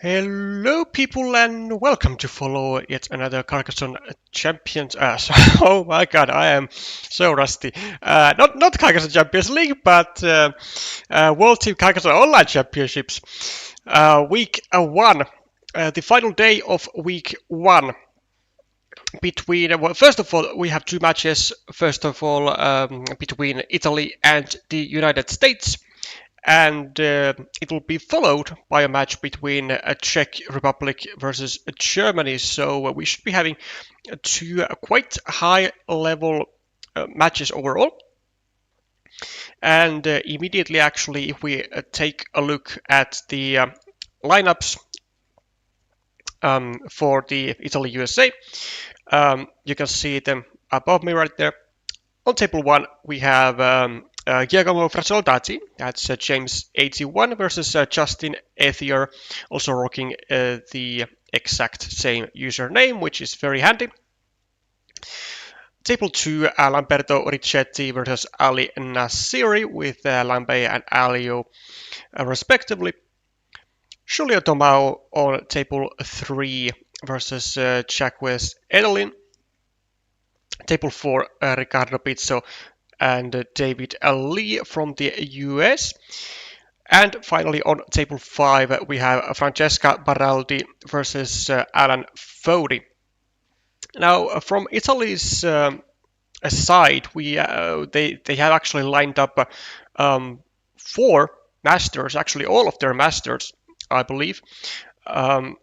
Hello, people, and welcome to follow yet another Carcassonne Champions. Oh my God, I am so rusty. Not Carcassonne Champions League, but World Team Carcassonne Online Championships. Week 1, the final day of week 1. First of all, we have two matches. First of all, between Italy and the United States. And it will be followed by a match between Czech Republic versus Germany. So we should be having two quite high-level matches overall. And immediately, actually, if we take a look at the lineups for the Italy-USA, you can see them above me right there. On table 1, we have Giacomo Frasoldati, that's James 81 versus justinethier, also rocking the exact same username, which is very handy. Table 2, Lamberto Richetti versus Ali Nassiri with Lambe and Alio respectively. Julio Tomao on table 3 versus Jacques Edelin. Table 4, Ricardo Pizzo and David Lee from the US. And finally on table 5 we have Francesca Baraldi versus Alan Fody. Now from Italy's side, they have actually lined up 4 masters, actually all of their masters, I believe, with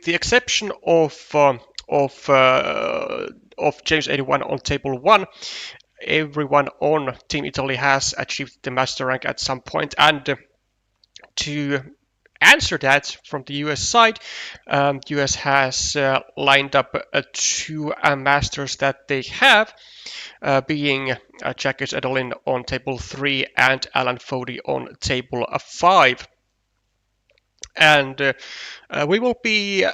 the exception of James 81 on table 1. Everyone on Team Italy has achieved the master rank at some point, and to answer that from the US side, US has lined up 2 masters that they have, being Jacques Edelin on table 3 and Alan Fody on table 5. And we will be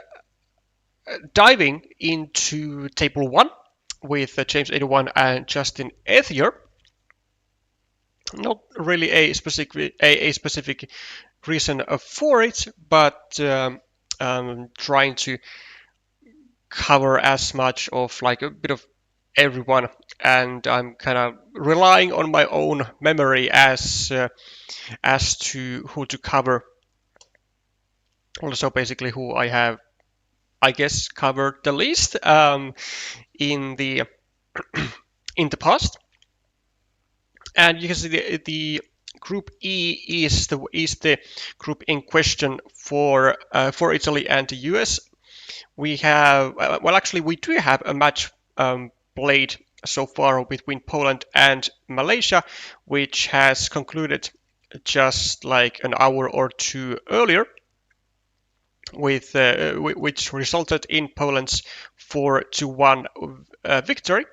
diving into table 1 with James 81 and justinethier. Not really a specific reason for it, but trying to cover as much of like a bit of everyone, and I'm kind of relying on my own memory as to who to cover. Also, basically, who I have, I guess, covered the least in the past. And you can see the group E is the group in question for Italy and the US. We have we do have a match played so far between Poland and Malaysia, which has concluded just like an hour or two earlier, with which resulted in Poland's 4-1 victory.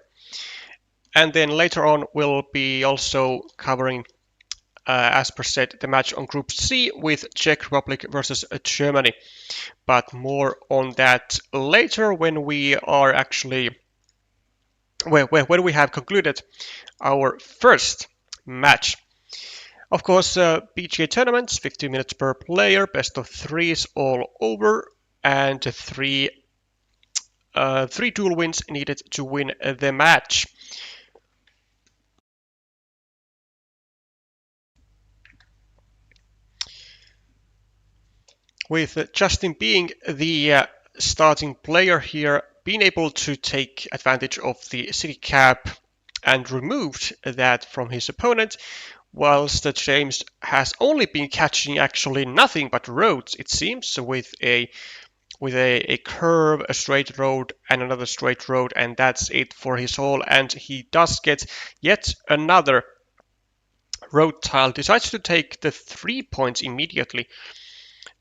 And then later on we'll be also covering, as per said, the match on Group C with Czech Republic versus Germany. But more on that later when we are actually when we have concluded our first match. Of course, PGA tournaments, 15 minutes per player, best of 3s all over, and 3 duel wins needed to win the match. With Justin being the starting player here, being able to take advantage of the city cap and removed that from his opponent, whilst James has only been catching actually nothing but roads, it seems, with a curve, a straight road, and another straight road, and that's it for his hole. And he does get yet another road tile, decides to take the 3 points immediately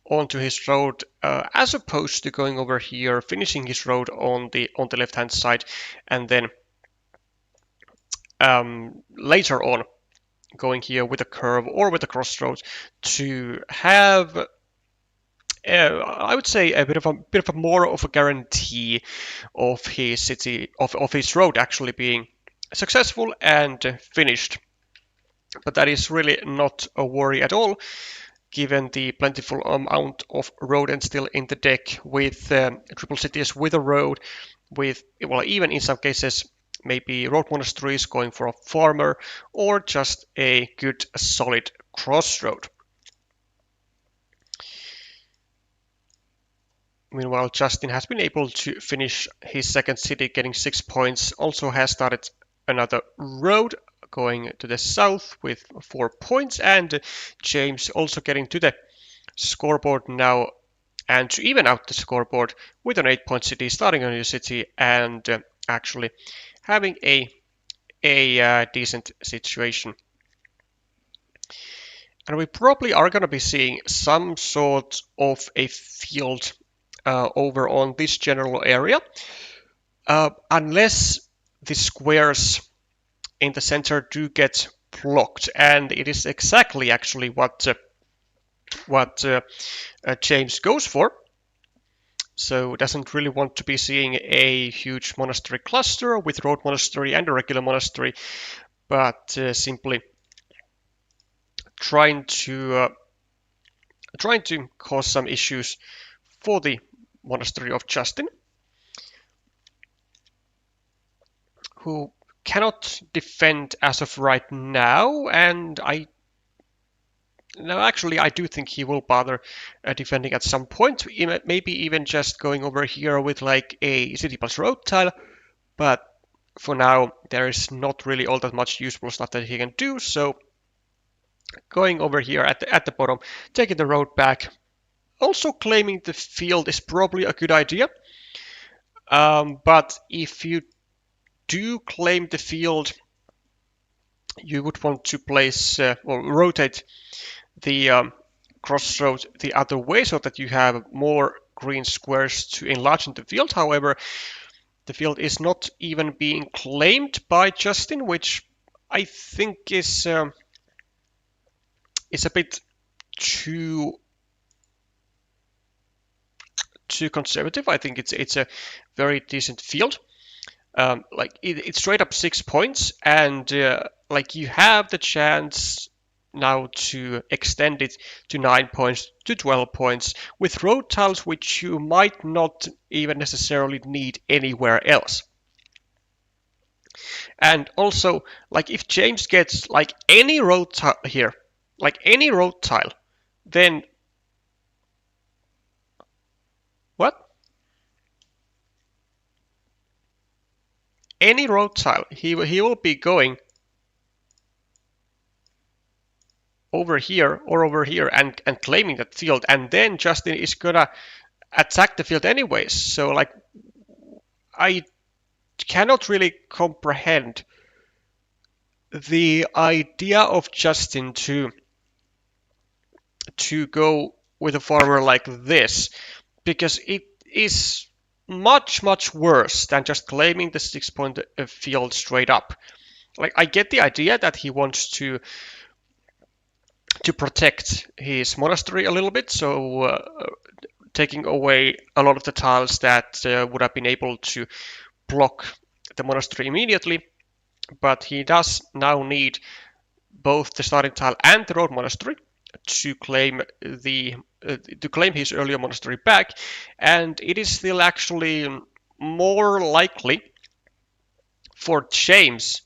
onto his road, as opposed to going over here, finishing his road on the left hand side, and then later on going here with a curve or with a crossroads to have I would say a bit of a more of a guarantee of his his road actually being successful and finished. But that is really not a worry at all, given the plentiful amount of rodents still in the deck, with triple cities with a road, with, well, even in some cases maybe road monasteries going for a farmer, or just a good solid crossroad. Meanwhile, Justin has been able to finish his second city, getting 6 points. Also has started another road going to the south with 4 points, and James also getting to the scoreboard now, and to even out the scoreboard with an 8-point city, starting a new city, and actually having a decent situation. And we probably are going to be seeing some sort of a field over on this general area, unless the squares in the center do get blocked, and it is exactly actually what James goes for. So doesn't really want to be seeing a huge monastery cluster with road monastery and a regular monastery, but simply trying to cause some issues for the monastery of Justin, who cannot defend as of right now, and I do think he will bother defending at some point, maybe even just going over here with like a city plus road tile, but for now there is not really all that much useful stuff that he can do, so going over here at the bottom, taking the road back. Also claiming the field is probably a good idea, but if you do claim the field, you would want to place or rotate the crossroad the other way so that you have more green squares to enlarge in the field. However, the field is not even being claimed by Justin, which I think is a bit too conservative. I think it's a very decent field. Like it's straight up 6 points, and like you have the chance now to extend it to 9 points, to 12 points with road tiles, which you might not even necessarily need anywhere else. And also, like if James gets like any road tile here, like any road tile, then what? Any road tile, he will be going over here or over here and claiming that field, and then Justin is gonna attack the field anyways. So like I cannot really comprehend the idea of Justin to go with a farmer like this, because it is much worse than just claiming the 6-point field straight up. Like I get the idea that he wants to protect his monastery a little bit, so taking away a lot of the tiles that would have been able to block the monastery immediately, but he does now need both the starting tile and the road monastery to claim his earlier monastery back, and it is still actually more likely for James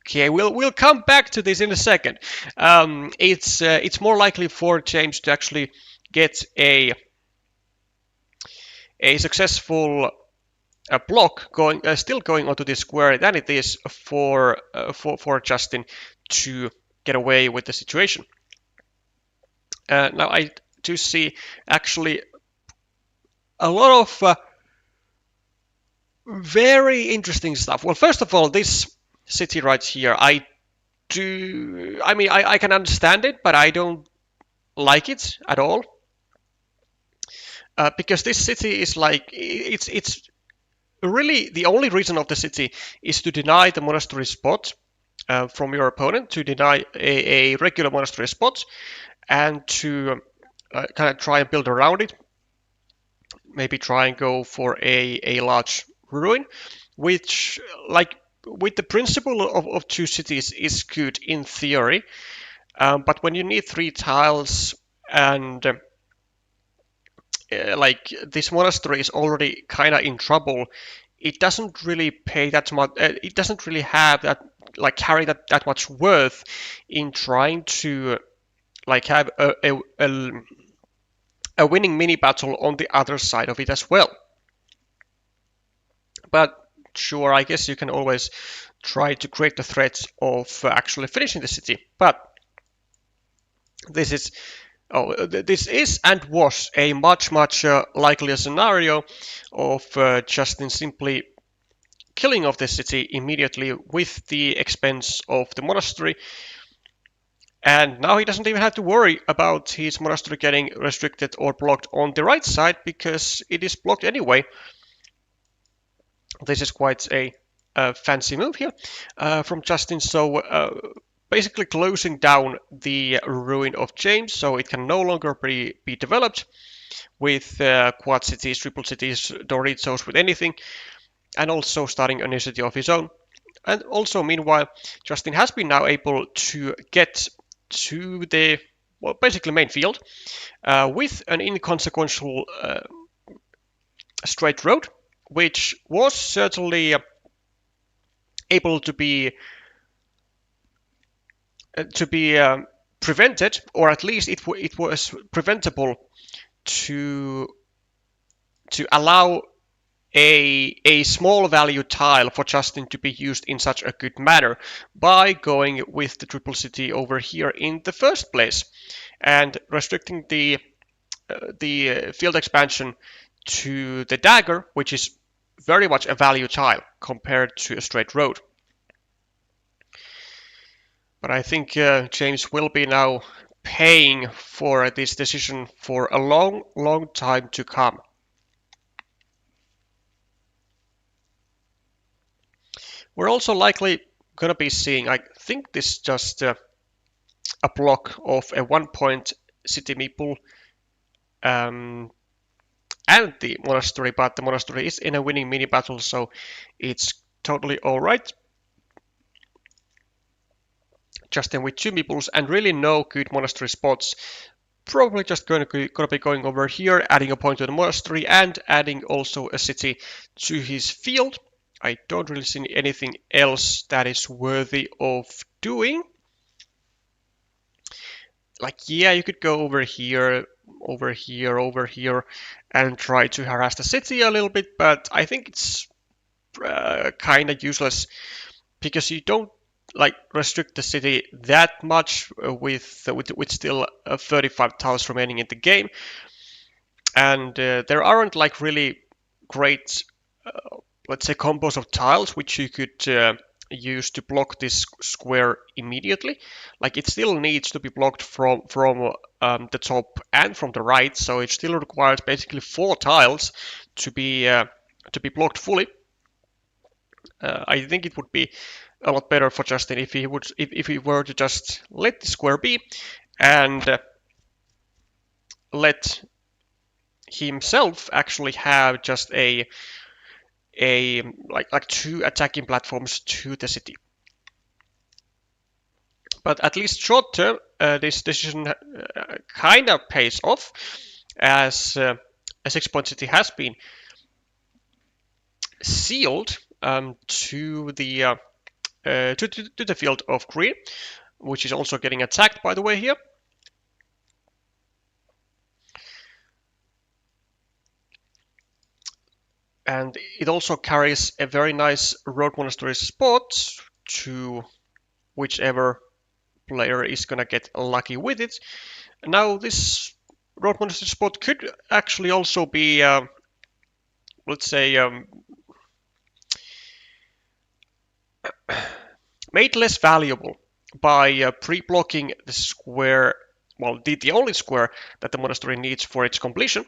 Okay, we'll come back to this in a second. It's more likely for James to actually get a successful block still going onto this square than it is for Justin to get away with the situation. Now I do see actually a lot of very interesting stuff. Well, first of all, this city right here, I can understand it, but I don't like it at all. Because this city is like, it's really the only reason of the city is to deny the monastery spot from your opponent, to deny a regular monastery spot, and to kind of try and build around it. Maybe try and go for a large ruin, which, like, with the principle of two cities is good in theory, but when you need 3 tiles and like this monastery is already kind of in trouble, it doesn't really pay that much. It doesn't really have that like carry that much worth in trying to like have a winning mini battle on the other side of it as well. But sure, I guess you can always try to create the threat of actually finishing the city. But this is this is and was a much likelier scenario of Justin simply killing off the city immediately with the expense of the monastery. And now he doesn't even have to worry about his monastery getting restricted or blocked on the right side because it is blocked anyway. This is quite a fancy move here from Justin. So basically closing down the ruin of James so it can no longer be developed with quad cities, triple cities, Doritos, with anything, and also starting a new city of his own. And also, meanwhile, Justin has been now able to get to the, well, basically main field with an inconsequential straight road, which was certainly able to be prevented, or at least it was preventable to allow a small value tile for Justin to be used in such a good manner by going with the triple city over here in the first place and restricting the field expansion to the dagger, which is very much a value tile compared to a straight road. But I think James will be now paying for this decision for a long time to come. We're also likely going to be seeing, I think this is just a block of a 1-point city meeple and the monastery, but the monastery is in a winning mini battle, so it's totally alright. Justin with 2 meeples and really no good monastery spots. Probably just gonna be going over here, adding a point to the monastery and adding also a city to his field. I don't really see anything else that is worthy of doing. Like, yeah, you could go over here, and try to harass the city a little bit, but I think it's kind of useless because you don't like restrict the city that much with still 35 tiles remaining in the game, and there aren't like really great let's say combos of tiles which you could use to block this square immediately. Like it still needs to be blocked from the top and from the right, so it still requires basically 4 tiles to be blocked fully. I think it would be a lot better for Justin if he were to just let the square be and let himself actually have just a like 2 attacking platforms to the city. But at least short term, this decision kind of pays off, as a 6-point city has been sealed to the field of green, which is also getting attacked, by the way, here. And it also carries a very nice road monastery spot to whichever player is gonna get lucky with it. Now this road monastery spot could actually also be, let's say, made less valuable by pre-blocking the square, well, the only square that the monastery needs for its completion.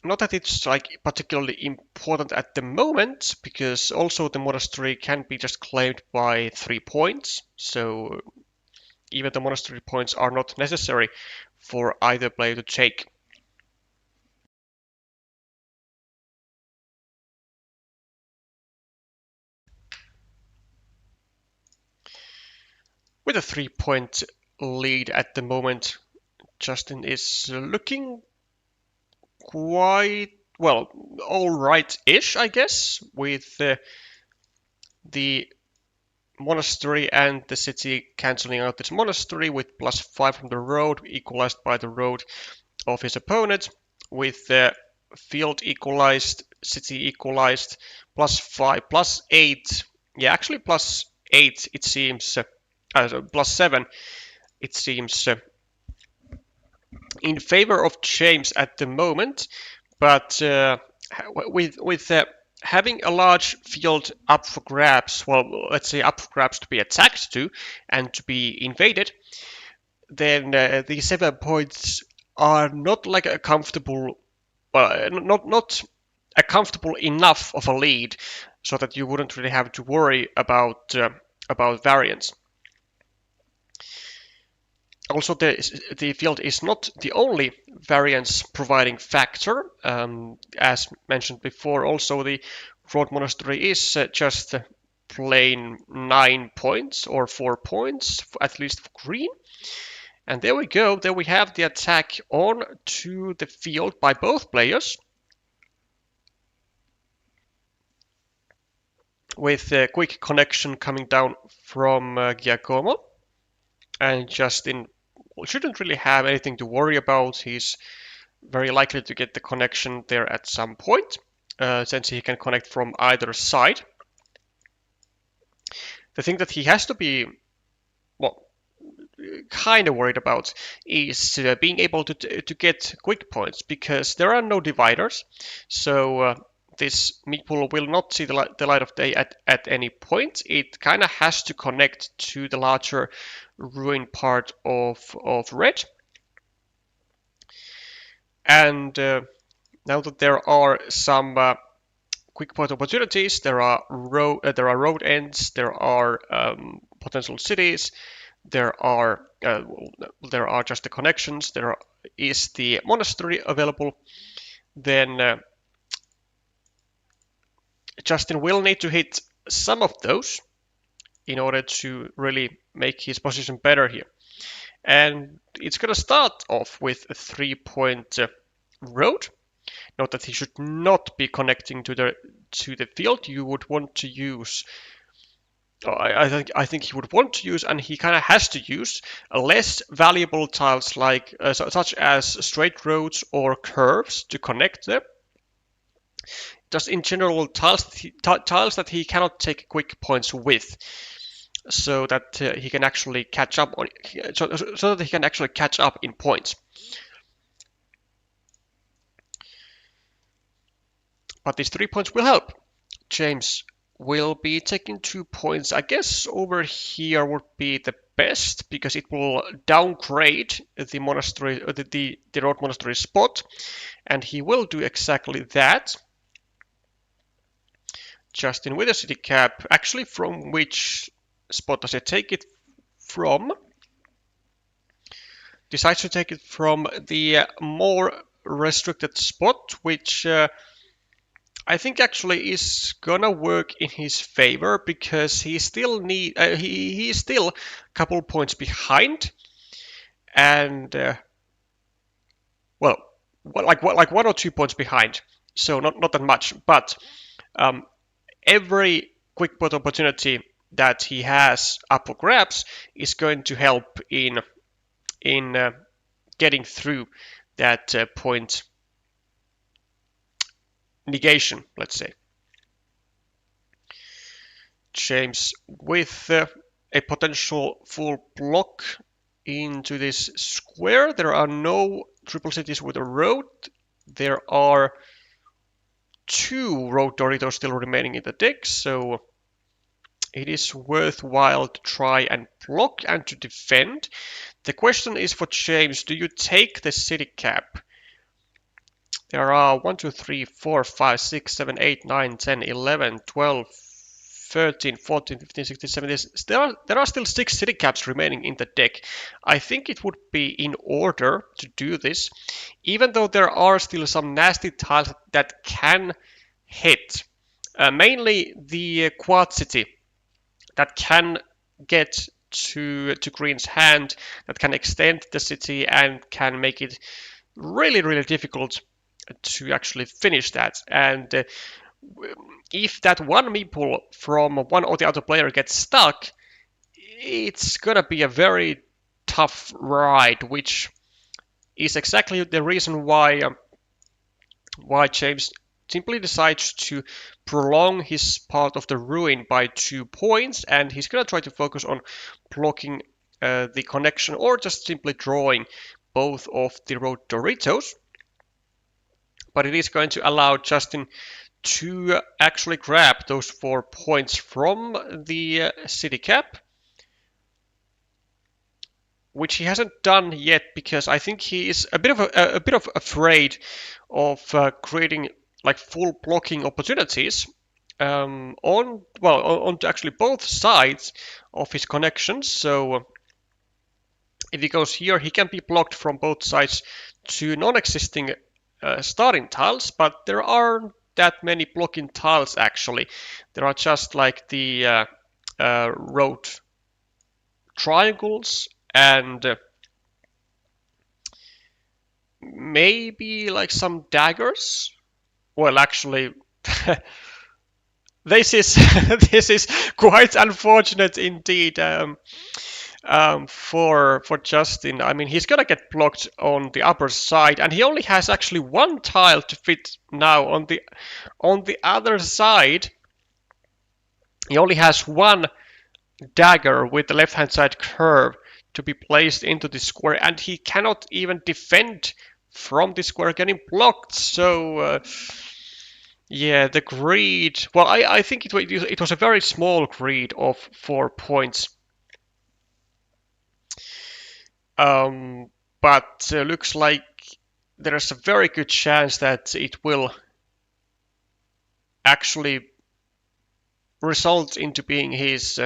Not that it's like particularly important at the moment, because also the monastery can be just claimed by 3 points, so even the monastery points are not necessary for either player to take. a 3-point lead at the moment. Justin is looking quite, well, all right-ish, I guess, with the monastery and the city cancelling out this monastery with +5 from the road, equalized by the road of his opponent, with the field equalized, city equalized, +5, +8. Yeah, actually +8 it seems, +7 it seems in favor of James at the moment, but with having a large field up for grabs, well, let's say up for grabs to be attacked to and to be invaded, then the 7 points are not like a comfortable, not a comfortable enough of a lead so that you wouldn't really have to worry about variance. Also, the field is not the only variance providing factor. As mentioned before, also the road monastery is just plain 9 points or 4 points, at least for green. And there we go. There we have the attack on to the field by both players, with a quick connection coming down from Giacomo. And Justin shouldn't really have anything to worry about. He's very likely to get the connection there at some point, since he can connect from either side. The thing that he has to be, well, kind of worried about is being able to get quick points, because there are no dividers. So this meatball will not see the light of day at any point. It kind of has to connect to the larger ruin part of red. And now that there are some quick point opportunities, there are road ends, there are potential cities, there are just the connections, there is the monastery available, then Justin will need to hit some of those in order to really make his position better here. And it's going to start off with a 3-point road. Note that he should not be connecting to the field. You would want to use, I think he would want to use, and he kind of has to use, less valuable tiles like such as straight roads or curves to connect them. Just in general, tiles that he cannot take quick points with, so that he can actually catch up on, so that he can actually catch up in points. But these 3 points will help. James will be taking 2 points. I guess over here would be the best, because it will downgrade the monastery, the road monastery spot, and he will do exactly that. Justin with a city cap. Actually, from which spot does he take it from? Decides to take it from the more restricted spot, which I think actually is gonna work in his favor, because he still he is still a couple points behind, and well, like 1 or 2 points behind, so not that much, but every quick pot opportunity that he has up for grabs is going to help in getting through that point negation, let's say. James with a potential full block into this square. There are no triple cities with a road. There are 2 road Doritos still remaining in the deck, so it is worthwhile to try and block and to defend. The question is for James, do you take the city cap? There are 1, 2, 3, 4, 5, 6, 7, 8, 9, 10, 11, 12, 13, 14, 15, 16, 17. There are still 6 city caps remaining in the deck. I think it would be in order to do this, even though there are still some nasty tiles that can hit. Mainly the quad city that can get to Green's hand that can extend the city and can make it really, really difficult to actually finish that. And if that one meeple from one or the other player gets stuck, it's gonna be a very tough ride, which is exactly the reason why James simply decides to prolong his part of the ruin by 2 points, and he's gonna try to focus on blocking the connection or just simply drawing both of the road Doritos. But it is going to allow Justin to actually grab those 4 points from the city cap, which he hasn't done yet because I think he is a bit of afraid of creating like full blocking opportunities on actually both sides of his connections. So if he goes here, he can be blocked from both sides to non-existing starting tiles, but there aren't that many blocking tiles actually. There are just like the road triangles and maybe like some daggers. Well, actually, this is quite unfortunate indeed for Justin. I mean, he's gonna get blocked on the upper side, and he only has actually one tile to fit now on the other side. He only has one dagger with the left-hand side curve to be placed into the square, and he cannot even defend from the square getting blocked. So yeah, the greed. Well, I think it was a very small greed of 4 points. But looks like there's a very good chance that it will actually result into being his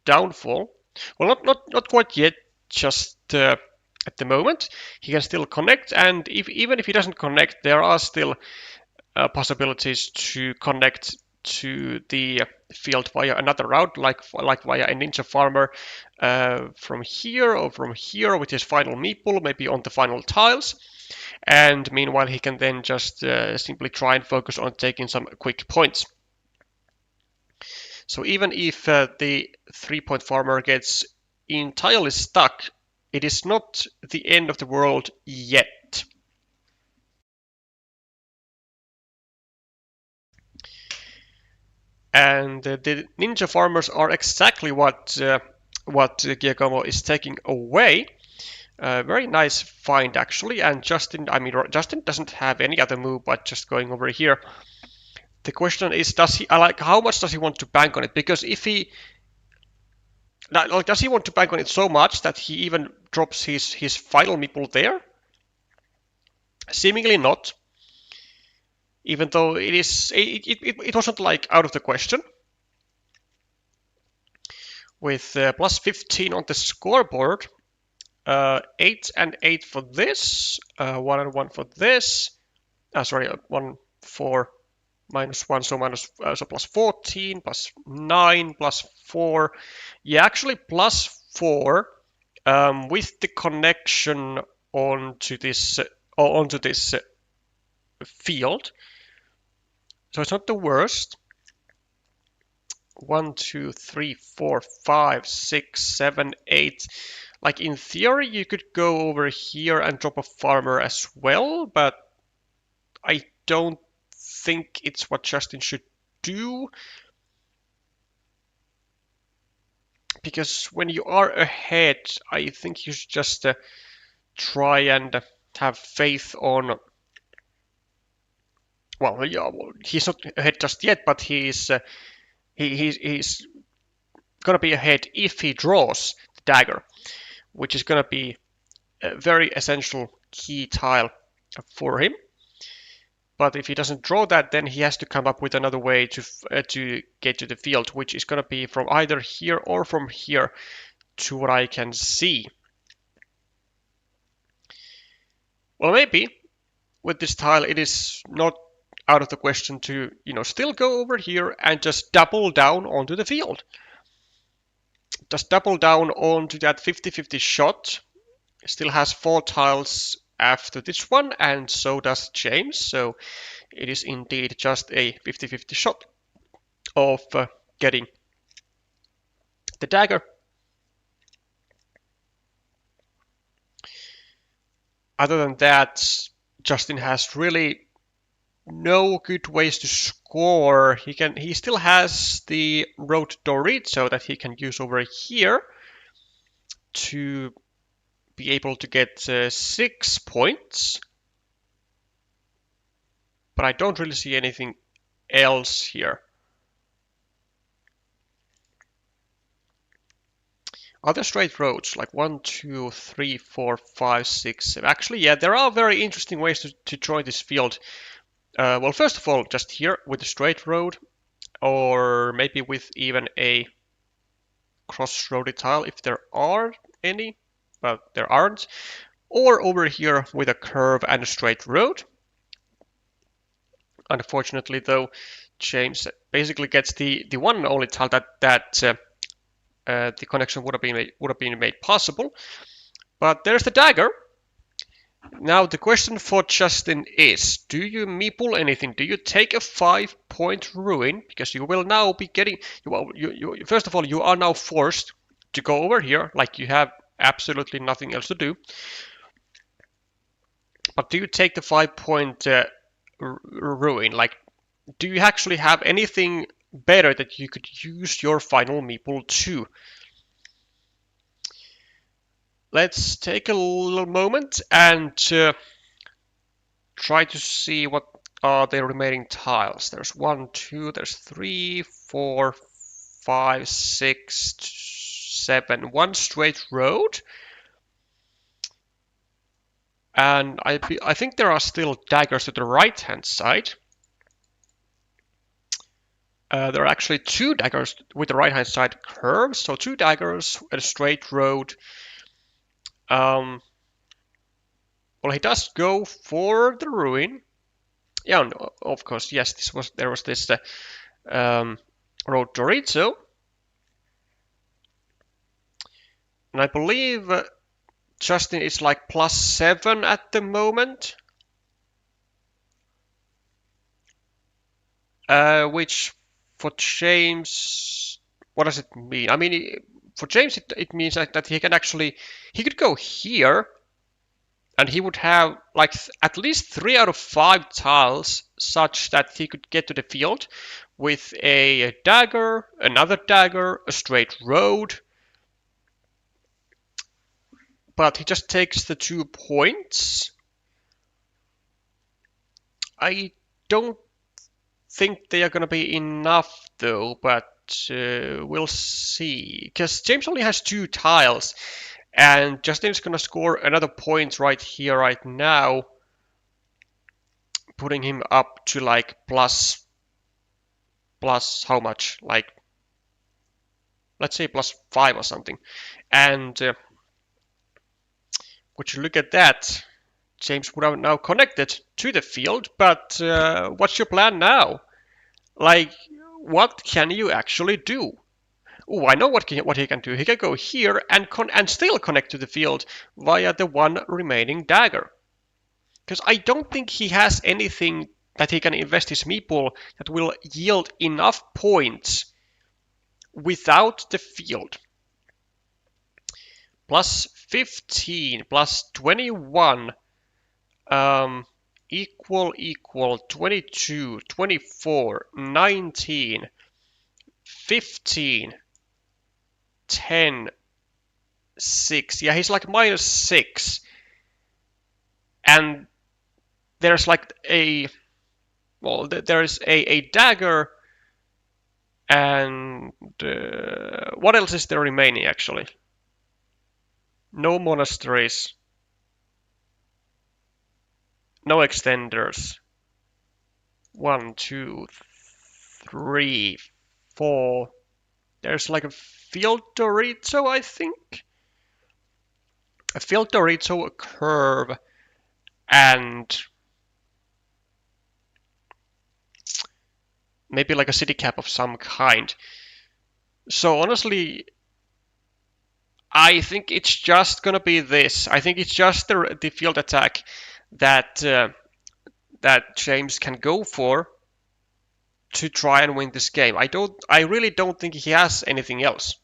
downfall. Well, not quite yet, just at the moment. He can still connect, and even if he doesn't connect, there are still possibilities to connect to the field via another route, like via a ninja farmer from here or from here with his final meeple, maybe on the final tiles. And meanwhile, he can then just simply try and focus on taking some quick points. So even if the 3-point farmer gets entirely stuck, it is not the end of the world yet. And the ninja farmers are exactly what Giacomo is taking away. Very nice find actually, and Justin doesn't have any other move but just going over here. The question is, how much does he want to bank on it? Because if he does he want to bank on it so much that he even drops his final meeple there? Seemingly not. Even though it wasn't like out of the question. With plus 15 on the scoreboard, 8 and 8 for this, 1 and 1 for this. Sorry, 1, 4, minus 1, so plus 14, plus 9, plus 4. Yeah, actually plus 4 with the connection onto this field. So it's not the worst. 1, 2, 3, 4, 5, 6, 7, 8. Like in theory, you could go over here and drop a farmer as well, but I don't think it's what Justin should do. Because when you are ahead, I think you should just try and have faith on. Well, yeah, he's not ahead just yet, but he's gonna be ahead if he draws the dagger, which is gonna be a very essential key tile for him. But if he doesn't draw that, then he has to come up with another way to get to the field, which is gonna be from either here or from here, to what I can see. Well, maybe with this tile, it is not out of the question to, still go over here and just double down onto the field. just double down onto that 50-50 shot. Still has 4 tiles after this one, and so does James. So it is indeed just a 50-50 shot of getting the dagger. Other than that, Justin has really no good ways to score. He still has the road Dorito that he can use over here to be able to get 6 points. But I don't really see anything else here. Are there straight roads like 1, 2, 3, 4, 5, 6, 7? Actually, yeah, there are very interesting ways to join this field. Well, first of all, just here with a straight road, or maybe with even a cross-roaded tile if there are any, but there aren't. Or over here with a curve and a straight road. Unfortunately, though, James basically gets the one and only tile that the connection would have been made possible. But there's the dagger. Now the question for Justin is, do you meeple anything? Do you take a 5-point ruin? Because you will now be getting, first of all, you are now forced to go over here, like you have absolutely nothing else to do. But do you take the 5-point ruin? Like, do you actually have anything better that you could use your final meeple to? Let's take a little moment and try to see what are the remaining tiles. There's 1, 2, there's 3, 4, 5, 6, 7. 1 straight road. And I think there are still daggers to the right-hand side. There are actually 2 daggers with the right-hand side curve. So 2 daggers and a straight road. Well, he does go for the ruin. Yeah, no, of course, yes. There was this road Dorito, and I believe Justin is like +7 at the moment, which for James, what does it mean? I mean, for James, it means that he could go here, and he would have like at least 3 out of 5 tiles such that he could get to the field with a dagger, another dagger, a straight road. But he just takes the 2 points. I don't think they are going to be enough though, but we'll see. Because James only has 2 tiles, and Justin is going to score another point right here, right now, putting him up to like plus how much? Like, let's say +5 or something. And would you look at that? James would have now connected to the field, but what's your plan now? Like, what can you actually do? Oh, I know what he can do. He can go here and still connect to the field via the 1 remaining dagger. Because I don't think he has anything that he can invest his meeple that will yield enough points without the field. +15, +21, equal 22, 24, 19, 15, 10, 6. Yeah, he's like -6. And there's like there's a dagger, and what else is there remaining actually? No monasteries, no extenders. 1, 2, 3, 4. There's like a field Dorito, I think. A field Dorito, a curve, and maybe like a city cap of some kind. So honestly, I think it's just gonna be this. I think it's just the field attack that that James can go for to try and win this game. I really don't think he has anything else.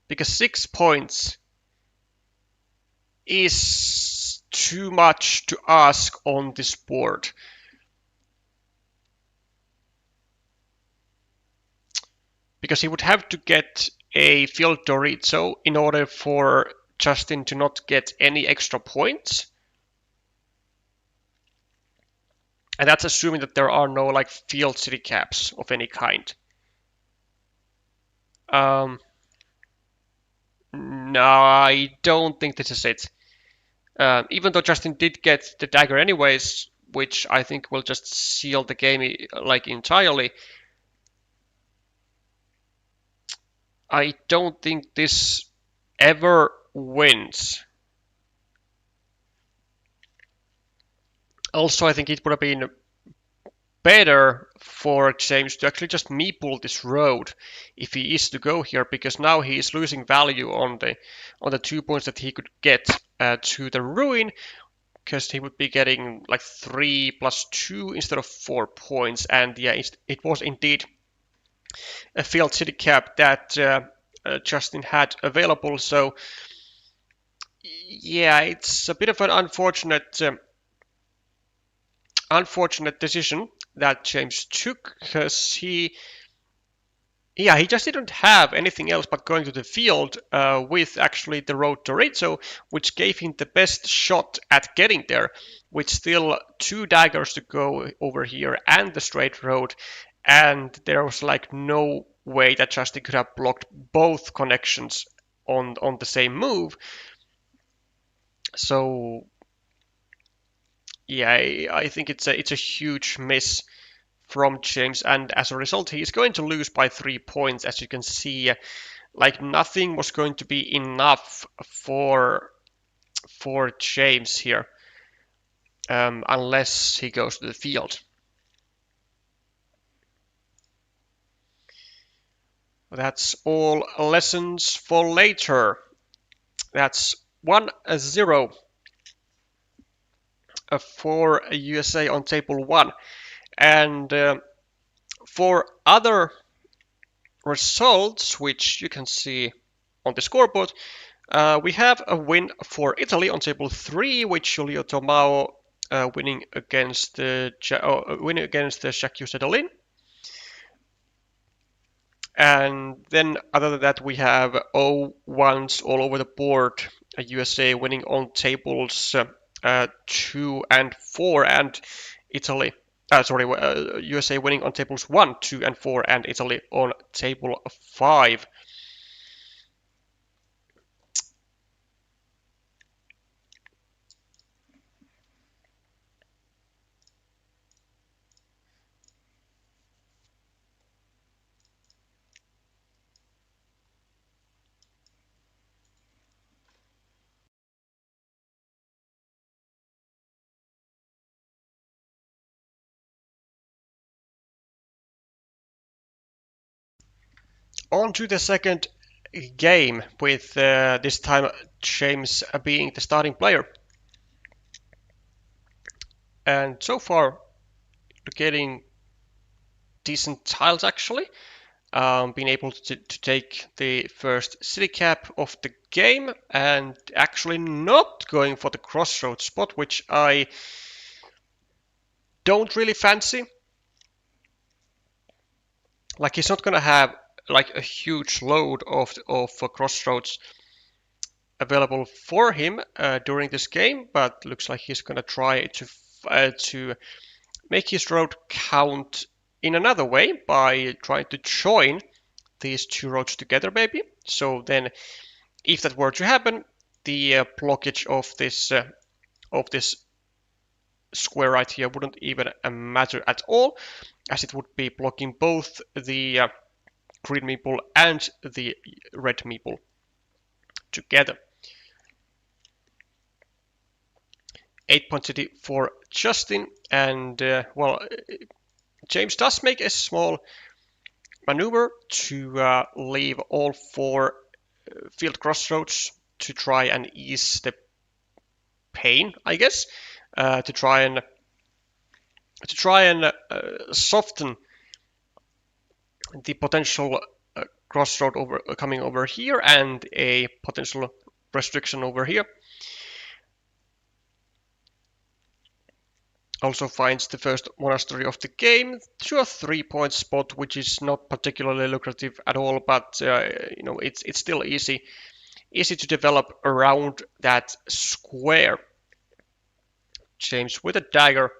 Because 6 points is too much to ask on this board. Because he would have to get a field Dorito in order for Justin to not get any extra points. And that's assuming that there are no like field city caps of any kind. No, I don't think this is it. Even though Justin did get the dagger anyways, which I think will just seal the game like entirely, I don't think this ever wins. Also, I think it would have been better for James to actually just meeple this road if he is to go here, because now he is losing value on the 2 points that he could get to the ruin, because he would be getting like 3 plus 2 instead of 4 points. And yeah, it was indeed a field city cap that Justin had available. So yeah, it's a bit of an unfortunate decision that James took, because he just didn't have anything else but going to the field with actually the road Dorito, which gave him the best shot at getting there, with still 2 daggers to go over here and the straight road, and there was like no way that Justin could have blocked both connections on the same move. So yeah, I think it's a huge miss from James, and as a result, he is going to lose by 3 points. As you can see, like nothing was going to be enough for James here, unless he goes to the field. That's all lessons for later. That's 1-0 for USA on table 1. And for other results, which you can see on the scoreboard, we have a win for Italy on table 3, with Giulio Tomao winning against the Jacques Sedolin. And then other than that, we have 0-1s all over the board. USA winning on tables 2 and 4, and Italy. USA winning on tables 1, 2, and 4, and Italy on table 5. On to the second game, with this time James being the starting player. And so far, getting decent tiles actually. Being able to take the first city cap of the game, and actually not going for the crossroads spot, which I don't really fancy. Like, he's not gonna have like a huge load of crossroads available for him during this game, but looks like he's gonna try to make his road count in another way by trying to join these 2 roads together, maybe. So then, if that were to happen, the blockage of this square right here wouldn't even matter at all, as it would be blocking both the green meeple and the red meeple together. 8-point city for Justin, and well, James does make a small maneuver to leave all 4 field crossroads to try and ease the pain, I guess, to try and soften the potential crossroad coming over here and a potential restriction over here. Also finds the first monastery of the game to a 3-point spot, which is not particularly lucrative at all, but it's still easy to develop around that square. James with a dagger,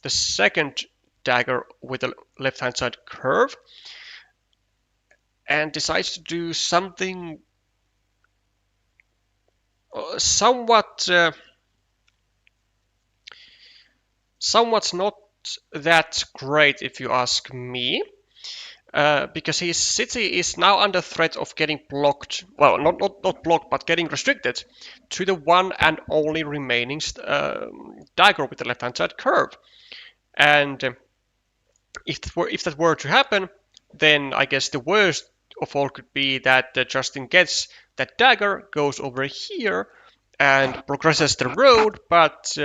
the second dagger with a left-hand side curve, and decides to do something somewhat not that great, if you ask me, because his city is now under threat of getting blocked. Well, not blocked, but getting restricted to the one and only remaining dagger with the left-hand side curve. And if that were to happen, then I guess the worst of all could be that Justin gets that dagger, goes over here, and progresses the road, but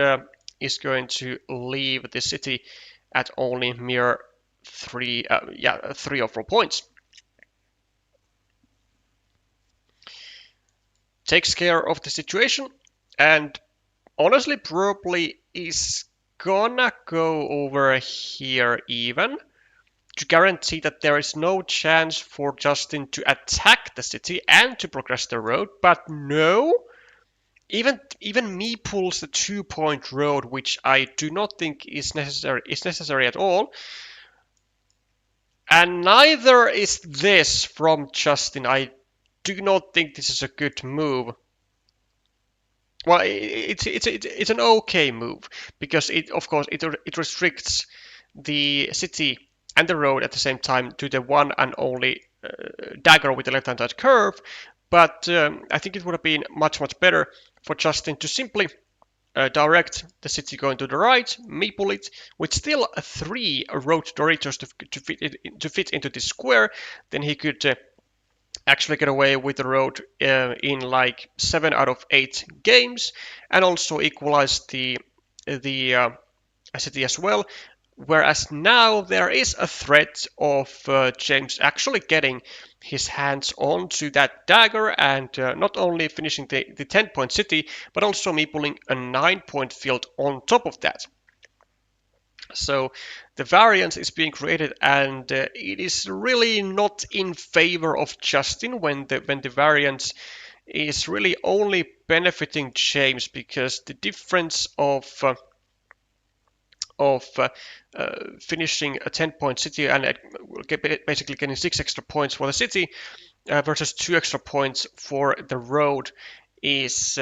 is going to leave the city at only mere 3 or 4 points. Takes care of the situation, and honestly probably is gonna go over here even to guarantee that there is no chance for Justin to attack the city and to progress the road. But no, even me pulls the 2-point road, which I do not think is necessary at all. And neither is this from Justin. I do not think this is a good move. Well, it's an okay move, because of course it restricts the city and the road at the same time to the one and only dagger with the left-hand side curve. But I think it would have been much better for Justin to simply direct the city going to the right, meeple it with still 3 road Doritos to fit into this square. Then he could actually get away with the road in like 7 out of 8 games, and also equalize the city as well. Whereas now there is a threat of James actually getting his hands onto that dagger and not only finishing the 10-point city, but also meepling a 9-point field on top of that. So the variance is being created, and it is really not in favor of Justin when the variance is really only benefiting James, because the difference of finishing a 10-point city and basically getting 6 extra points for the city versus 2 extra points for the road is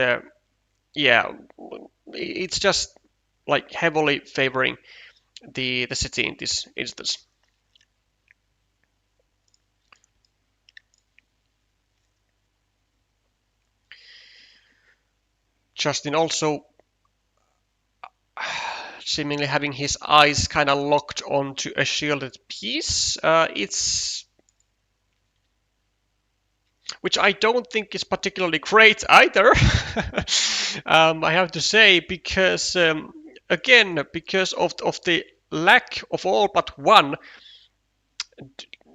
it's just like heavily favoring the city in this instance. Justin also seemingly having his eyes kind of locked onto a shielded piece. Which I don't think is particularly great either. I have to say, because again, because of the lack of all but one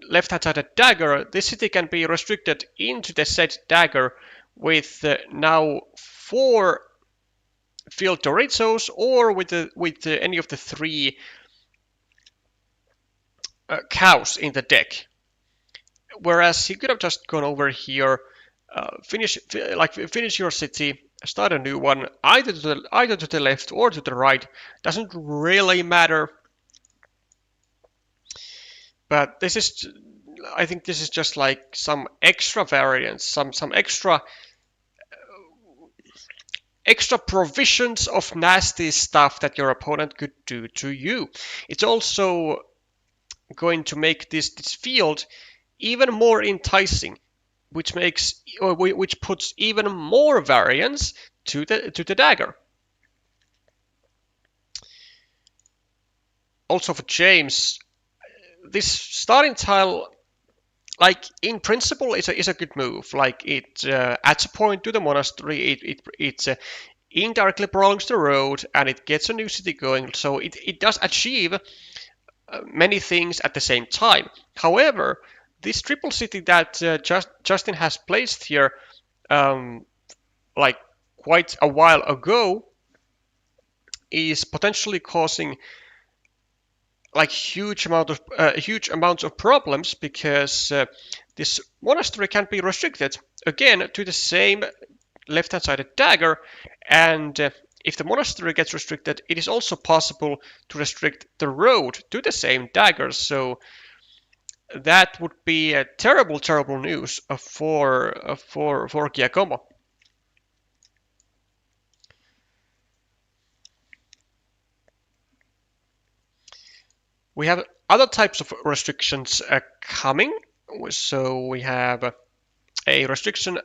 left-hand sided dagger, this city can be restricted into the said dagger with now 4 field Doritos, or with any of the 3 cows in the deck. Whereas he could have just gone over here, finish your city, start a new one, either to the left or to the right. Doesn't really matter. But I think this is just like some extra variance, some extra provisions of nasty stuff that your opponent could do to you. It's also going to make this field even more enticing, which puts even more variance to the dagger. Also for James, this starting tile like in principle, it's a good move. Like it adds a point to the monastery. It indirectly prolongs the road, and it gets a new city going. So it does achieve many things at the same time. However, this triple city that Justin has placed here, um, like quite a while ago, is potentially causing like huge amounts of problems because this monastery can be restricted again to the same left-hand sided dagger, and if the monastery gets restricted, it is also possible to restrict the road to the same dagger. So that would be a terrible news for Giacomo. We have other types of restrictions coming. So we have a restriction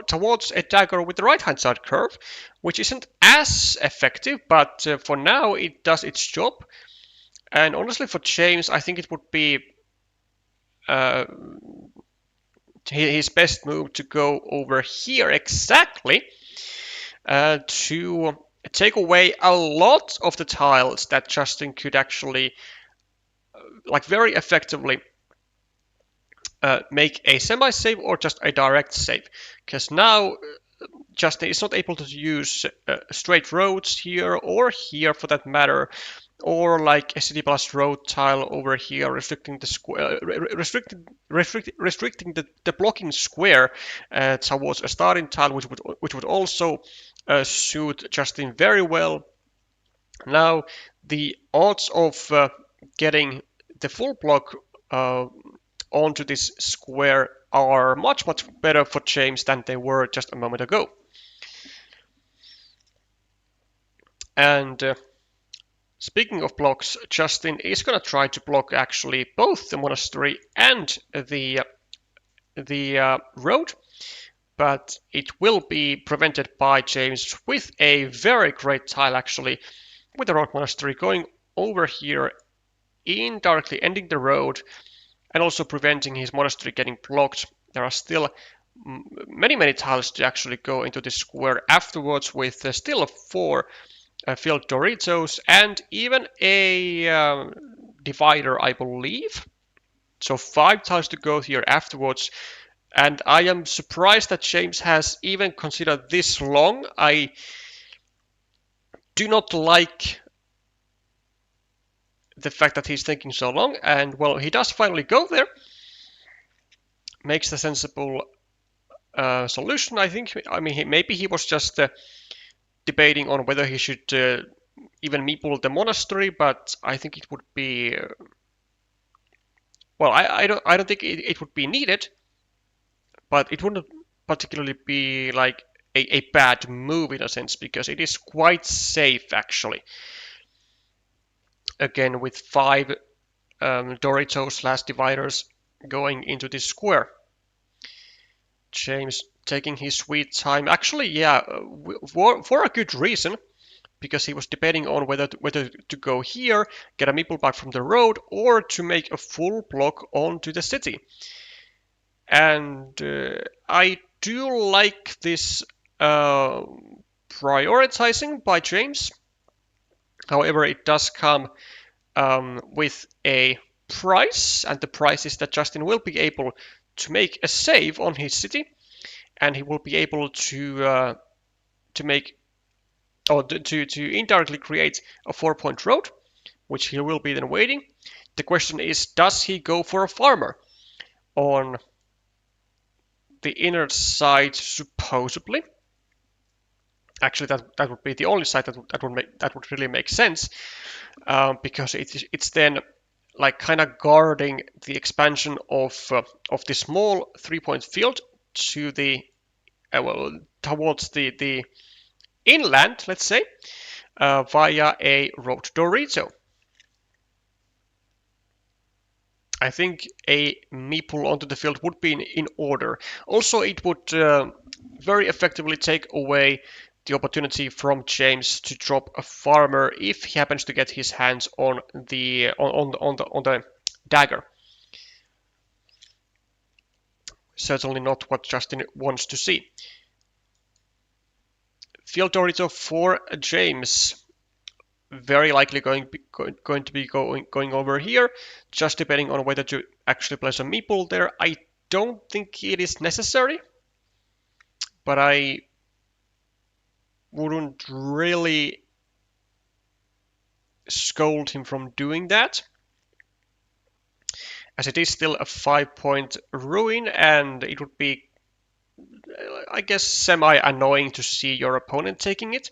towards a dagger with the right-hand side curve, which isn't as effective, but for now it does its job. And honestly, for James, I think it would be uh, his best move to go over here exactly to take away a lot of the tiles that Justin could actually like very effectively make a semi-save or just a direct save, because now Justin is not able to use straight roads here or here for that matter, or like a city plus road tile over here, restricting the square, restricting the blocking square towards a starting tile, which would also suit Justin very well. Now the odds of getting the full block onto this square are much better for James than they were just a moment ago. And speaking of blocks, Justin is going to try to block actually both the monastery and the road, but it will be prevented by James with a very great tile actually, with the road monastery going over here, indirectly ending the road and also preventing his monastery getting blocked. There are still many tiles to actually go into this square afterwards, with still 4 filled Doritos and even a divider, I believe. So 5 tiles to go here afterwards. And I am surprised that James has even considered this long. I do not like the fact that he's thinking so long, and well, he does finally go there. Makes the sensible solution, I think. I mean, maybe he was just debating on whether he should even meeple the monastery, but I think it would be well, I don't think it would be needed, but it wouldn't particularly be like a bad move in a sense, because it is quite safe actually. Again, with 5 Doritos / dividers going into this square. James taking his sweet time. Actually, yeah, for a good reason, because he was debating on whether to go here, get a meeple back from the road, or to make a full block onto the city. And I do like this prioritizing by James. However, it does come with a price, and the price is that Justin will be able to make a save on his city, and he will be able to make or to indirectly create a 4-point road, which he will be then waiting. The question is, does he go for a farmer on the inner side? Supposedly, actually, that would be the only side that would really make sense, because it's then like kind of guarding the expansion of the small 3-point field to the well, towards the inland, let's say, via a road Dorito. I think a meeple onto the field would be in order. Also, it would very effectively take away the opportunity from James to drop a farmer if he happens to get his hands on the dagger. Certainly not what Justin wants to see. Field Dorito for James. Very likely going to be going over here, just depending on whether to actually place a meeple there. I don't think it is necessary, but I wouldn't really scold him from doing that, as it is still a 5-point ruin, and it would be, I guess, semi-annoying to see your opponent taking it.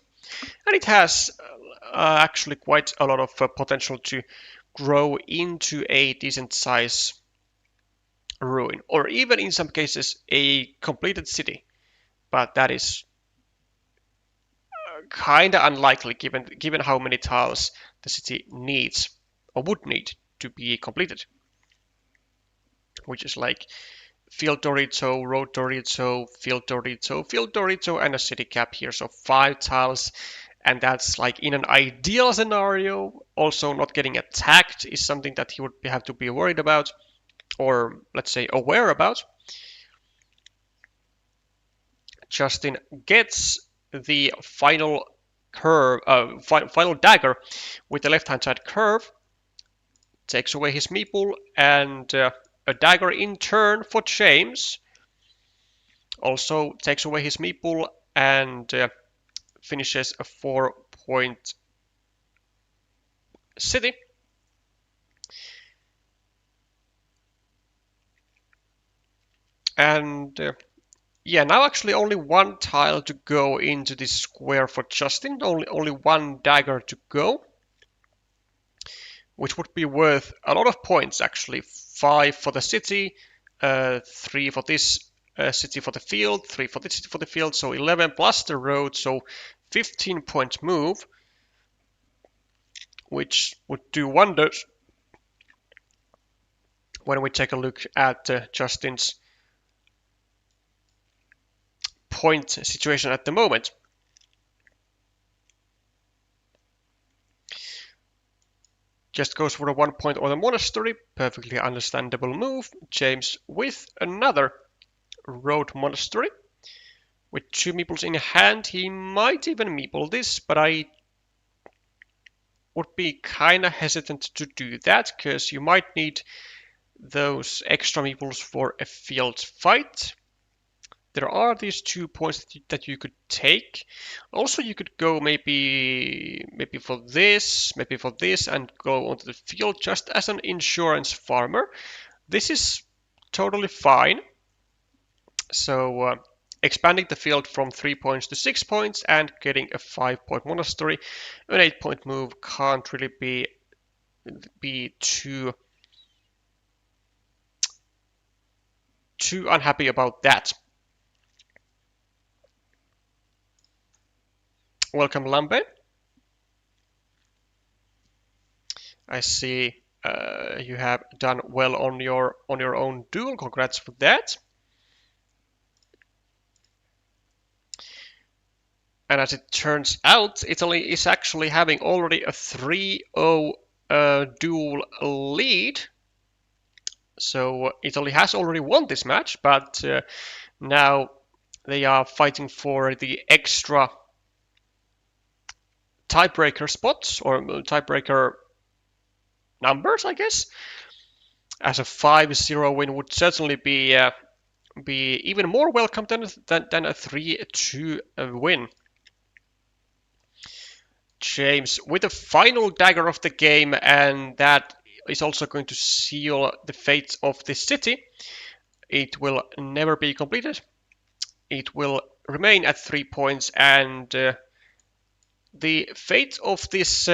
And it has actually quite a lot of potential to grow into a decent size ruin, or even in some cases a completed city. But that is kind of unlikely given how many tiles the city needs or would need to be completed. Which is like Field Dorito, Road Dorito, Field Dorito, Field Dorito, and a city cap here. So 5 tiles, and that's like in an ideal scenario. Also, not getting attacked is something that he would have to be worried about, or let's say aware about. Justin gets the final curve, final dagger with the left-hand side curve, takes away his meeple, and a dagger in turn for James. Also takes away his meeple and finishes a 4-point city. And yeah, now actually only 1 tile to go into this square for Justin. Only 1 dagger to go, which would be worth a lot of points actually. 5 for the city, 3 for this city for the field, 3 for this city for the field, so 11 plus the road, so 15-point move, which would do wonders when we take a look at Justin's point situation at the moment. Just goes for a 1 point on the monastery, perfectly understandable move. James with another road monastery. With 2 meeples in hand, he might even meeple this, but I would be kind of hesitant to do that, because you might need those extra meeples for a field fight. There are these 2 points that you could take. Also, you could go maybe for this, and go onto the field just as an insurance farmer. This is totally fine. So expanding the field from 3 points to 6 points and getting a 5-point monastery, an 8-point move can't really be too unhappy about that. Welcome, Lambe. I see you have done well on your own duel. Congrats for that. And as it turns out, Italy is actually having already a 3-0 duel lead. So Italy has already won this match, but now they are fighting for the extra tiebreaker spots, or tiebreaker numbers, I guess. As a 5-0 win would certainly be even more welcome than a 3-2 win. James with the final dagger of the game, and that is also going to seal the fate of this city. It will never be completed. It will remain at 3 points, and the fate of this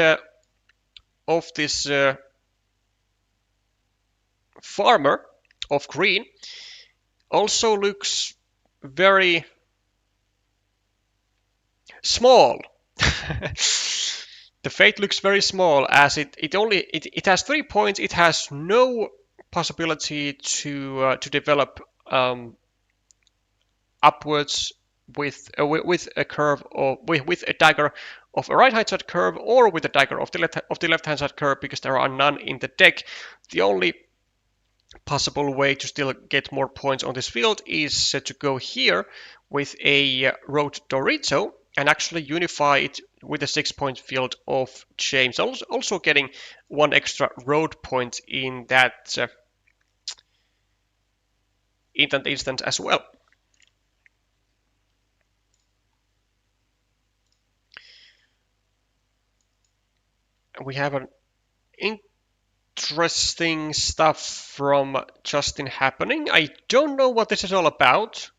farmer of green also looks very small. The fate looks very small, as it has 3 points. It has no possibility to develop upwards with a curve, or with a dagger of a right-hand side curve, or with a dagger of the left-hand side curve, because there are none in the deck. The only possible way to still get more points on this field is to go here with a road Dorito and actually unify it with a 6-point field of James. Also getting one extra road point in that instance as well. We have an interesting stuff from Justin happening. I don't know what this is all about.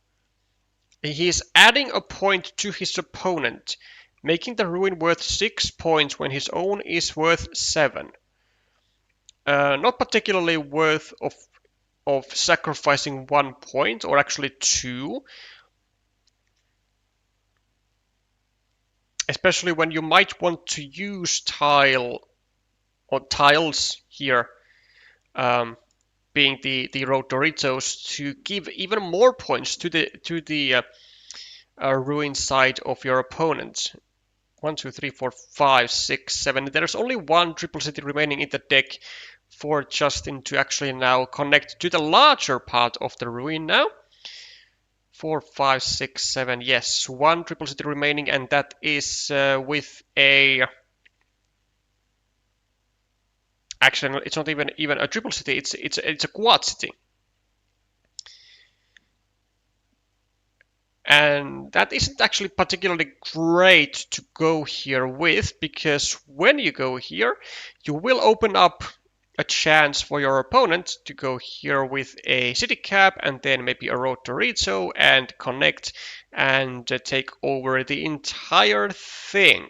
He's adding a point to his opponent, making the ruin worth 6 points when his own is worth 7. Not particularly worth of sacrificing 1 point, or actually 2. Especially when you might want to use tiles here, being the road Doritos, to give even more points to the ruin side of your opponent. 1, 2, 3, 4, 5, 6, 7. There's only one triple city remaining in the deck for Justin to actually now connect to the larger part of the ruin now. 4, 5, 6, 7. Yes, one triple city remaining, and that is with a. Actually, it's not even a triple city. It's a quad city. And that isn't actually particularly great to go here with, because when you go here, you will open up a chance for your opponent to go here with a city cap and then maybe a road Dorito and connect and take over the entire thing.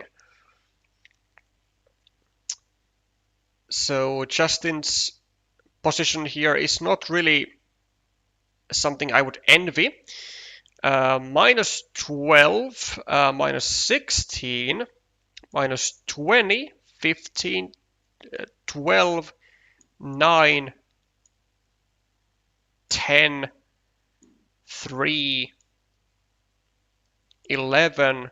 So Justin's position here is not really something I would envy. Minus 12, minus 16, minus 20, 15, 12, 9, 10, 3, 11,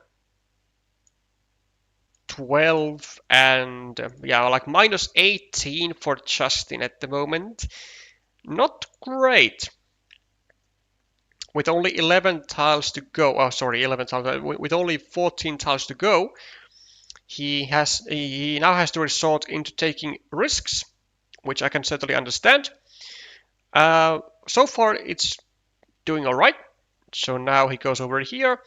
12, and yeah, like minus 18 for Justin at the moment. Not great. With only 11 tiles to go, oh sorry, 11 tiles, with only 14 tiles to go, he now has to resort into taking risks, which I can certainly understand. So far it's doing all right. So now he goes over here,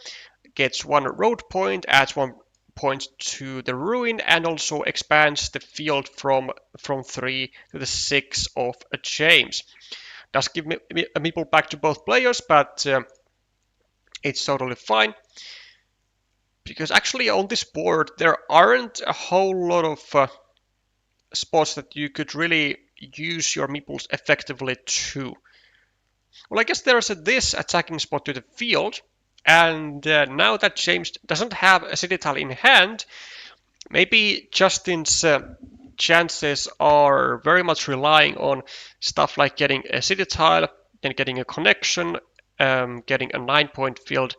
gets 1 road point, adds 1 point to the ruin, and also expands the field from 3 to the 6 of a James. Does give me a meeple back to both players, but it's totally fine. Because actually on this board there aren't a whole lot of spots that you could really use your meeples effectively to. Well, I guess there's this attacking spot to the field, and now that James doesn't have a city tile in hand, maybe Justin's chances are very much relying on stuff like getting a city tile, then getting a connection, getting a 9-point field,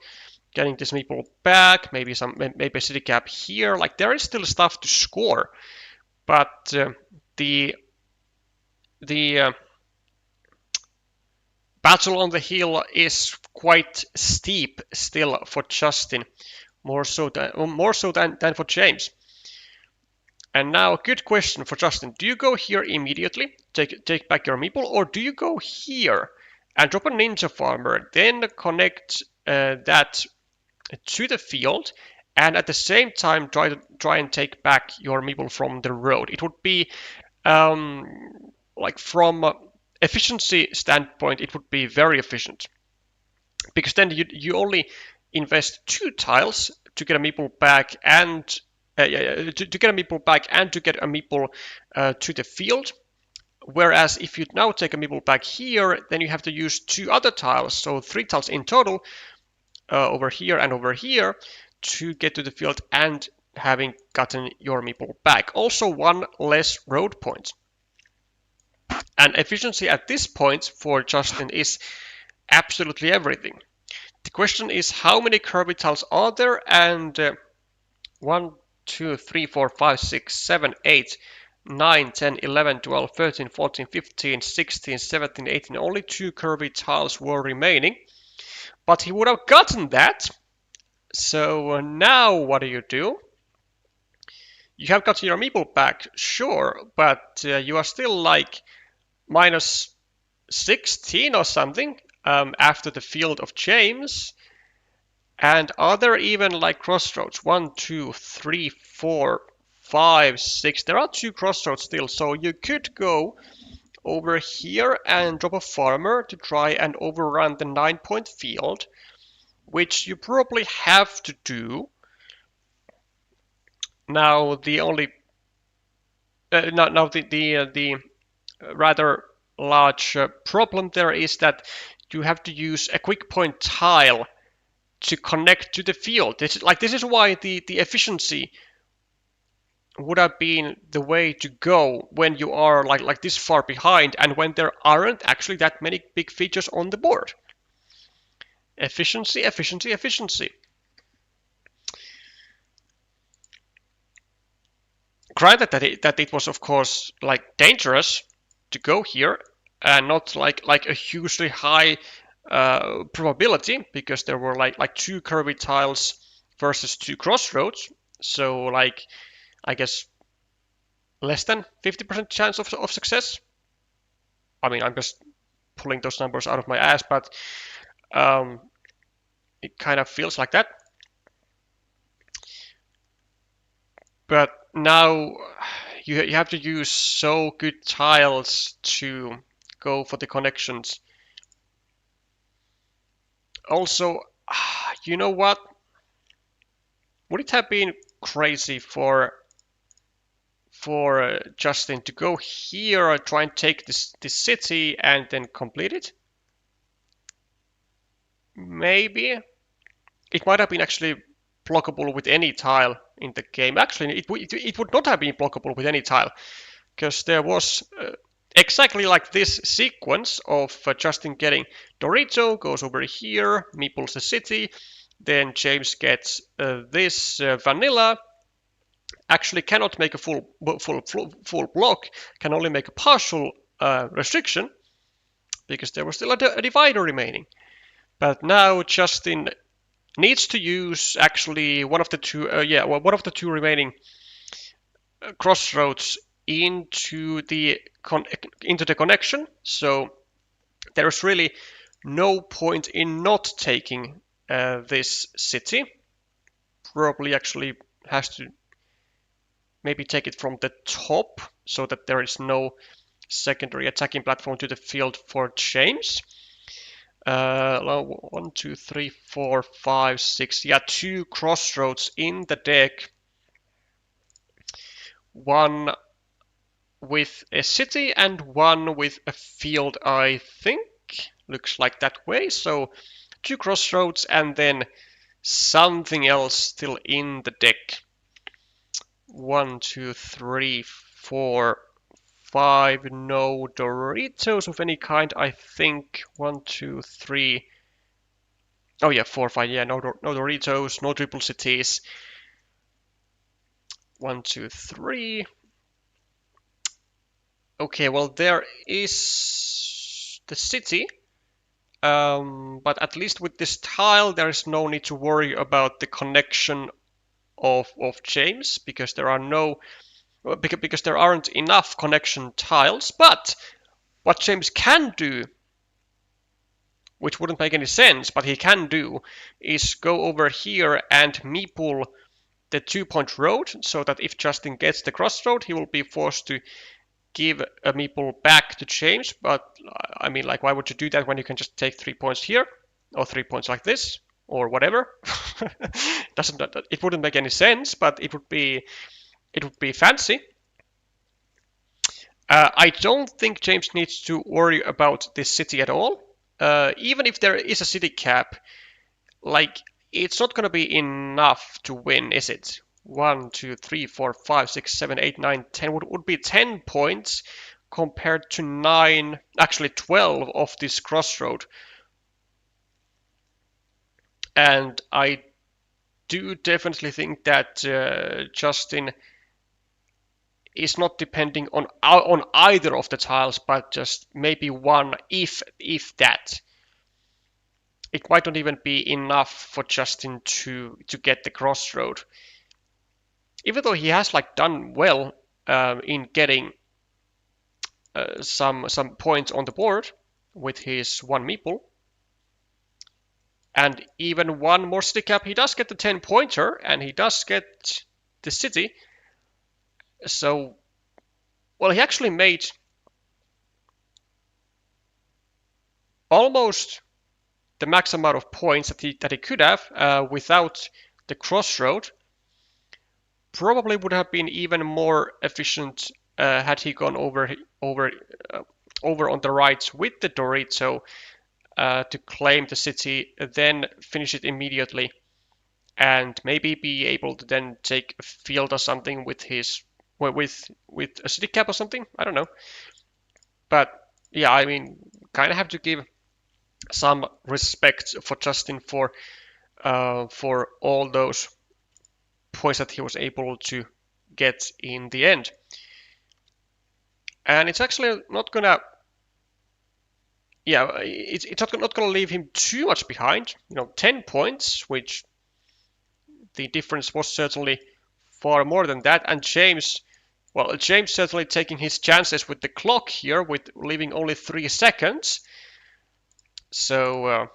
getting this meeple back, maybe a city cap here. Like there is still stuff to score, but the battle on the hill is quite steep still for Justin, more so than for James. And now, good question for Justin. Do you go here immediately, take back your meeple, or do you go here and drop a ninja farmer, then connect that to the field, and at the same time try and take back your meeple from the road? It would be like from efficiency standpoint, it would be very efficient, because then you only invest 2 tiles to get a meeple back and to get a meeple back and to get a meeple to the field. Whereas if you now take a meeple back here, then you have to use 2 other tiles, so 3 tiles in total, over here and over here, to get to the field and having gotten your meeple back. Also 1 less road point. And efficiency at this point for Justin is absolutely everything. The question is, how many Kirby tiles are there? And 1, 2, 3, 4, 5, 6, 7, 8, 9, 10, 11, 12, 13, 14, 15, 16, 17, 18. Only 2 curvy tiles were remaining. But he would have gotten that. So now what do? You have gotten your meeple back, sure, but you are still like minus 16 or something after the field of James. And are there even like crossroads? 1, 2, 3, 4, 5, 6. There are 2 crossroads still, so you could go over here and drop a farmer to try and overrun the 9-point field, which you probably have to do. Now the only now the rather large problem there is that you have to use a quick point tile to connect to the field. This is why the efficiency would have been the way to go when you are like this far behind and when there aren't actually that many big features on the board. Efficiency, efficiency, efficiency. Granted that it was of course like dangerous to go here and not like a hugely high probability because there were like 2 curvy tiles versus 2 crossroads, so like I guess less than 50% chance of success. I mean, I'm just pulling those numbers out of my ass, but it kind of feels like that. But now you have to use so good tiles to go for the connections. Also, you know what? Would it have been crazy for Justin to go here and try and take this city and then complete it? Maybe. It might have been actually blockable with any tile in the game. Actually, it would not have been blockable with any tile, because there was exactly like this sequence of Justin getting Dorito, goes over here, meeples the city, then James gets this vanilla, actually cannot make a full block, can only make a partial restriction, because there was still a divider remaining. But now Justin needs to use actually one of the two remaining crossroads into the connection. So there's really no point in not taking this city. Probably actually has to maybe take it from the top so that there is no secondary attacking platform to the field for James. 1, 2, 3, 4, 5, 6. Yeah, 2 crossroads in the deck. One with a city and one with a field, I think. Looks like that way. So 2 crossroads and then something else still in the deck. 1, 2, 3, 4, 5. No Doritos of any kind, I think. 1, 2, 3. Oh yeah, 4, 5. Yeah, no Doritos, no triple cities. 1, 2, 3. Okay, well there is the city, but at least with this tile there is no need to worry about the connection of James because there aren't enough connection tiles. But what James can do, which wouldn't make any sense, but he can do, is go over here and meeple the 2-point road so that if Justin gets the crossroad, he will be forced to give a meeple back to James. But I mean, like, why would you do that when you can just take 3 points here or 3 points like this or whatever? It wouldn't make any sense, but it would be fancy. I don't think James needs to worry about this city at all. Even if there is a city cap, like, it's not going to be enough to win, is it? 1, 2, 3, 4, 5, 6, 7, 8, 9, 10 would be 10 points compared to 9, actually 12 of this crossroad. And I do definitely think that Justin is not depending on either of the tiles, but just maybe one, if that. It might not even be enough for Justin to get the crossroad, even though he has like done well in getting some points on the board with his one meeple. And even one more city cap, he does get the 10-pointer, and he does get the city. So, well, he actually made almost the max amount of points that he could have without the crossroad. Probably would have been even more efficient had he gone over on the right with the Dorito to claim the city, then finish it immediately, and maybe be able to then take a field or something with his with a city cap or something. I don't know, but yeah, I mean, kind of have to give some respect for Justin for all those points that he was able to get in the end. And it's actually not gonna, yeah, it's not gonna leave him too much behind. 10 points, which the difference was certainly far more than that. And James certainly taking his chances with the clock here, with leaving only 3 seconds. So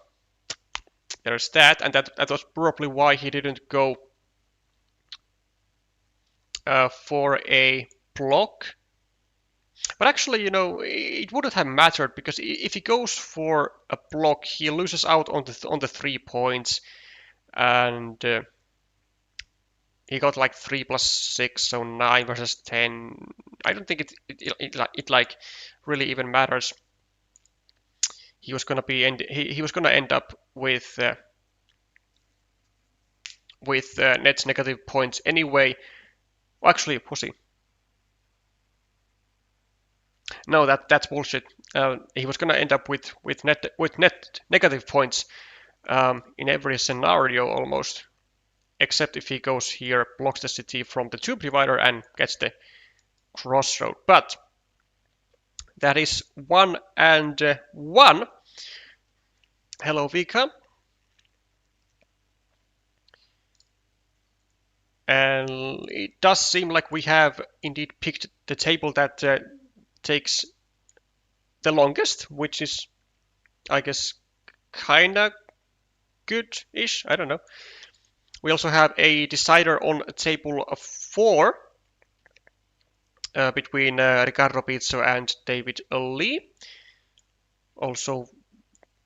there's that, and that was probably why he didn't go for a block. But actually, it wouldn't have mattered, because if he goes for a block, he loses out on the 3 points, and he got like 3 plus 6, so 9 versus 10. I don't think it like really even matters. He was gonna end up with net negative points anyway. Well, actually, was he? No, that's bullshit. He was gonna end up with net negative points in every scenario almost, except if he goes here, blocks the city from the tube divider, and gets the crossroad. But that is 1 and 1. Hello, Vika. And it does seem like we have indeed picked the table that takes the longest, which is, I guess, kinda good-ish. I don't know. We also have a decider on table 4 between Riccardo Pizzo and David Lee. Also,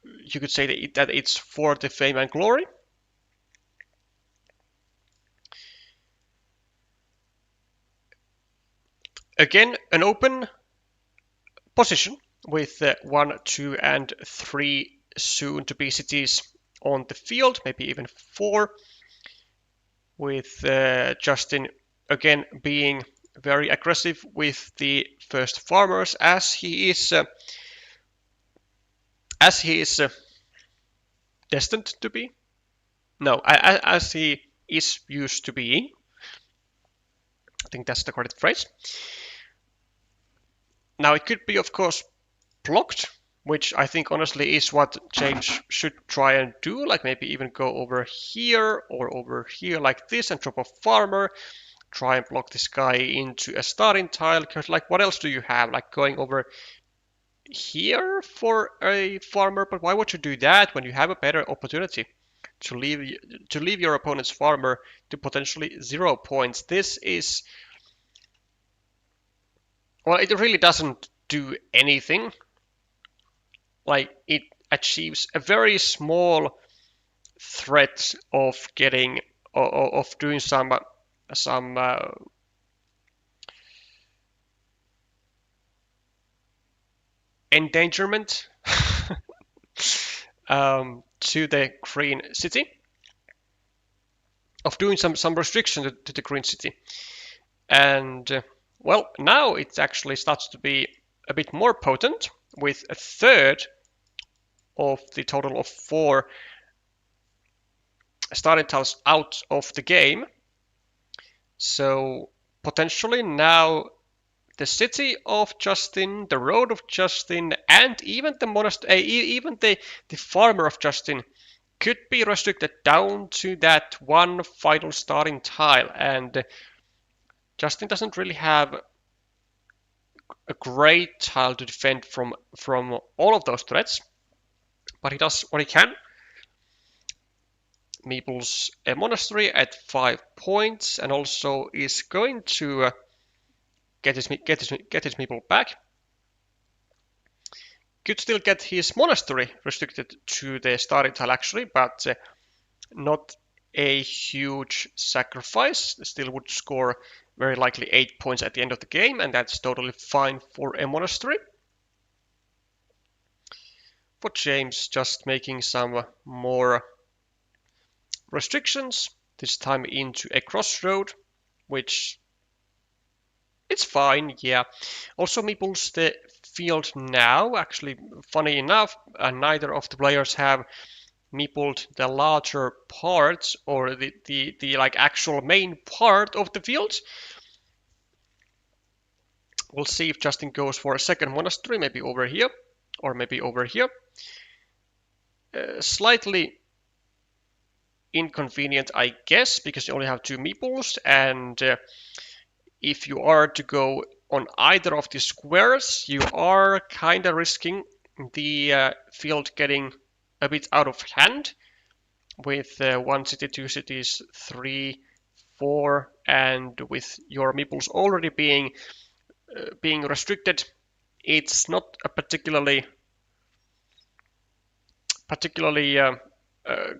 you could say that it's for the fame and glory. Again, an open position with 1, 2, and 3 soon-to-be cities on the field, maybe even 4, with Justin again being very aggressive with the first farmers, as he is destined to be. No, as he is used to being. I think that's the correct phrase. Now, it could be, of course, blocked, which I think honestly is what James should try and do, like maybe even go over here or over here like this and drop a farmer, try and block this guy into a starting tile, because like what else do you have? Like going over here for a farmer, but why would you do that when you have a better opportunity to leave your opponent's farmer to potentially 0 points? This is, well, it really doesn't do anything. Like, it achieves a very small threat of getting of doing some endangerment to the green city, of doing some restriction to the green city. And well, now it actually starts to be a bit more potent, with a third of the total of 4 starting tiles out of the game. So potentially now the city of Justin, the road of Justin, and even the monastery, even the farmer of Justin could be restricted down to that one final starting tile. And Justin doesn't really have a great tile to defend from all of those threats, but he does what he can. Meeple's a monastery at 5 points, and also is going to get his Meeple back. Could still get his monastery restricted to the starting tile actually, but not a huge sacrifice. Still would score very likely 8 points at the end of the game, and that's totally fine for a monastery. For James, just making some more restrictions, this time into a crossroad, which it's fine, yeah. Also, Meeple's the field now. Actually, funny enough, neither of the players have Meepled the larger parts or the like actual main part of the field. We'll see if Justin goes for a second monastery, maybe over here or maybe over here. Slightly inconvenient, I guess, because you only have 2 meeples, and if you are to go on either of the squares, you are kind of risking the field getting a bit out of hand with 1 city, 2 cities, 3, 4, and with your meeples already being restricted. It's not a particularly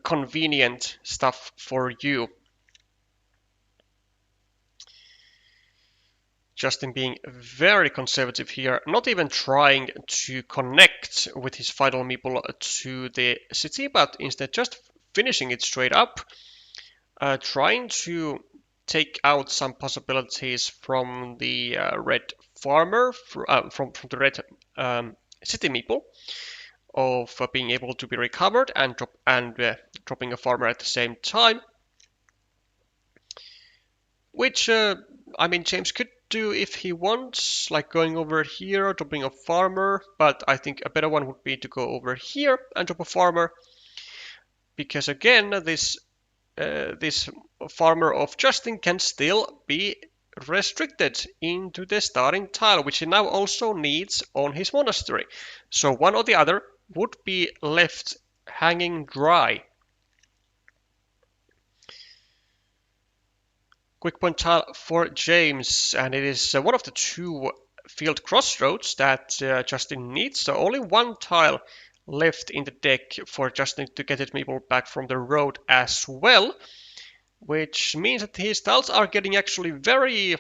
convenient stuff for you. Justin being very conservative here, not even trying to connect with his final meeple to the city, but instead just finishing it straight up, trying to take out some possibilities from the red farmer, from the red city meeple, of being able to be recovered and dropping a farmer at the same time, which I mean James could do if he wants, like going over here, dropping a farmer, but I think a better one would be to go over here and drop a farmer, because again this farmer of Justin can still be restricted into the starting tile, which he now also needs on his monastery. So one or the other would be left hanging dry. Quick point tile for James, and it is one of the 2 field crossroads that Justin needs. So only 1 tile left in the deck for Justin to get his meeple back from the road as well, which means that his tiles are getting actually very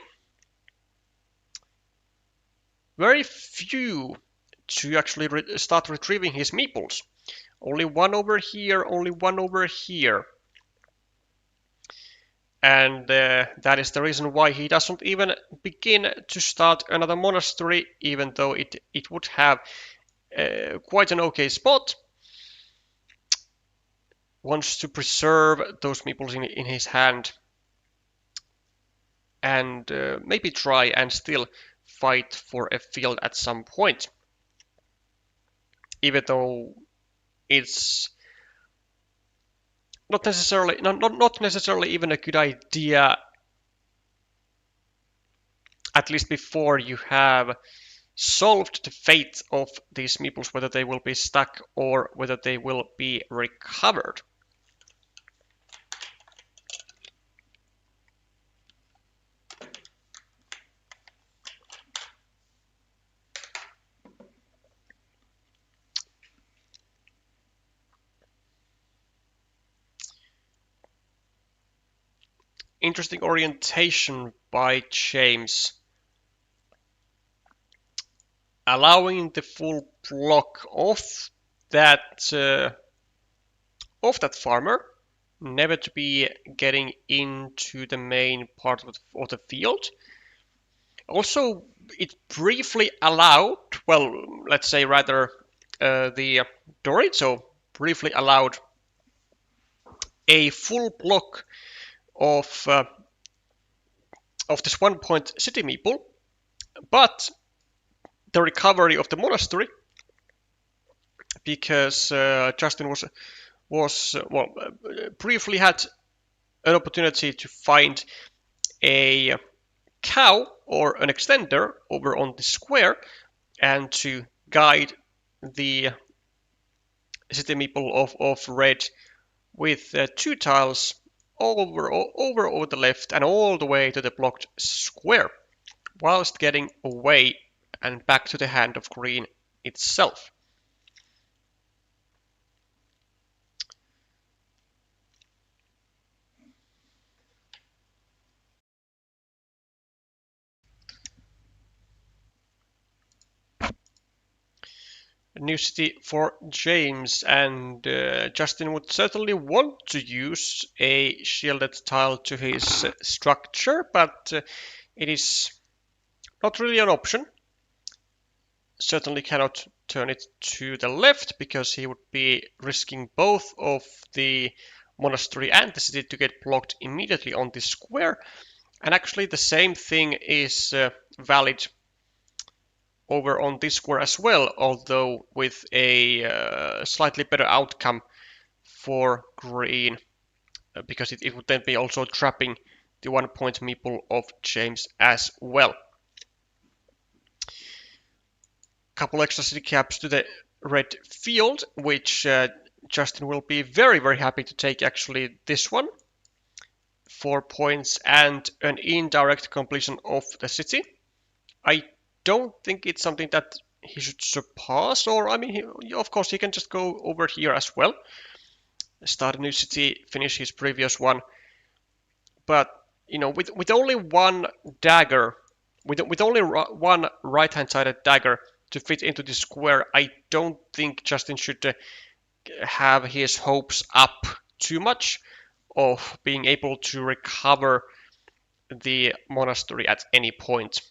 few to actually start retrieving his meeples. Only 1 over here, only 1 over here. And that is the reason why he doesn't even begin to start another monastery, even though it would have quite an okay spot. Wants to preserve those meeples in his hand, and maybe try and still fight for a field at some point, even though it's not necessarily even a good idea, at least before you have solved the fate of these meeples, whether they will be stuck or whether they will be recovered. Interesting orientation by James, allowing the full block of that farmer never to be getting into the main part of the field. Also, it briefly allowed, well, let's say rather the Dorito briefly allowed a full block of this 1 point city meeple But the recovery of the monastery, because Justin was briefly had an opportunity to find a cow or an extender over on the square and to guide the city meeple of red with 2 tiles over the left and all the way to the blocked square, whilst getting away and back to the hand of green itself. A new city for James, and Justin would certainly want to use a shielded tile to his structure, but it is not really an option. Certainly cannot turn it to the left because he would be risking both of the monastery and the city to get blocked immediately on this square. And actually the same thing is valid over on this square as well, although with a slightly better outcome for green, because it would then be also trapping the 1 point meeple of James as well. Couple extra city caps to the red field, which Justin will be very, very happy to take. Actually, this one, 4 points and an indirect completion of the city. I don't think it's something that he should surpass, or I mean, of course he can just go over here as well, start a new city, finish his previous one. But you know, with only one dagger, with only one right-hand sided dagger to fit into the square, I don't think Justin should have his hopes up too much of being able to recover the monastery at any point.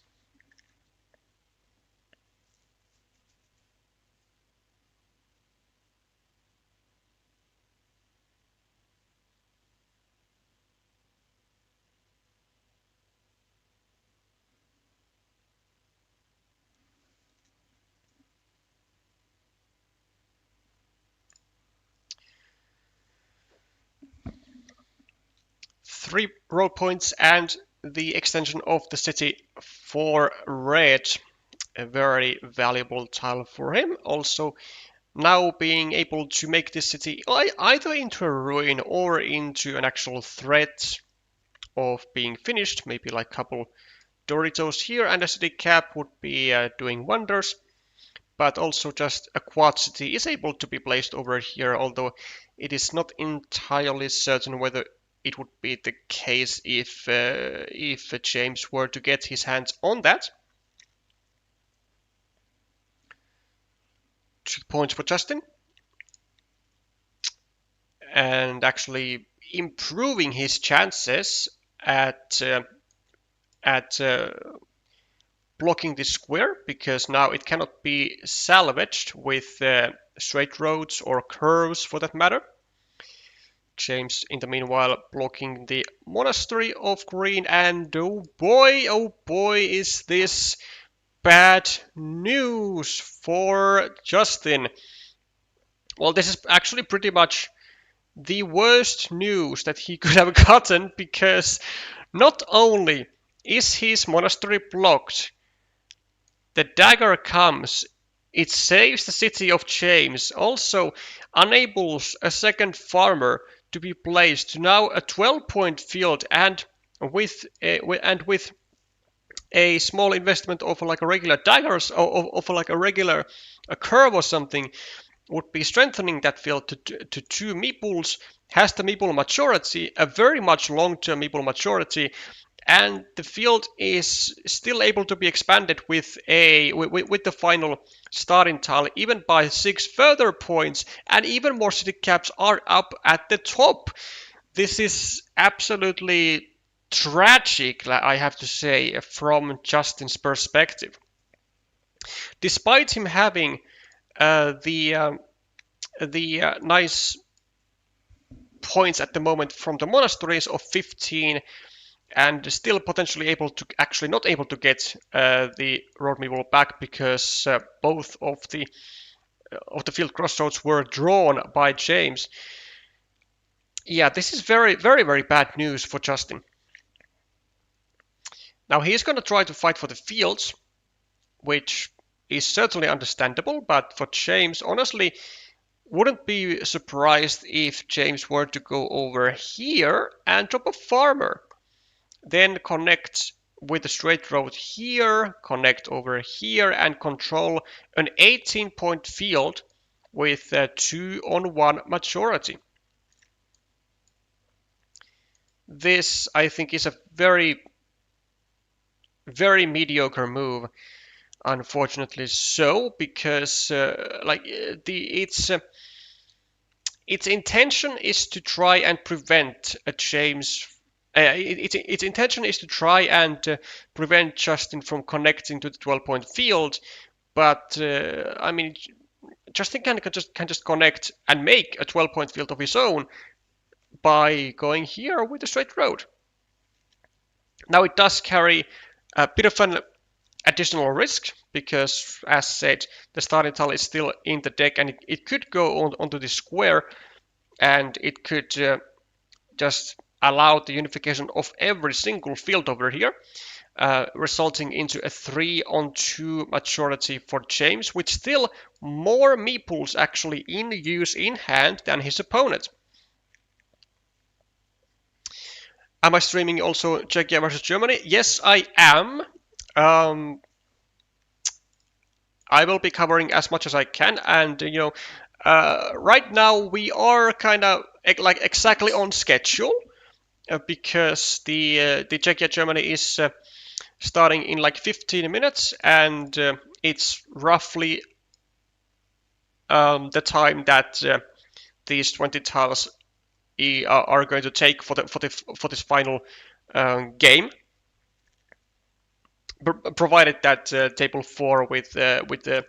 Three road points and the extension of the city for red. A very valuable tile for him. Also, now being able to make this city either into a ruin or into an actual threat of being finished, maybe like a couple Doritos here, and a city cap would be doing wonders. But also just a quad city is able to be placed over here, although it is not entirely certain whether it would be the case if James were to get his hands on that. 2 points for Justin. And actually improving his chances at blocking this square, because now it cannot be salvaged with straight roads or curves for that matter. James, in the meanwhile, blocking the monastery of green, and oh boy, is this bad news for Justin. Well, this is actually pretty much the worst news that he could have gotten, because not only is his monastery blocked, the dagger comes, it saves the city of James, also enables a second farmer to be placed to now a 12-point field, and with a small investment of like a regular daggers or of like a curve or something, would be strengthening that field to 2 meeples, has the meeple maturity, a very much long-term meeple maturity, and the field is still able to be expanded with the final starting tile, even by 6 further points, and even more city caps are up at the top. This is absolutely tragic, I have to say, from Justin's perspective. Despite him having the nice points at the moment from the monasteries of 15 and still potentially able to, actually not able to get the road meeple back because both of the field crossroads were drawn by James. Yeah, this is very, very, very bad news for Justin. Now he's going to try to fight for the fields, which is certainly understandable, but for James, honestly, wouldn't be surprised if James were to go over here and drop a farmer, then connect with a straight road here, connect over here, and control an 18-point field with a 2-on-1 majority. This, I think, is a very, very mediocre move, unfortunately so, because its intention is to try and prevent a James. Its intention is to try and prevent Justin from connecting to the 12-point field, but I mean, Justin can just connect and make a 12-point field of his own by going here with a straight road. Now it does carry a bit of an additional risk because, as said, the starting tile is still in the deck, and it could go onto the square, and it could just allow the unification of every single field over here, resulting into a 3-on-2 majority for James, with still more meeples actually in use in hand than his opponent. Am I streaming also Czechia versus Germany? Yes, I am. I will be covering as much as I can, and right now we are kind of like exactly on schedule because the Czechia Germany is starting in like 15 minutes, and it's roughly the time that these 20 tiles are going to take for this final game, provided that table 4 with the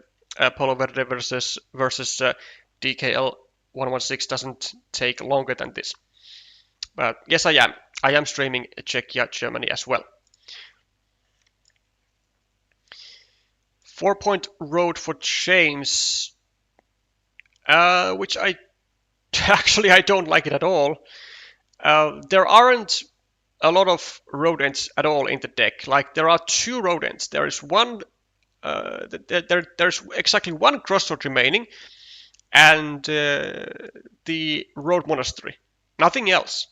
Polo Verde versus DKL 116 doesn't take longer than this. But yes, I am streaming Czechia Germany as well. 4-point road for James, which I don't like it at all. There aren't a lot of road ends at all in the deck. Like, there are 2 road ends. There is one. There's exactly 1 crossroad remaining, and the road monastery. Nothing else.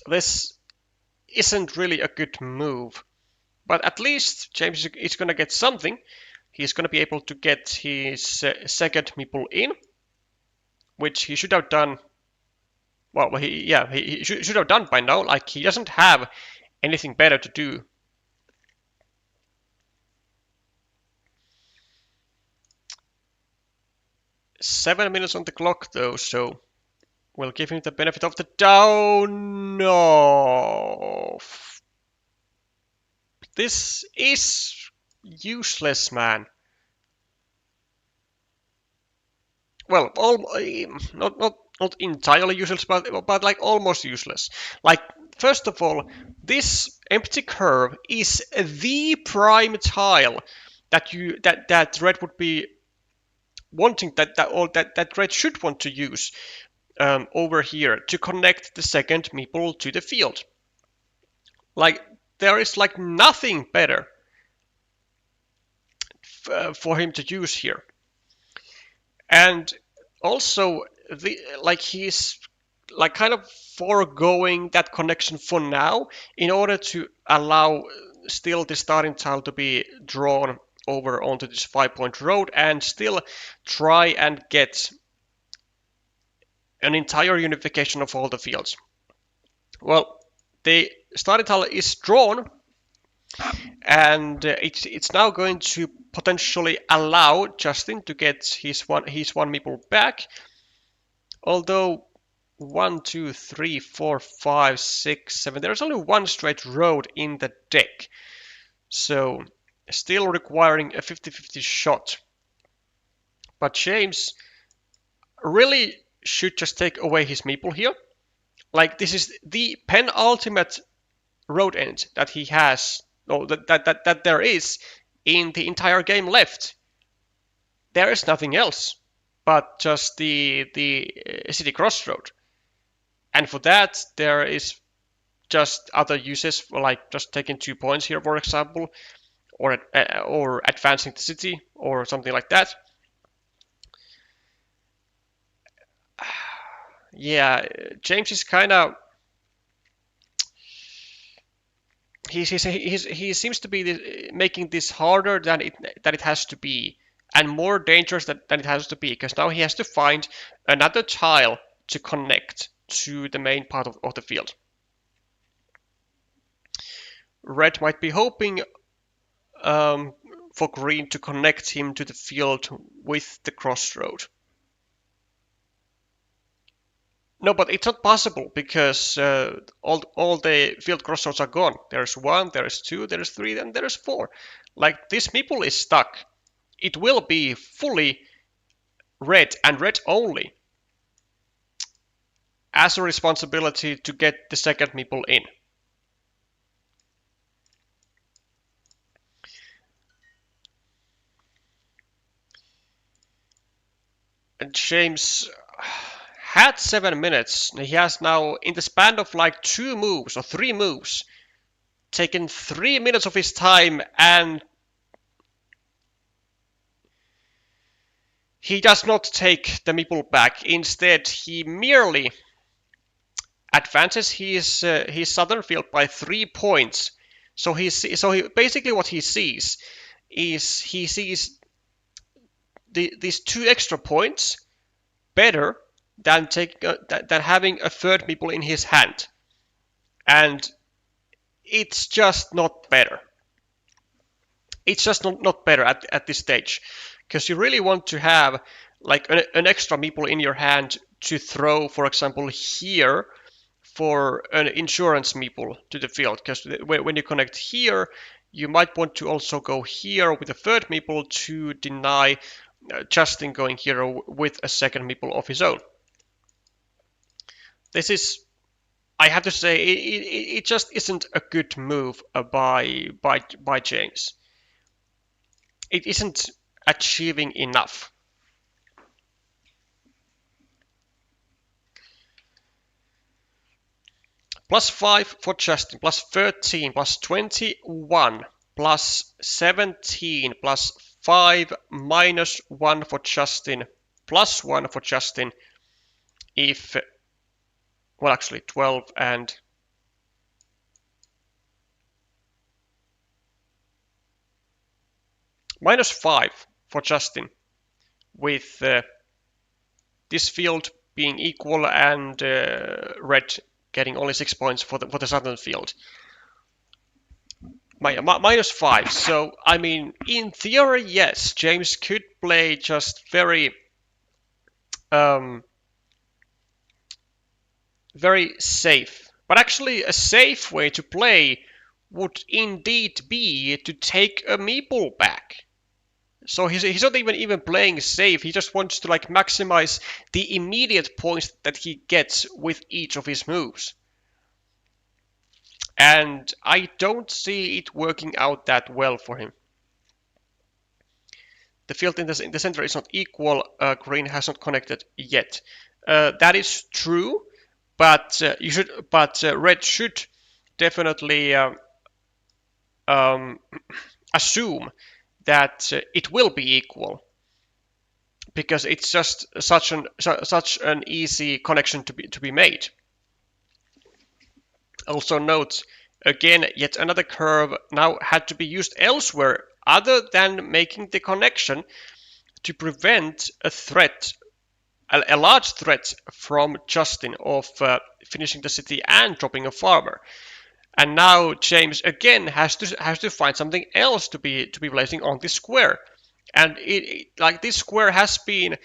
This isn't really a good move, but at least James is going to get something. He's going to be able to get his second meeple in, which he should have done. Well, he should have done by now. Like, he doesn't have anything better to do. Seven minutes on the clock, though, so we'll give him the benefit of the doubt. No. This is useless, man. Well, not entirely useless, but like almost useless. Like, first of all, this empty curve is the prime tile that red would be wanting, that red should want to use over here to connect the second meeple to the field. Like, there is like nothing better for him to use here. And also, he's like kind of foregoing that connection for now in order to allow still the starting tile to be drawn over onto this 5-point road and still try and get an entire unification of all the fields. Well, the starting tile is drawn, and it's now going to potentially allow Justin to get his one meeple back. Although 1, 2, 3, 4, 5, 6, 7. There's only 1 straight road in the deck, so still requiring a 50-50 shot. But James really should just take away his meeple here. Like, this is the penultimate road end that he has, or that there is in the entire game left. There is nothing else but just the city crossroad. And for that, there is just other uses, like just taking 2 points here, for example, or advancing the city, or something like that. Yeah, James is kind of he seems to be making this harder than it has to be, and more dangerous than it has to be, because now he has to find another tile to connect to the main part of the field. Red might be hoping for green to connect him to the field with the crossroad. No, but it's not possible, because all the field crossroads are gone. There's 1, there's 2, there's 3, and there's 4. Like, this meeple is stuck. It will be fully red and red only, as a responsibility to get the second meeple in. And James had 7 minutes. He has now, in the span of like 2 moves or 3 moves, taken 3 minutes of his time, and he does not take the meeple back. Instead, he merely advances his southern field by 3 points. So basically what he sees is these 2 extra points better than having a third meeple in his hand, and it's just not better. It's just not better at this stage, because you really want to have like an extra meeple in your hand to throw, for example, here for an insurance meeple to the field, because when you connect here, you might want to also go here with a third meeple to deny Justin going here with a second meeple of his own. This is, I have to say, it just isn't a good move by James. It isn't achieving enough. +5 for Justin, +13, +21, +17, +5, -1 for Justin, +1 for Justin. If, well, actually 12 and -5 for Justin, with this field being equal and red getting only 6 points for the southern field. -5. So, I mean, in theory, yes, James could play just very safe. But actually, a safe way to play would indeed be to take a meeple back. So he's not even playing safe. He just wants to like maximize the immediate points that he gets with each of his moves. And I don't see it working out that well for him. The field in the center is not equal. Green has not connected yet. That is true, but red should definitely assume that it will be equal, because it's just such an easy connection to be made. Also note, again, yet another curve now had to be used elsewhere other than making the connection to prevent a large threat from Justin of finishing the city and dropping a farmer. And now James again has to find something else to be placing on this square. And like, this square has been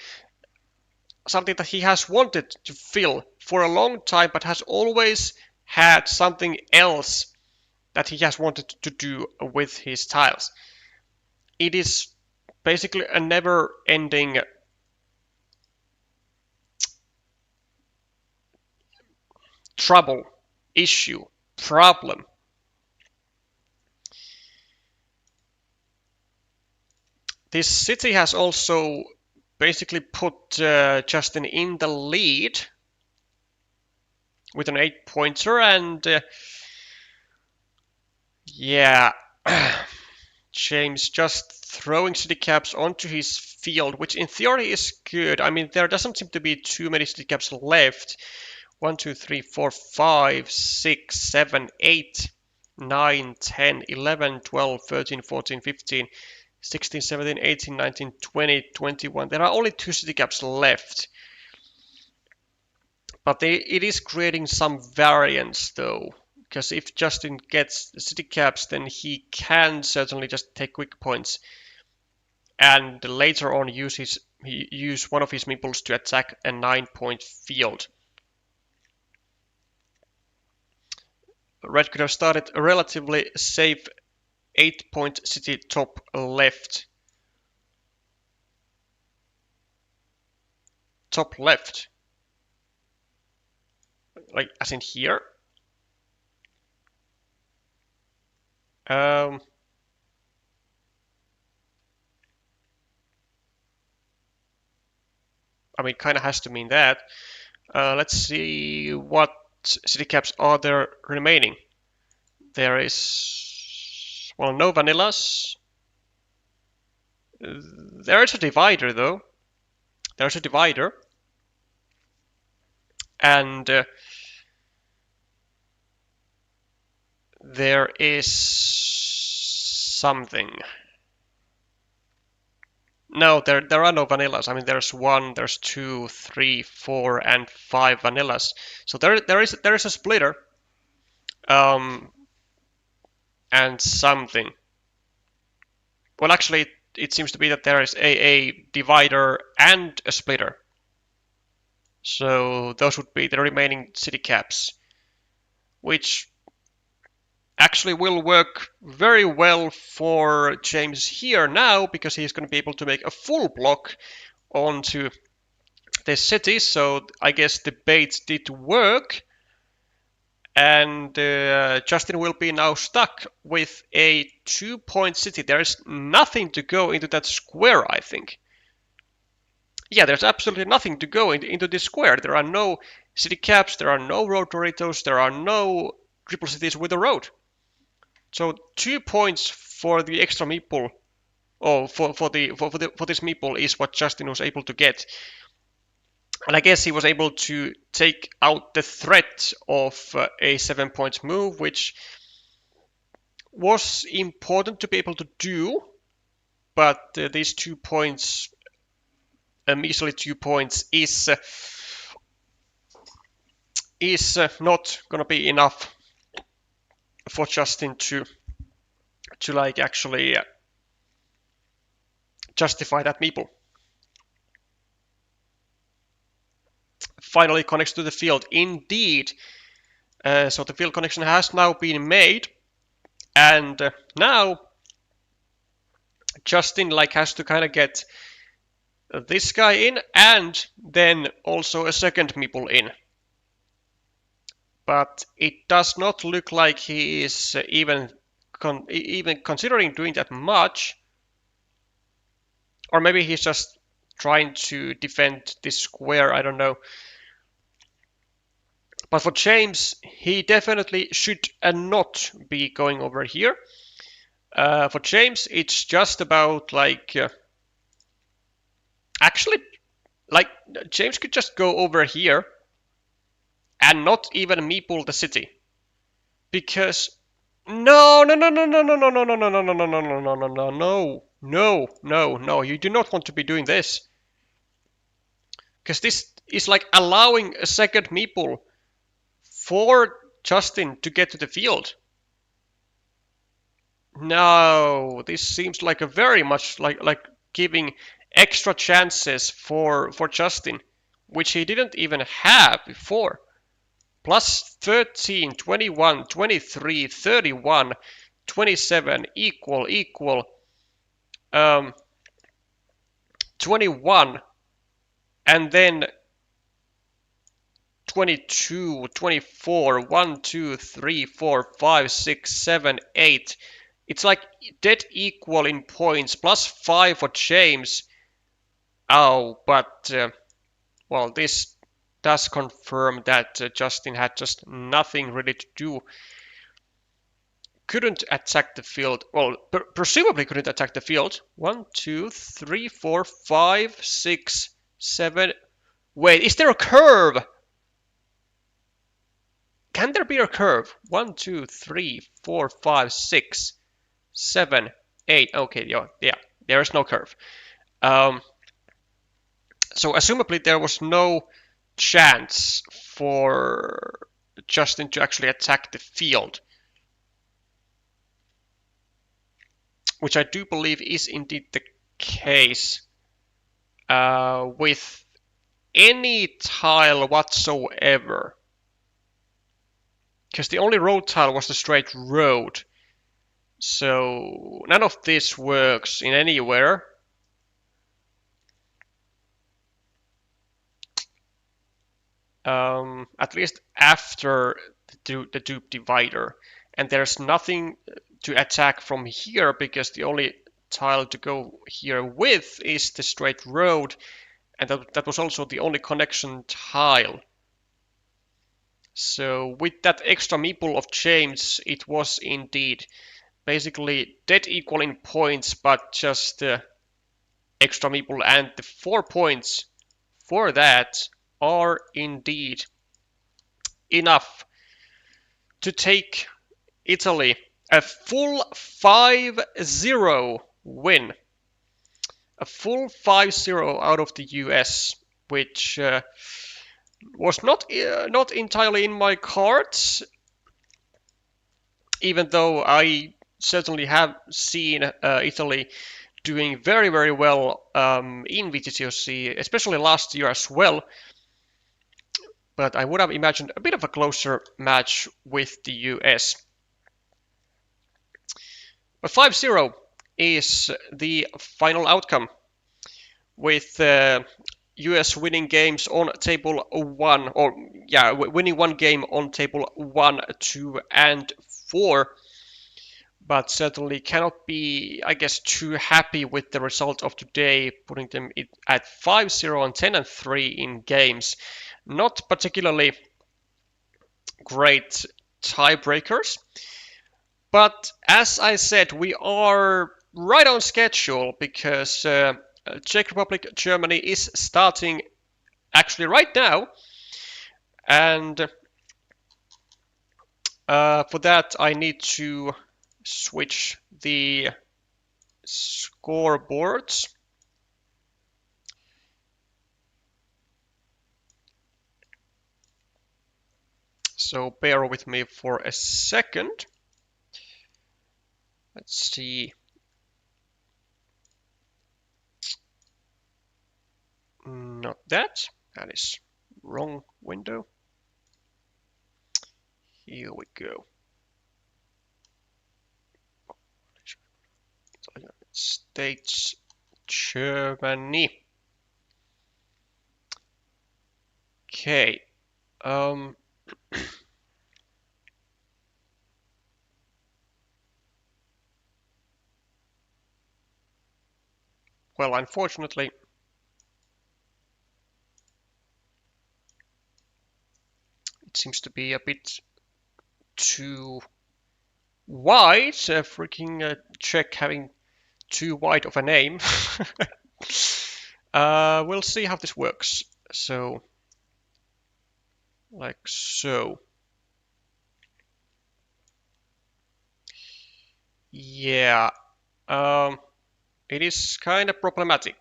something that he has wanted to fill for a long time, but has always had something else that he has wanted to do with his tiles. It is basically a never-ending trouble, issue, problem. This city has also basically put Justin in the lead with an 8-pointer, and yeah, James just throwing city caps onto his field, which in theory is good. I mean, there doesn't seem to be too many city caps left. 1, 2, 3, 4, 5, 6, 7, 8, 9, 10, 11, 12, 13, 14, 15, 16, 17, 18, 19, 20, 21. There are only 2 city caps left. But it is creating some variance though, because if Justin gets the city caps, then he can certainly just take quick points and later on use one of his meeples to attack a 9-point field. Red could have started a relatively safe 8-point city top left. Top left. Like, as in here. I mean, kind of has to mean that. Let's see what city caps are there remaining. There is, well, no vanillas. There is a divider though. There's a divider. And there is something. No, there are no vanillas. I mean, there's 1, there's 2, 3, 4, and 5 vanillas. So there is a splitter. And something. Well, actually, it seems to be that there is a divider and a splitter. So those would be the remaining city caps, which actually will work very well for James here now, because he's going to be able to make a full block onto this city. So I guess the bait did work, and Justin will be now stuck with a 2-point city. There is nothing to go into that square, I think. Yeah, there's absolutely nothing to go into this square. There are no city caps, there are no road Doritos, there are no triple cities with a road. So 2 points for the extra meeple, or for this meeple is what Justin was able to get. And I guess he was able to take out the threat of a 7-point move, which was important to be able to do. But these 2 points, measly 2 points, is not gonna be enough for Justin to like actually justify that meeple. Finally connects to the field. Indeed. So the field connection has now been made, and now Justin like has to kind of get this guy in and then also a second meeple in. But it does not look like he is even considering doing that much. Or maybe he's just trying to defend this square, I don't know. But for James, he definitely should not be going over here. For James, it's just about like... actually, like, James could just go over here and not even meeple the city. Because... No, you do not want to be doing this. Because this is like allowing a second meeple for Justin to get to the field. No, this seems like a very much like giving extra chances for Justin, which he didn't even have before. Plus 13, 21, 23, 31, 27, equal, 21, and then 22, 24, 1, 2, 3, 4, 5, 6, 7, 8. It's like dead equal in points, plus 5 for James. Oh, but, well, this does confirm that Justin had just nothing really to do. Couldn't attack the field. Well, presumably couldn't attack the field. 1, 2, 3, 4, 5, 6, 7. Wait, is there a curve? Can there be a curve? 1, 2, 3, 4, 5, 6, 7, 8. Okay, yeah, there is no curve. So assumably there was no chance for Justin to actually attack the field, which I do believe is indeed the case with any tile whatsoever. Because the only road tile was the straight road. So none of this works in anywhere. At least after the dupe divider. And there's nothing to attack from here because the only tile to go here with is the straight road. And that was also the only connection tile. So with that extra meeple of James, it was indeed basically dead equal in points, but just extra meeple, and the 4 points for that are indeed enough to take Italy a full 5-0 win. A full 5-0 out of the US, which was not entirely in my cards, even though I certainly have seen Italy doing very, very well in WTCOC, especially last year as well. But I would have imagined a bit of a closer match with the US. But 5-0 is the final outcome, with US winning games on table 1, or yeah, winning one game on table 1, 2, and 4. But certainly cannot be, I guess, too happy with the result of today, putting them at 5-0 and 10 and 3 in games. Not particularly great tiebreakers, but as I said, we are right on schedule because Czech Republic Germany is starting actually right now, and for that I need to switch the scoreboards. So bear with me for a second. Let's see. Not that. That is wrong window. Here we go. United States, Germany. Okay. Well, unfortunately, it seems to be a bit too wide. Freaking Czech having too wide of a name. We'll see how this works. So, like so. Yeah. It is kind of problematic.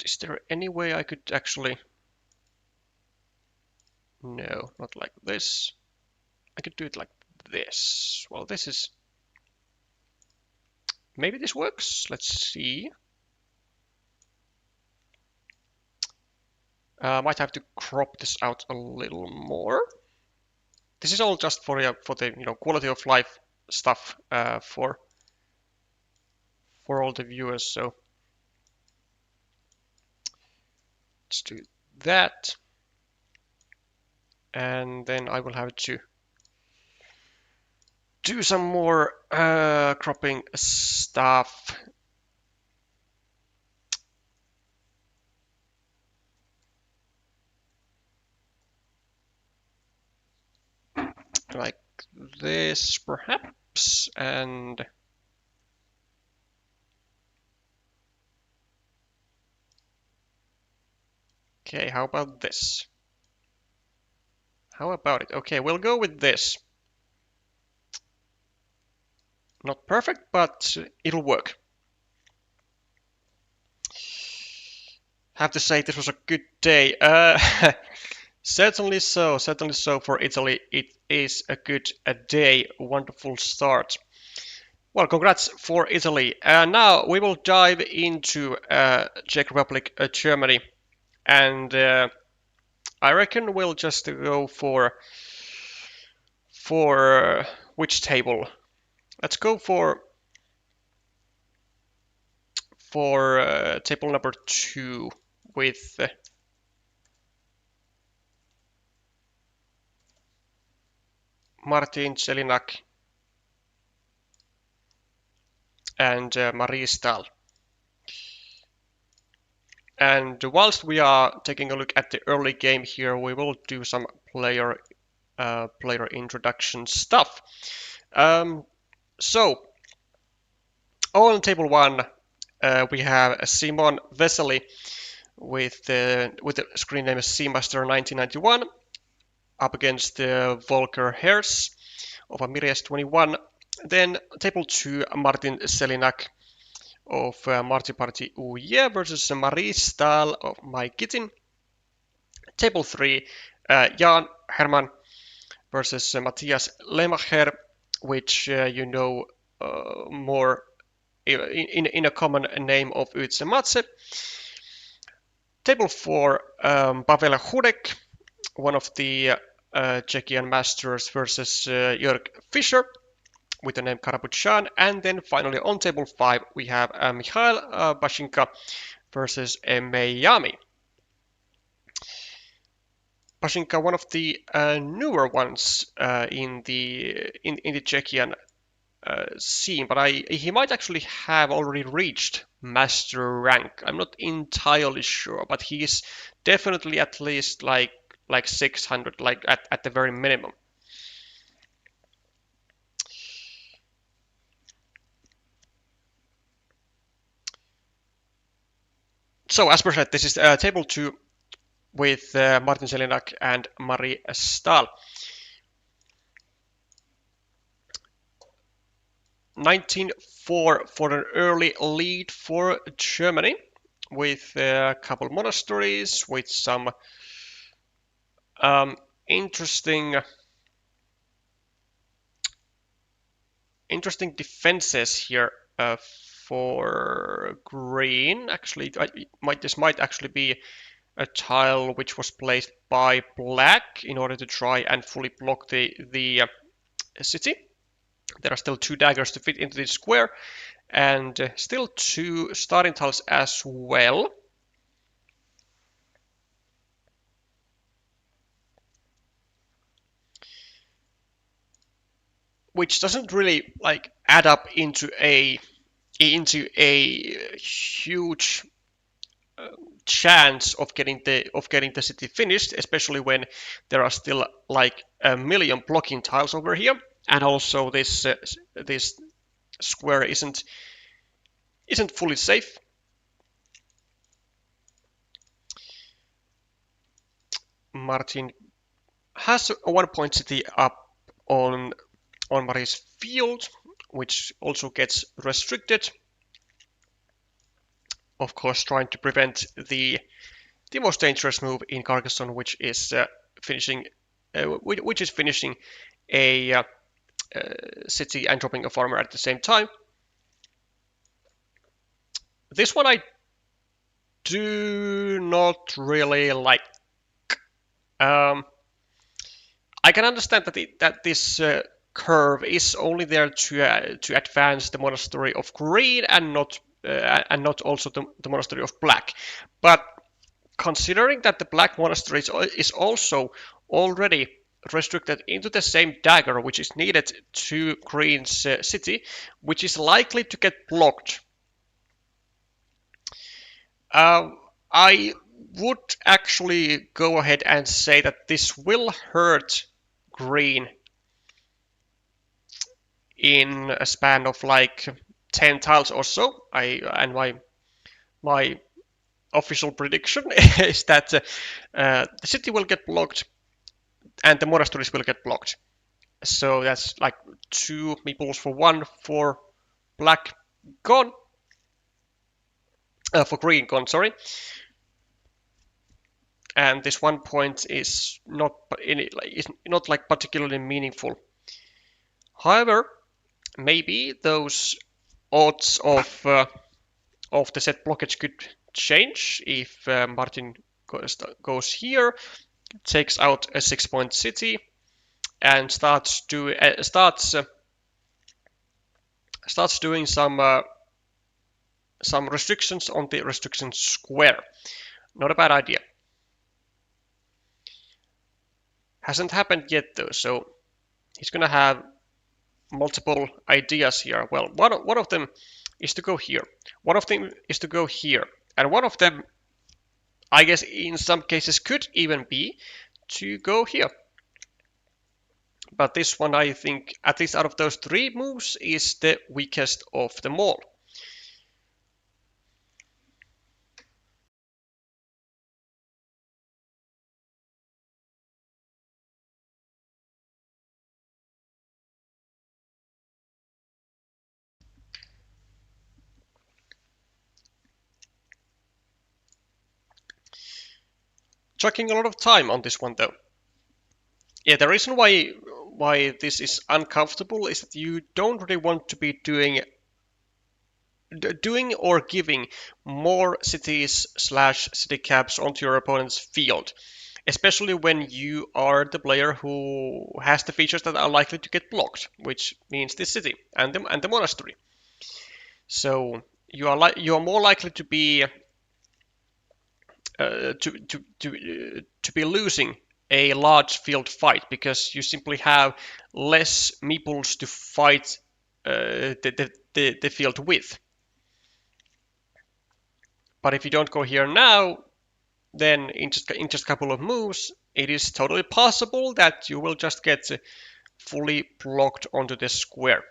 Is there any way I could actually... No, not like this. I could do it like this. Well, this is... Maybe this works. Let's see. Might have to crop this out a little more. This is all just for the quality of life stuff for all the viewers. So let's do that, and then I will have to do some more cropping stuff. Like this, perhaps, and okay, how about this? How about it? Okay, we'll go with this. Not perfect, but it'll work. Have to say this was a good day. Certainly so for Italy. It is a good day, wonderful start. Well, congrats for Italy. Now we will dive into Czech Republic, Germany, and I reckon we'll just go for which table? Let's go for table number 2 with Martin Jelinek and Marie Stahl. And whilst we are taking a look at the early game here, we will do some player introduction stuff. So on table 1, we have Simon Vesely with the screen name Seamaster 1991 up against Volker Herz of Amires 21. Then table 2, Martin Jelinek of martypartyouje versus Marie Stahl of Maikitin. Table 3, Jan Herman versus Matthias Lemacher, which you know more in a common name of Uitse Matse. Table 4, Pavel Hudek, one of the Czechian masters versus Jörg Fischer with the name Karaboudjan. And then finally on table 5 we have Mikhail Bashinka versus Miami. Bashinka, one of the newer ones in the Czechian scene, but he might actually have already reached master rank. I'm not entirely sure, but he's definitely at least like 600, like at the very minimum. So as per said, this is table 2 with Martin Jelinek and Marie Stahl. 19-4 for an early lead for Germany, with a couple monasteries, with some interesting defenses here for green. Actually, this might actually be a tile which was placed by black in order to try and fully block the city. There are still 2 daggers to fit into this square, and still 2 starting tiles as well. Which doesn't really like add up into a huge chance of getting the city finished, especially when there are still like a million blocking tiles over here, and also this square isn't fully safe. Martin has a 1-point city up on Marie's field, which also gets restricted. Of course, trying to prevent the most dangerous move in Carcassonne, which is finishing a city and dropping a farmer at the same time. This one I do not really like. I can understand that this curve is only there to advance the monastery of green and not also the monastery of black. But considering that the black monastery is also already restricted into the same dagger which is needed to green's city, which is likely to get blocked, I would actually go ahead and say that this will hurt green in a span of like 10 tiles or so. And my official prediction is that the city will get blocked and the monasteries will get blocked. So that's like 2 meeples for 1 for black gone. For green gone, sorry. And this 1 point is not like particularly meaningful. However, maybe those odds of the set blockage could change if Martin goes here, takes out a 6-point city, and starts doing some restrictions on the restriction square. Not a bad idea. Hasn't happened yet though, so he's gonna have multiple ideas here. Well, one of them is to go here. One of them is to go here. And one of them, I guess in some cases, could even be to go here. But this one, I think, at least out of those 3 moves, is the weakest of them all. Chucking a lot of time on this one though. Yeah, the reason why this is uncomfortable is that you don't really want to be doing or giving more cities/city caps onto your opponent's field, especially when you are the player who has the features that are likely to get blocked, which means this city and the monastery. So you are more likely to be to be losing a large field fight because you simply have less meeples to fight the field with. But if you don't go here now, then in just a couple of moves, it is totally possible that you will just get fully blocked onto the square.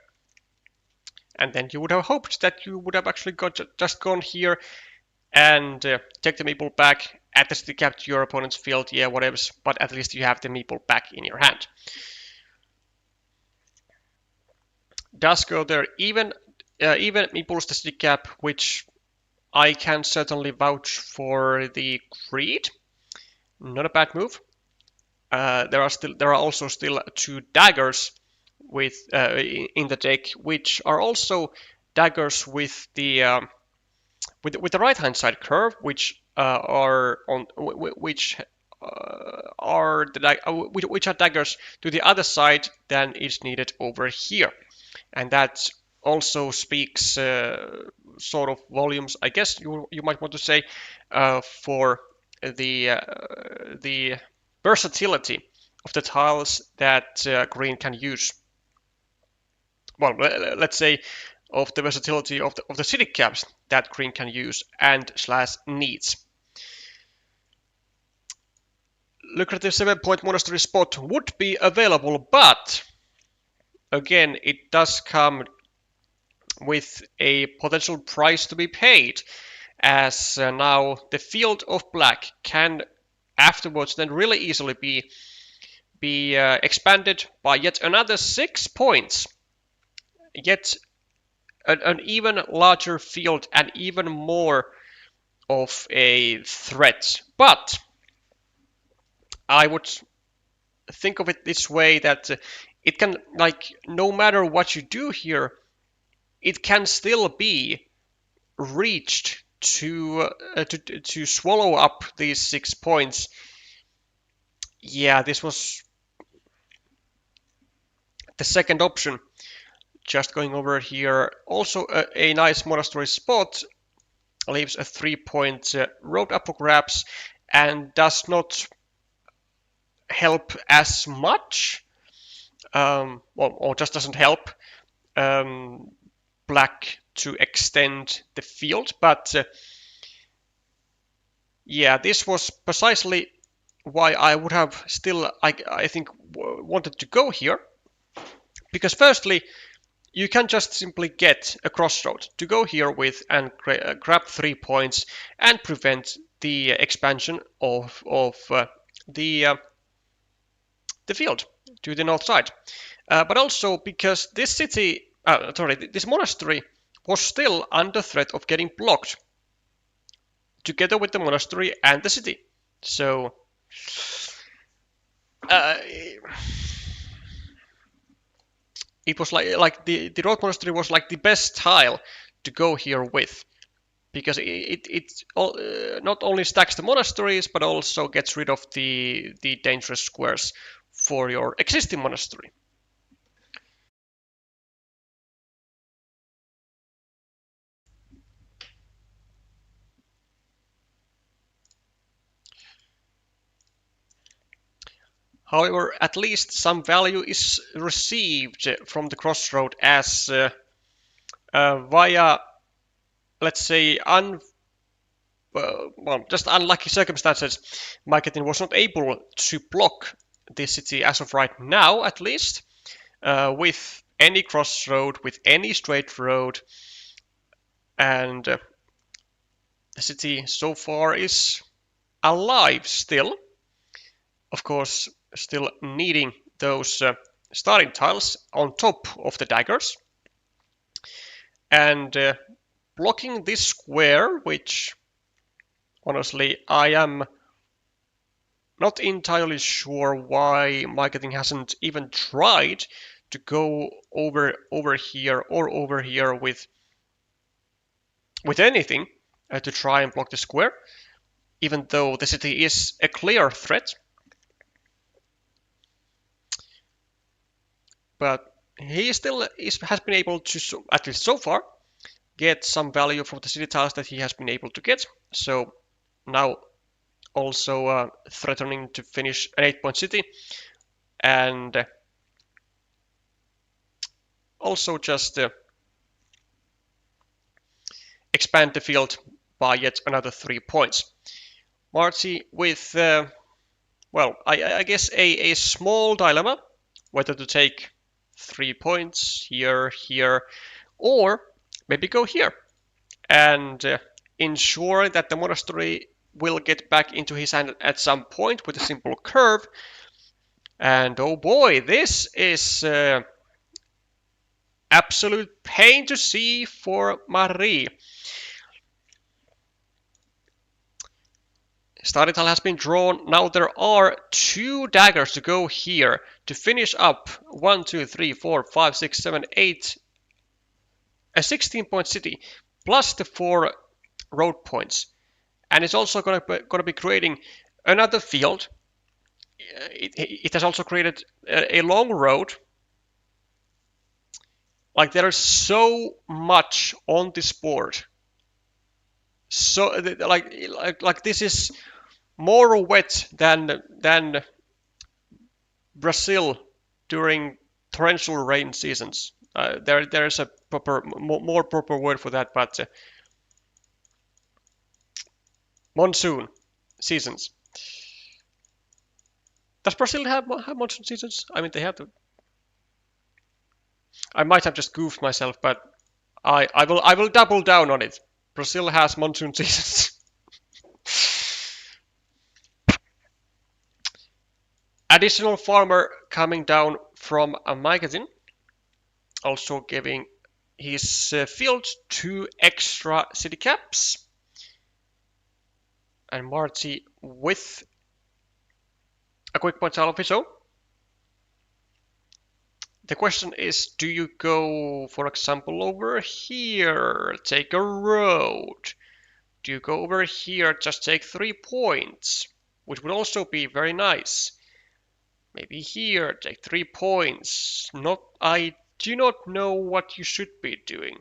And then you would have hoped that you would have actually just gone here and take the meeple back at the city cap to your opponent's field, yeah, whatever, but at least you have the meeple back in your hand. Does go there even meeples the city cap, which I can certainly vouch for the greed. Not a bad move. There are also still 2 daggers with in the deck, which are also daggers with the right hand side curve, which are daggers to the other side than is needed over here, and that also speaks sort of volumes, I guess you might want to say, for the versatility of the tiles that green can use. Well, let's say of the versatility of the city caps that green can use and / needs. Lucrative 7-point monastery spot would be available, but again, it does come with a potential price to be paid, as now the field of black can afterwards then really easily be expanded by yet another 6 points, yet an even larger field and even more of a threat. But I would think of it this way, that it can, like, no matter what you do here, it can still be reached to swallow up these 6 points. Yeah, this was the second option, just going over here, also a nice monastery spot, leaves a 3-point road up for grabs and does not help as much, or just doesn't help black to extend the field. But yeah, this was precisely why I would have still, I think, wanted to go here. Because firstly, you can just simply get a crossroad to go here with and grab 3 points and prevent the expansion of the field to the north side. But also because this city, this monastery was still under threat of getting blocked together with the monastery and the city. So it was like the road monastery was like the best tile to go here with, because it not only stacks the monasteries but also gets rid of the dangerous squares for your existing monastery. However, at least some value is received from the crossroad, as via, let's say, just unlucky circumstances, Maikitin was not able to block this city as of right now, at least, with any crossroad, with any straight road, and the city so far is alive still. Of course, still needing those starting tiles on top of the daggers. And blocking this square, which honestly I am not entirely sure why Maikitin hasn't even tried to go over here or over here with anything to try and block the square, even though the city is a clear threat. But he still has been able to, at least so far, get some value from the city tiles that he has been able to get. So now also threatening to finish an 8-point city, and also just expand the field by yet another 3 points. Marty with, well, I guess a small dilemma, whether to take 3 points here, or maybe go here and ensure that the monastery will get back into his hand at some point with a simple curve. And oh boy, this is absolute pain to see for Marie. Starting tile has been drawn. Now there are 2 daggers to go here to finish up 1, 2, 3, 4, 5, 6, 7, 8. A 16-point city plus the 4 road points. And it's also going to be creating another field. It has also created a long road. Like, there is so much on this board. So like this is more wet than Brazil during torrential rain seasons. There is a proper, more proper word for that, but monsoon seasons. Does Brazil have monsoon seasons? I mean, they have to. I might have just goofed myself, but I will double down on it. Brazil has monsoon seasons. Additional farmer coming down from Maikitin, also giving his field 2 extra city caps. And Marty with a quick point tile of his own. The question is, do you go, for example, over here, take a road? Do you go over here, just take 3 points, which would also be very nice. Maybe here, take 3 points. I do not know what you should be doing.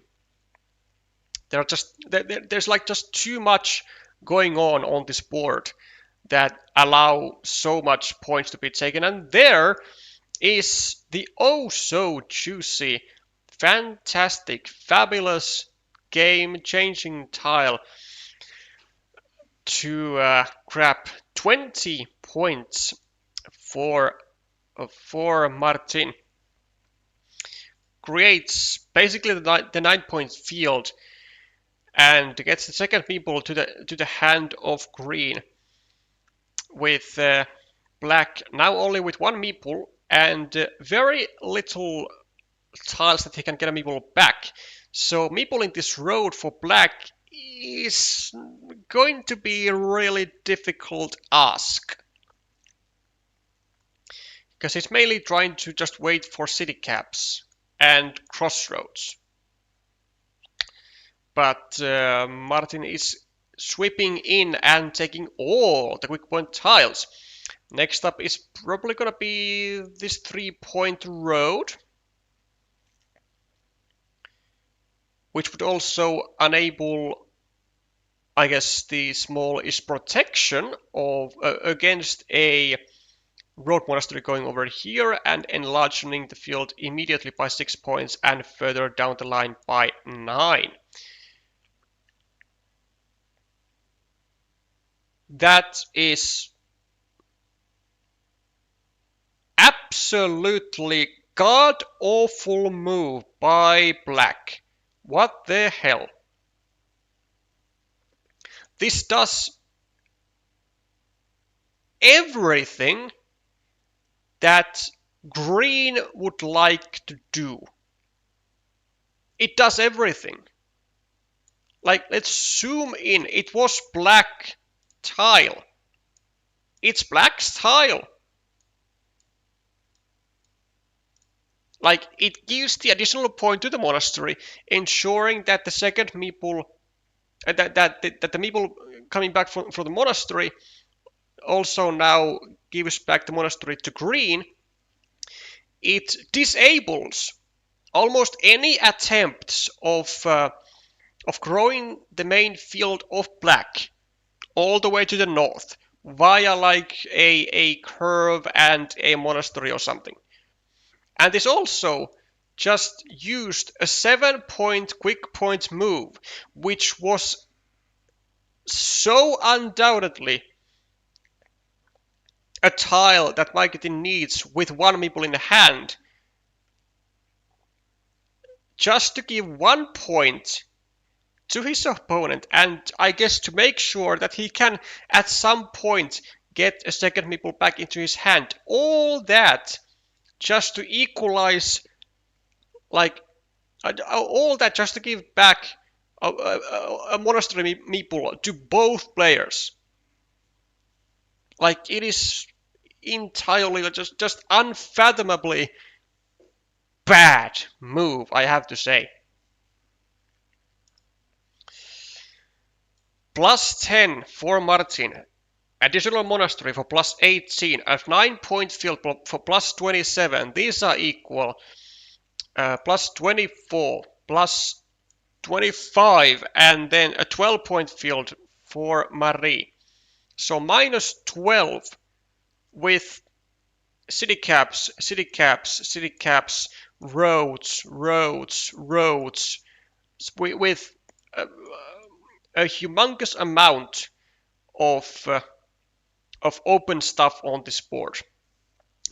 There's like just too much going on this board that allow so much points to be taken. And there is the oh so juicy, fantastic, fabulous, game-changing tile to grab 20 points for Martin. Creates basically the 9-point field and gets the second meeple to the hand of green, with black now only with 1 meeple and very little tiles that he can get a meeple back. So meepling this road for black is going to be a really difficult ask, because he's mainly trying to just wait for city caps and crossroads. But Martin is sweeping in and taking all the quick point tiles. Next up is probably gonna be this 3-point road, which would also enable, I guess, the smallish protection of against a road monastery going over here and enlarging the field immediately by 6 points and further down the line by 9. That is absolutely god-awful move by black. What the hell? This does everything that green would like to do. It does everything. Like, let's zoom in. It was black tile. It's black's tile. Like, it gives the additional point to the monastery, ensuring that the second meeple, that the meeple coming back from the monastery also now gives back the monastery to green. It disables almost any attempts of growing the main field of black all the way to the north via like a curve and a monastery or something. And this also just used a 7-point quick point move, which was so undoubtedly a tile that Maikitin needs with 1 meeple in hand, just to give 1 point to his opponent, and I guess to make sure that he can at some point get a second meeple back into his hand. All that just to equalize, like, all that just to give back a monastery meeple to both players. Like, it is entirely just unfathomably bad move, I have to say. Plus 10 for Martin. Additional monastery for plus 18. A 9-point field for plus 27. These are equal. Plus 24. Plus 25. And then a 12-point field for Marie. So minus 12 with city caps, roads, with a humongous amount of open stuff on this board.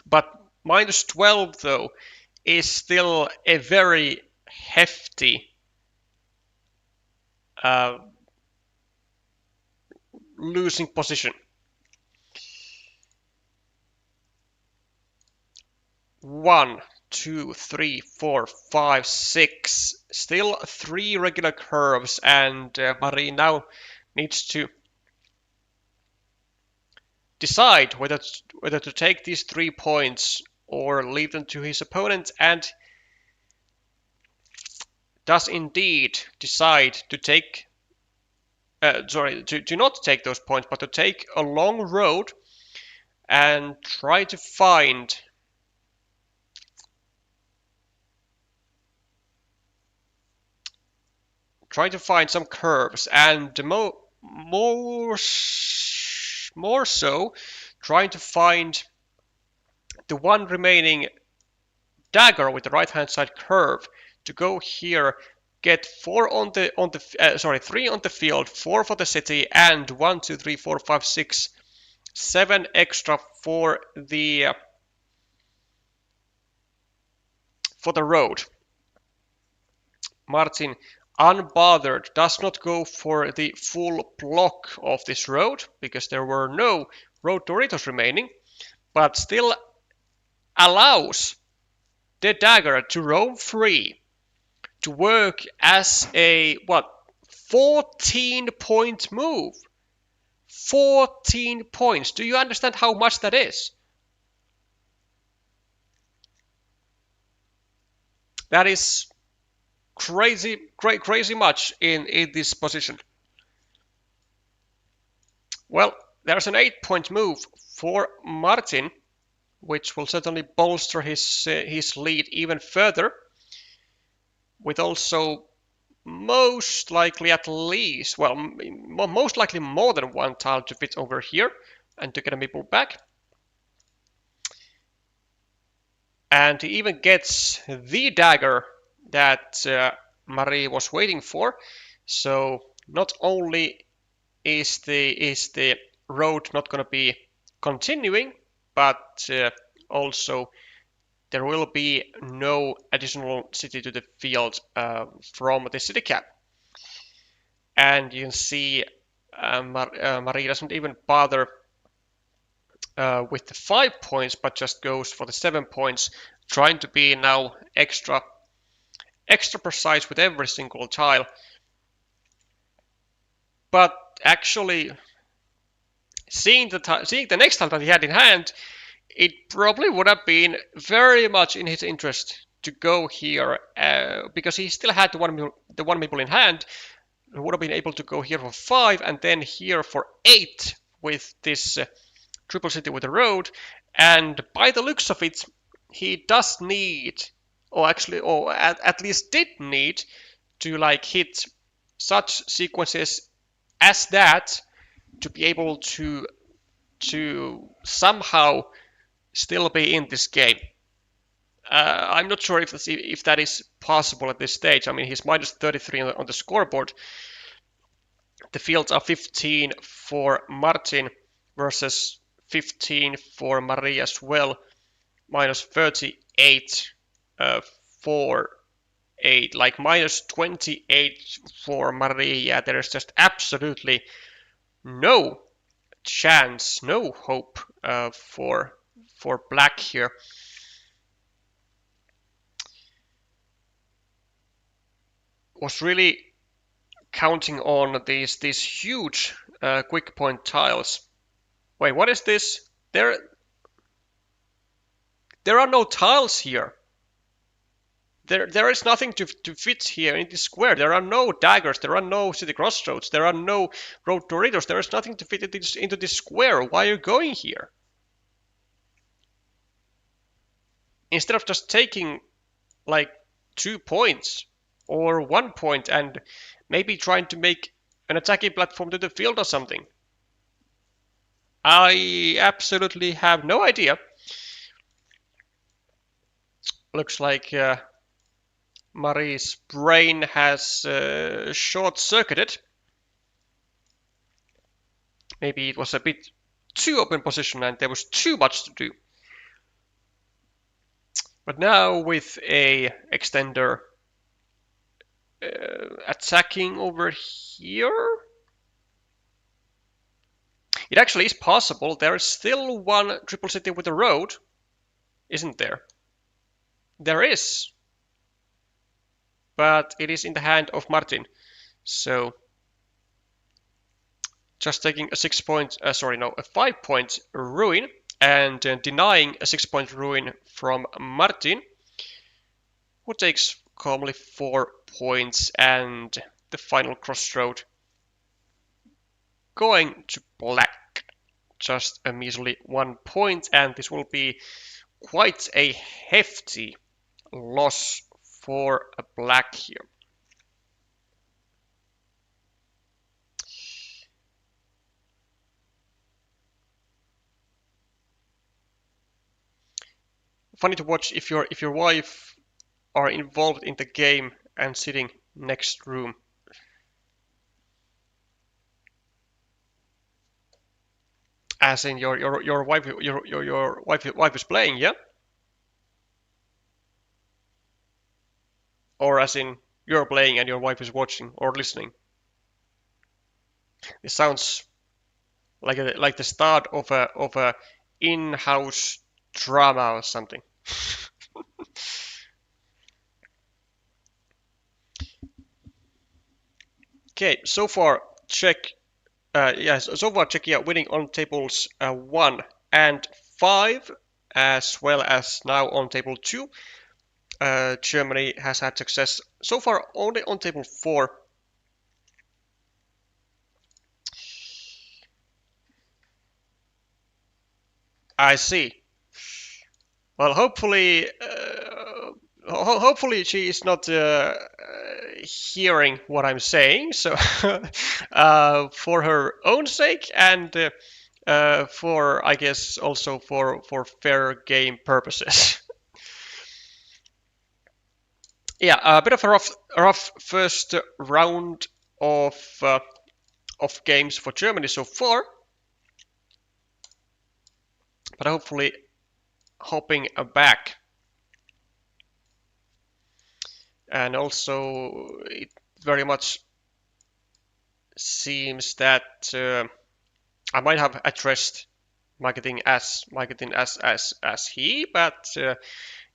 But minus 12 though is still a very hefty losing position. 1, 2, 3, 4, 5, 6. Still 3 regular curves, and Marie now needs to decide whether to take these 3 points or leave them to his opponent, and does indeed decide to take to not take those points, but to take a long road and try to find some curves, and more so trying to find the one remaining dagger with the right hand side curve to go here, get 3 on the field, 4 for the city, and 1 2 3 4 5 6 7 extra for the road. Martin, unbothered, does not go for the full block of this road because there were no road Doritos remaining, but still allows the dagger to roam free, to work as a 14-point move. 14 points. Do you understand how much that is? That is crazy much in this position. Well, there's an 8-point move for Martin, which will certainly bolster his lead even further, with also most likely most likely more than one tile to fit over here and to get a meeple back. And he even gets the dagger that Marie was waiting for. So not only is the road not going to be continuing, but also there will be no additional city to the field from the city cap. And you can see Marie doesn't even bother with the 5 points, but just goes for the 7 points, trying to be now extra precise with every single tile. But actually, seeing the next tile that he had in hand, it probably would have been very much in his interest to go here, because he still had the one meeple in hand. He would have been able to go here for 5 and then here for 8 with this triple city with the road. And by the looks of it, he does need, or at least did need, to hit such sequences as that to be able to somehow still be in this game. I'm not sure if that is possible at this stage. I mean, he's minus 33 on the scoreboard. The fields are 15 for Martin versus 15 for Marie as well. Minus 38 for 8. Minus 28 for Marie. Yeah, there is just absolutely no chance, no hope for black here. Was really counting on these huge quick point tiles. Wait, what is this? There are no tiles here. There is nothing to fit here in this square. There are no daggers. There are no city crossroads. There are no road Doritos. There is nothing to fit into this square. Why are you going here? Instead of just taking 2 points or 1 point and maybe trying to make an attacking platform to the field or something. I absolutely have no idea. Looks like Marie's brain has short-circuited. Maybe it was a bit too open position and there was too much to do. But now with a extender attacking over here, it actually is possible. There is still one triple city with a road, isn't there? There is, but it is in the hand of Martin. So just taking a 5-point ruin and denying a 6-point ruin from Martin, who takes calmly 4 points, and the final crossroad going to black. just a measly 1 point, and this will be quite a hefty loss for a black here. Funny to watch if your wife are involved in the game and sitting next room. As in your wife is playing, yeah? Or as in you're playing and your wife is watching or listening. It sounds like the start of a in-house drama or something. Okay, so far so far Czechia winning on tables 1 and 5, as well as now on table 2. Germany has had success so far only on table 4. I see. Well, hopefully she is not hearing what I'm saying, so for her own sake and for, I guess, also for fair game purposes. Yeah, a bit of a rough first round of games for Germany so far, but hopefully hopping back. And also it very much seems that I might have addressed Maikitin as he, but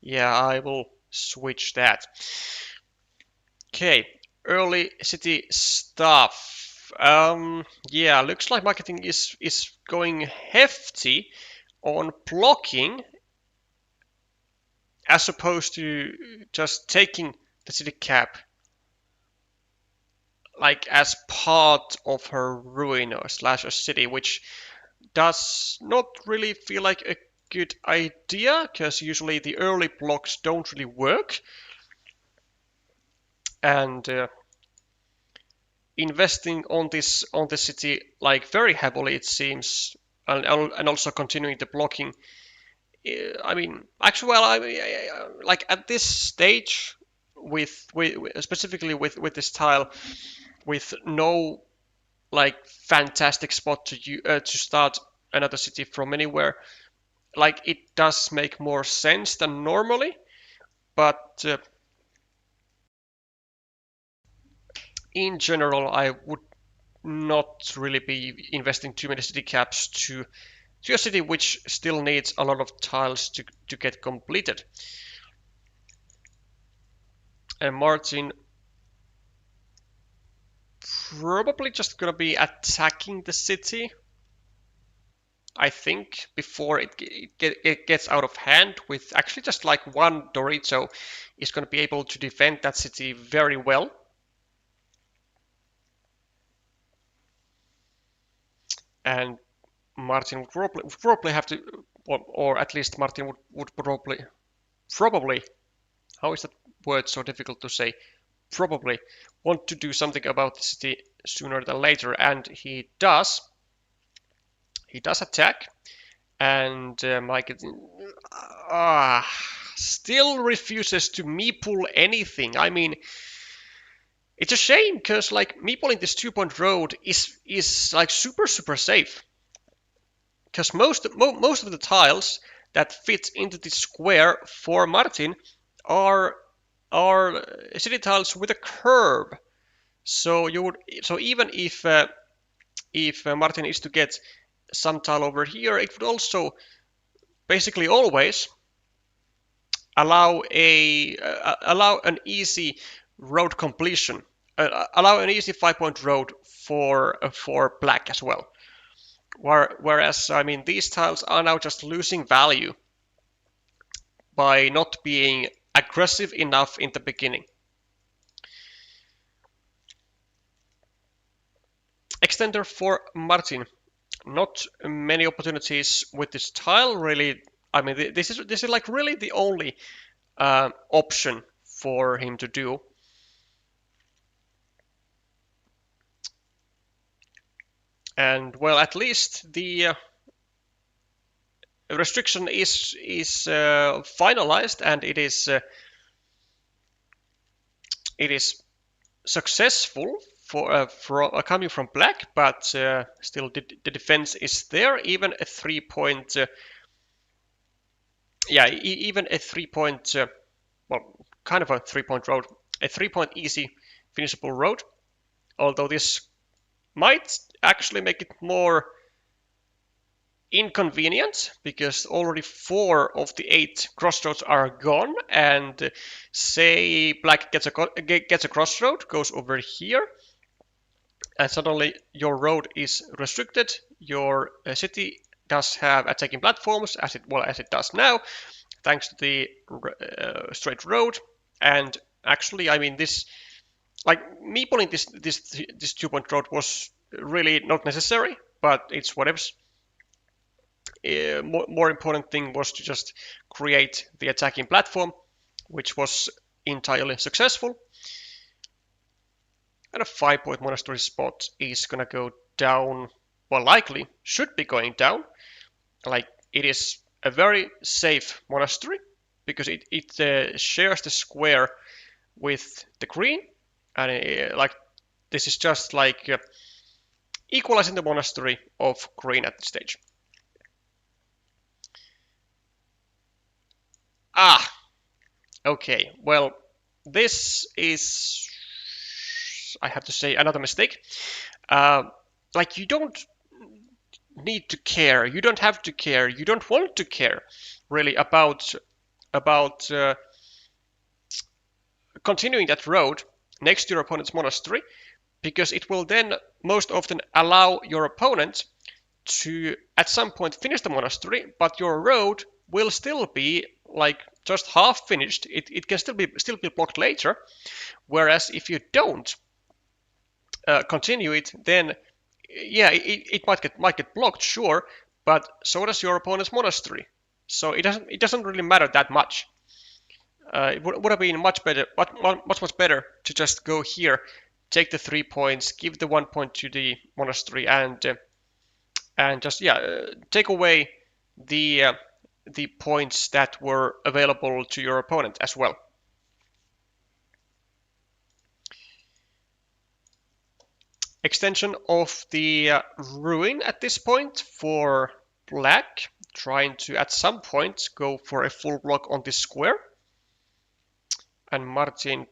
yeah, I will switch that. Okay, early city stuff. Yeah, looks like Maikitin is going hefty on blocking as opposed to just taking the city cap like as part of her ruin or slash a city, which does not really feel like a good idea because usually the early blocks don't really work, and investing on this city like very heavily it seems, and also continuing the blocking. I mean, actually, well, like at this stage, with specifically with this tile, with no like fantastic spot to start another city from anywhere, like it does make more sense than normally, but in general, I would not really be investing too many city caps to a city which still needs a lot of tiles to get completed. And Martin probably just gonna be attacking the city, I think, before it gets out of hand, with actually just like one Dorito is gonna be able to defend that city very well. And Martin would probably have to, or at least Martin would probably, how is that word so difficult to say? Probably want to do something about the city sooner than later, and he does. He does attack, and Maikitin still refuses to meeple anything. I mean, it's a shame because like meepling this 2-point road is like super safe, because most of the tiles that fit into this square for Martin are city tiles with a curve. So even if Martin is to get some tile over here, it would also basically always allow an easy road completion, allow an easy 5-point road for black as well. Whereas I mean these tiles are now just losing value by not being aggressive enough in the beginning. Extender for Martin. not many opportunities with this tile, really. I mean, this is like really the only option for him to do. And well, at least the restriction is finalized, and it is successful for coming from black, but still the defense is there. Even a 3-point, even a 3-point, well, kind of a 3-point road, a 3-point easy finishable road. Although this might actually make it more inconvenient because already 4 of the 8 crossroads are gone, and say black gets a crossroad, goes over here, and suddenly your road is restricted. Your city does have attacking platforms as it does now, thanks to the straight road. And actually, I mean, this, like, me pulling this 2-point road was really not necessary, but it's whatever. More important thing was to just create the attacking platform, which was entirely successful. And a 5-point monastery spot is gonna go down, well, likely should be going down. Like, it is a very safe monastery because it shares the square with the green, and like, this is just like equalizing the monastery of green at this stage. Okay, well, this is, I have to say, another mistake. Like, you don't need to care, you don't have to care, you don't want to care really about continuing that road next to your opponent's monastery, because it will then most often allow your opponent to at some point finish the monastery, but your road will still be like just half finished. It can still be blocked later, whereas if you don't continue it, then yeah, it might get blocked, sure, but so does your opponent's monastery. So it doesn't really matter that much. It would have been much better to just go here, take the 3 points, give the 1 point to the monastery, and just take away the points that were available to your opponent as well. Extension of the ruin at this point for black, trying to at some point go for a full block on this square. And Martin,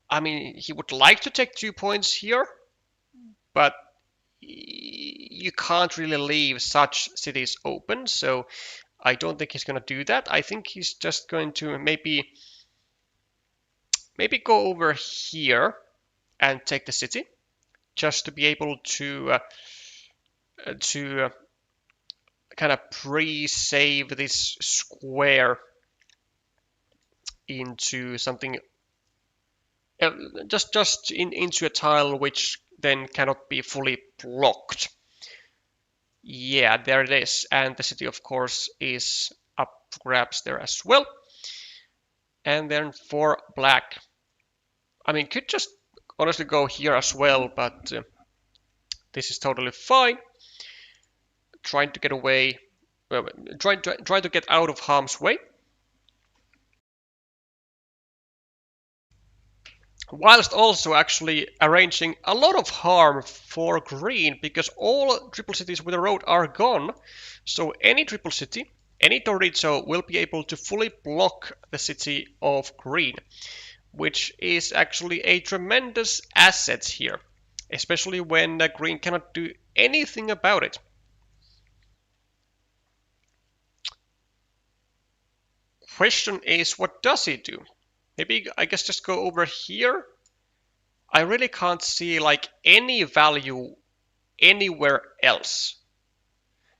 I mean, he would like to take 2 points here, but you can't really leave such cities open, so I don't think he's going to do that. I think he's just going to maybe go over here and take the city, just to be able to kind of pre-save this square into something, just into a tile which then cannot be fully blocked. Yeah, there it is, and the city of course is up for grabs there as well. And then for black, I mean, could just honestly go here as well, but this is totally fine. Trying to get away, try to get out of harm's way, whilst also actually arranging a lot of harm for green, because all triple cities with a road are gone. So any triple city, any Torrizo will be able to fully block the city of green, which is actually a tremendous asset here, especially when green cannot do anything about it. Question is, what does he do? Maybe, I guess, just go over here. I really can't see like any value anywhere else.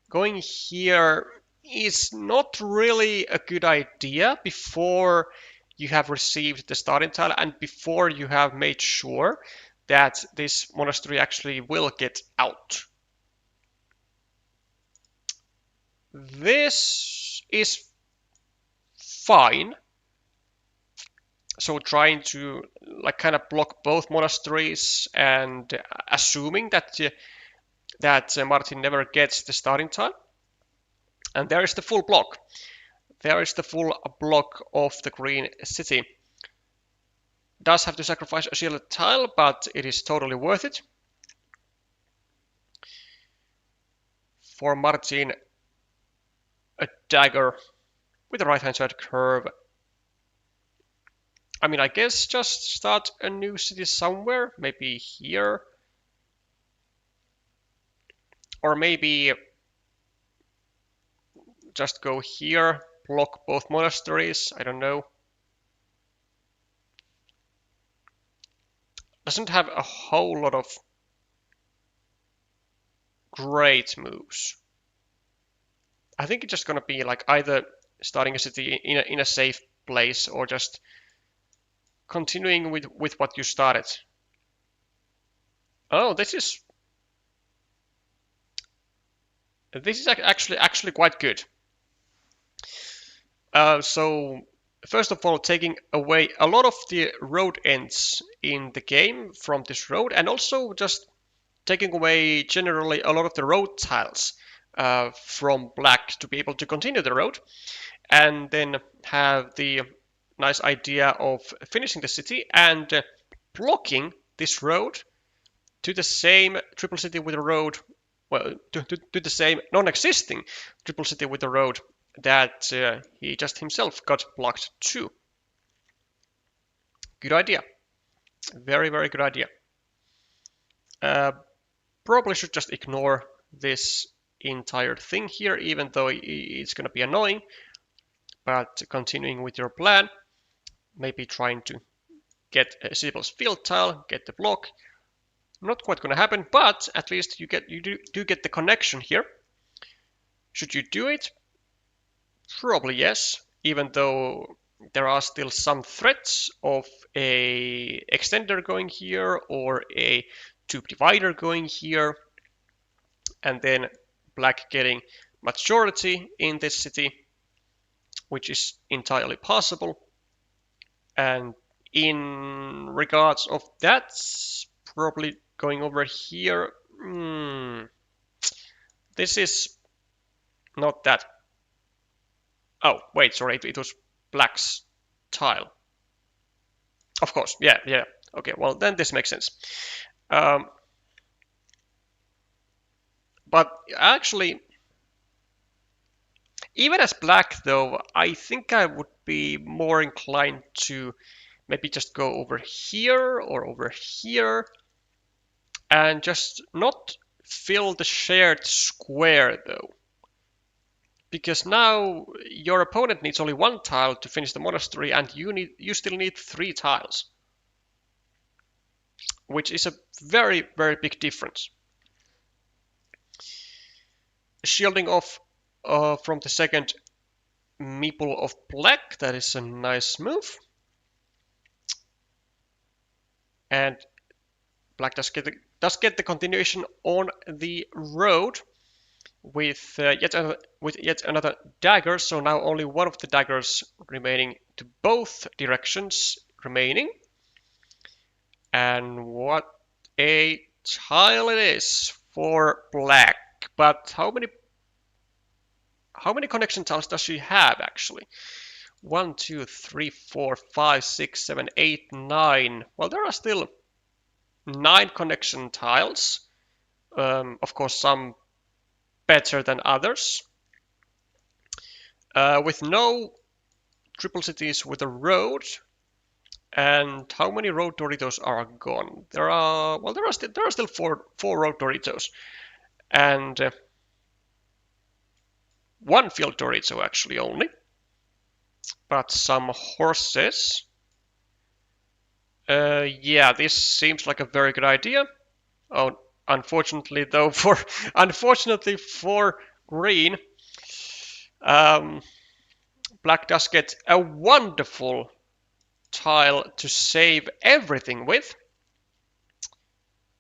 Going here is not really a good idea before you have received the starting tile and before you have made sure that this monastery actually will get out. this is fine. So trying to like kind of block both monasteries and assuming that Martin never gets the starting tile. And there is the full block. There is the full block of the green city. Does have to sacrifice a shielded tile, but it is totally worth it. For Martin, a dagger with a right-hand side curve. I mean, I guess just start a new city somewhere, maybe here. Or maybe just go here, block both monasteries, I don't know. Doesn't have a whole lot of great moves. I think it's just gonna be like either starting a city in a safe place or just continuing with what you started. Oh, this is actually quite good. So first of all, taking away a lot of the road ends in the game from this road, and also just taking away generally a lot of the road tiles from black to be able to continue the road, and then have the nice idea of finishing the city and blocking this road to the same triple city with a road, well, to the same non-existing triple city with a road that he just himself got blocked to. Good idea. Very, very good idea. Probably should just ignore this entire thing here, even though it's going to be annoying. But continuing with your plan, maybe trying to get a Sibyl's field tile, get the block. Not quite going to happen, but at least you do get the connection here. Should you do it? Probably yes, even though there are still some threats of a extender going here or a tube divider going here, and then black getting majority in this city, which is entirely possible. And in regards of that, probably going over here, this is not that. Oh, wait, sorry, it was black's tile. Of course, yeah. Okay, well, then this makes sense. But actually, even as black, though, I think I would be more inclined to maybe just go over here or over here and just not fill the shared square, though. Because now your opponent needs only one tile to finish the monastery, and you still need 3 tiles, which is a very, very big difference. Shielding off from the second meeple of black, that is a nice move. And black does get the continuation on the road with yet another dagger. So now only one of the daggers remaining to both directions remaining. And what a tile it is for black. But how many connection tiles does she have actually? 1, 2, 3, 4, 5, 6, 7, 8, 9. Well, there are still 9 connection tiles. Of course, some better than others. With no triple cities with a road. And how many road Doritos are gone? There are still four road Doritos, and 1 field Dorito actually only, but some horses. Yeah, this seems like a very good idea. Oh, unfortunately for green, black does get a wonderful tile to save everything with.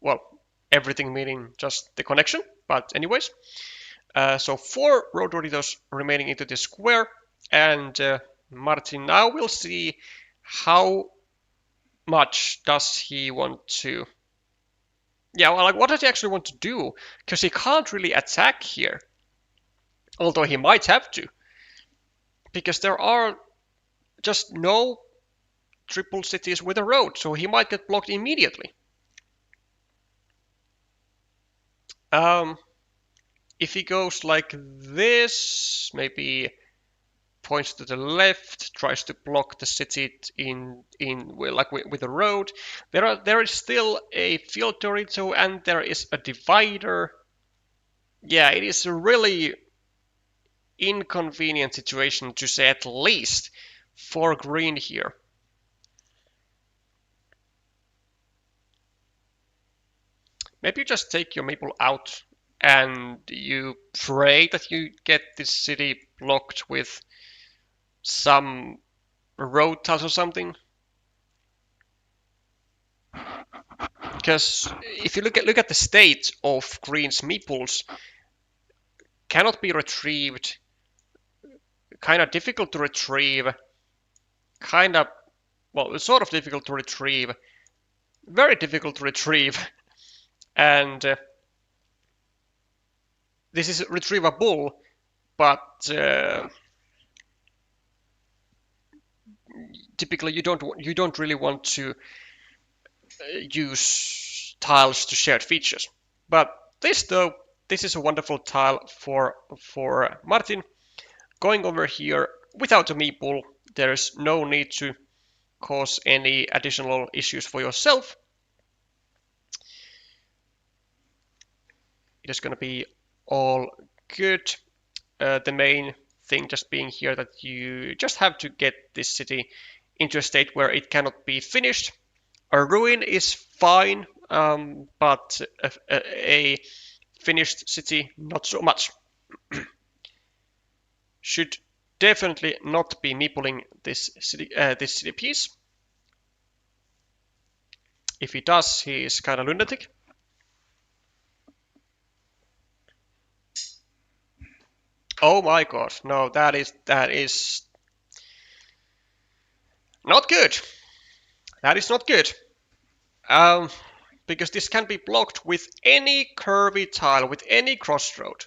Well, everything meaning just the connection, but anyways. So 4 road Doritos remaining into the square, and Martin now will see how much does he want to. Yeah, well, like, what does he actually want to do? Because he can't really attack here, although he might have to, because there are just no triple cities with a road, so he might get blocked immediately. If he goes like this, maybe points to the left, tries to block the city with a road. There is still a field Dorito and there is a divider. Yeah, it is a really inconvenient situation to say at least for green here. Maybe you just take your maple out and you pray that you get this city blocked with some road tiles or something. Because if you look at the state of green's meeples, cannot be retrieved, kind of difficult to retrieve, kind of, well, it's sort of difficult to retrieve, very difficult to retrieve, and this is retrievable, but typically you don't really want to use tiles to shared features. But this though, this is a wonderful tile for Martin. Going over here without a meeple, there's no need to cause any additional issues for yourself. It is going to be all good. The main thing just being here that you just have to get this city into a state where it cannot be finished. A ruin is fine, but a finished city, not so much. Should definitely not be meepling this city piece. If he does, he is kind of lunatic. Oh my god, no, that is not good. That is not good. Because this can be blocked with any curvy tile, with any crossroad.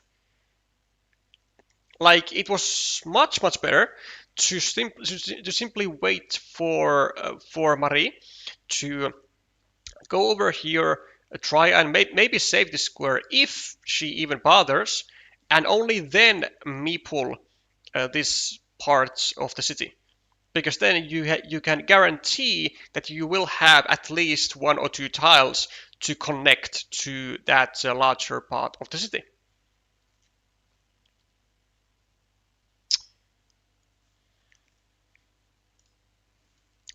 Like, it was much better to simply wait for Marie to go over here, try and maybe save the square if she even bothers, and only then meeple this part of the city. Because then you can guarantee that you will have at least 1 or 2 tiles to connect to that larger part of the city.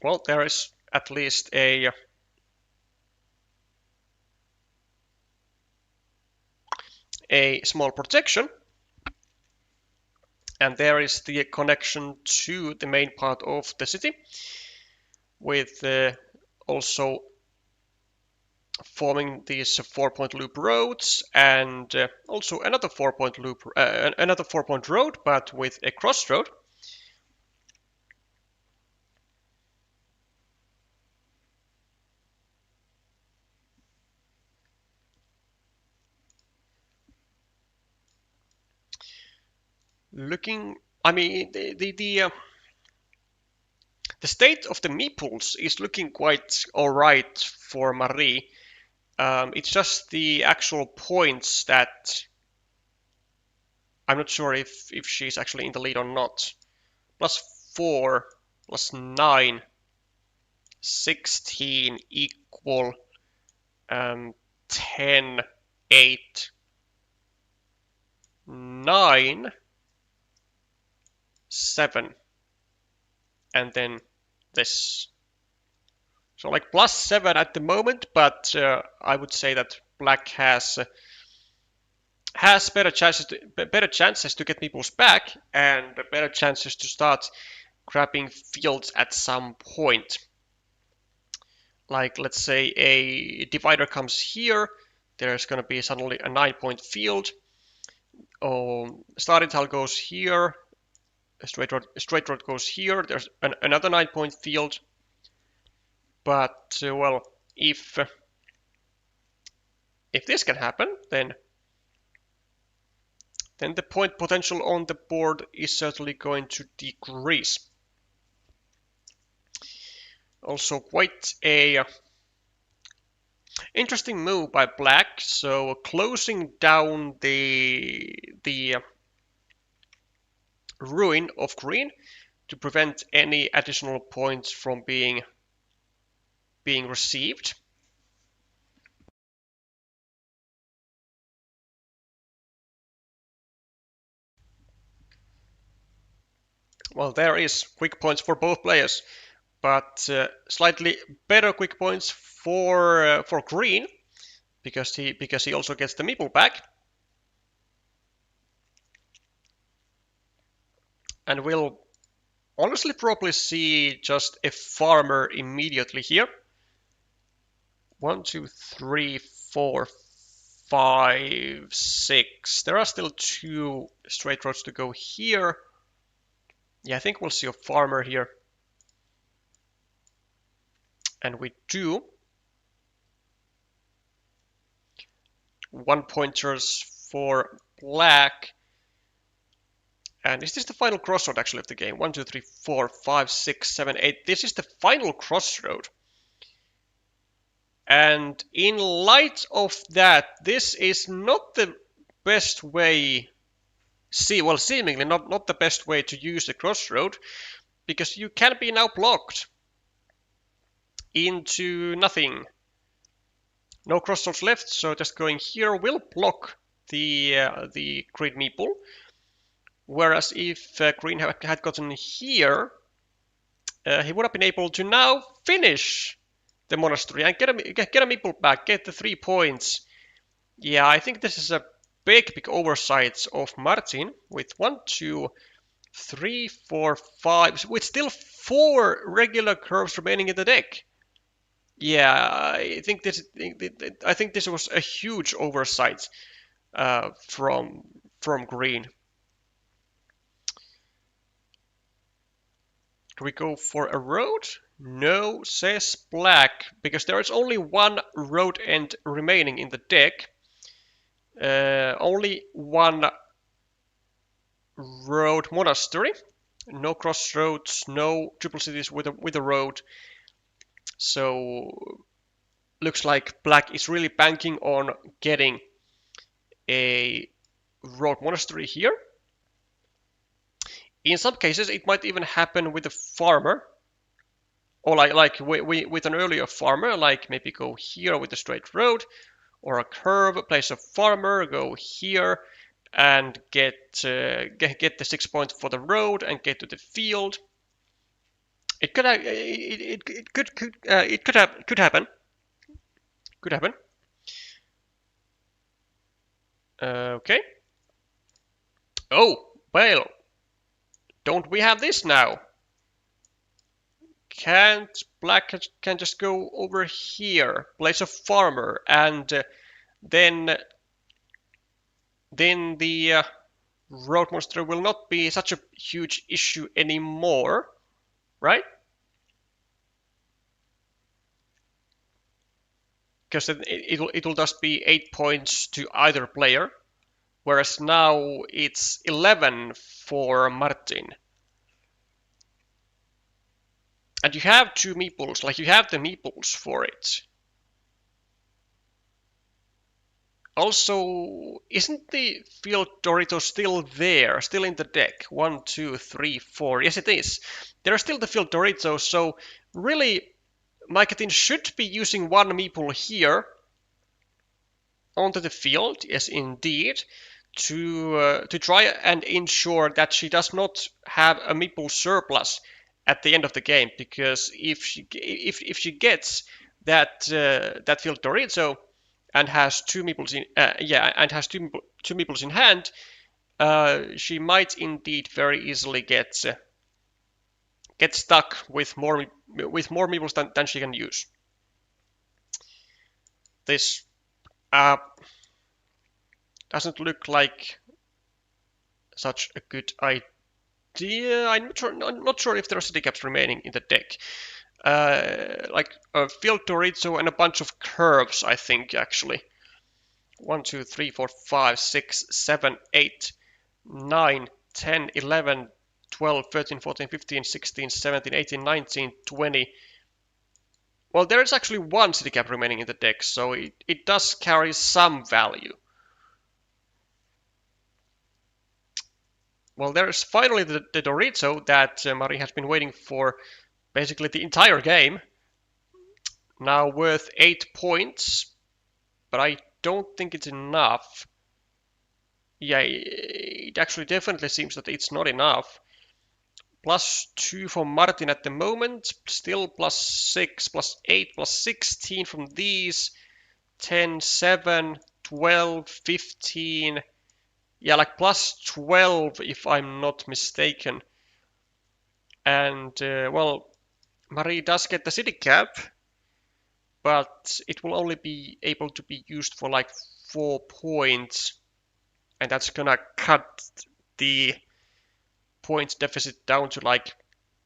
Well, there is at least a small protection, and there is the connection to the main part of the city, with also forming these 4-point loop roads, and also another 4-point loop, another 4-point road, but with a crossroad. I mean, the state of the meeples is looking quite alright for Marie. It's just the actual points that I'm not sure if she's actually in the lead or not. +4, +9, 16 equal 10, 8, 9, 7, and then this. So like +7 at the moment, but I would say that black has better chances to get people's back, and better chances to start grabbing fields at some point. Like, let's say a divider comes here, there's going to be suddenly a 9-point field. Starting tile goes here. A straight rod goes here. There's another 9-point field. But well, if this can happen, then the point potential on the board is certainly going to decrease. Also, quite a interesting move by black. So closing down the ruin of green to prevent any additional points from being received. Well, there is quick points for both players, but slightly better quick points for green because he also gets the meeple back, and we'll honestly probably see just a farmer immediately here. 1, 2, 3, 4, 5, 6. There are still 2 straight roads to go here. Yeah, I think we'll see a farmer here. And we do. 1 pointers for black. And is this the final crossroad actually of the game? 1, 2, 3, 4, 5, 6, 7, 8. This is the final crossroad. And in light of that, this is not the best way, seemingly not the best way to use the crossroad, because you can be now blocked into nothing. No crossroads left, so just going here will block the green meeple. Whereas if green had gotten here, he would have been able to now finish the monastery and get a meeple back, get the 3 points. Yeah, I think this is a big oversight of Martin with 1, 2, 3, 4, 5, with still 4 regular curves remaining in the deck. Yeah, I think this was a huge oversight from green. Do we go for a road? No, says black, because there is only 1 road end remaining in the deck. Only 1 road monastery. No crossroads, no triple cities with a road. So looks like black is really banking on getting a road monastery here. In some cases, it might even happen with a farmer, or like with an earlier farmer, like maybe go here with a straight road, or a curve, place a farmer, go here, and get the 6 points for the road and get to the field. It could happen. Could happen. Okay. Oh well. Don't we have this now? Can't black can just go over here, place a farmer, and then the road monster will not be such a huge issue anymore, right? Because it'll just be 8 points to either player, whereas now it's 11 for Martin. And you have 2 meeples, like you have the meeples for it. Also, isn't the field Dorito still there, still in the deck? 1, 2, 3, 4. Yes, it is. There are still the field Doritos, so really, Maikitin should be using 1 meeple here onto the field, yes, indeed, to try and ensure that she does not have a meeple surplus at the end of the game. Because if she gets that field Dorito and has 2 meeples in two meeples in hand, she might indeed very easily get stuck with more meeples than she can use. This doesn't look like such a good idea. I'm not sure if there are city caps remaining in the deck. Like a field Dorito and a bunch of curves, I think, actually. 1, 2, 3, 4, 5, 6, 7, 8, 9, 10, 11, 12, 13, 14, 15, 16, 17, 18, 19, 20. Well, there is actually one city cap remaining in the deck, so it does carry some value. Well, there's finally the Dorito that Marie has been waiting for basically the entire game. Now worth 8 points, but I don't think it's enough. Yeah, it actually definitely seems that it's not enough. +2 for Martin at the moment, still +6, +8, +16 from these. 10, 7, 12, 15. Yeah, like +12 if I'm not mistaken. And, well, Marie does get the city cap, but it will only be able to be used for like 4 points. And that's gonna cut the points deficit down to like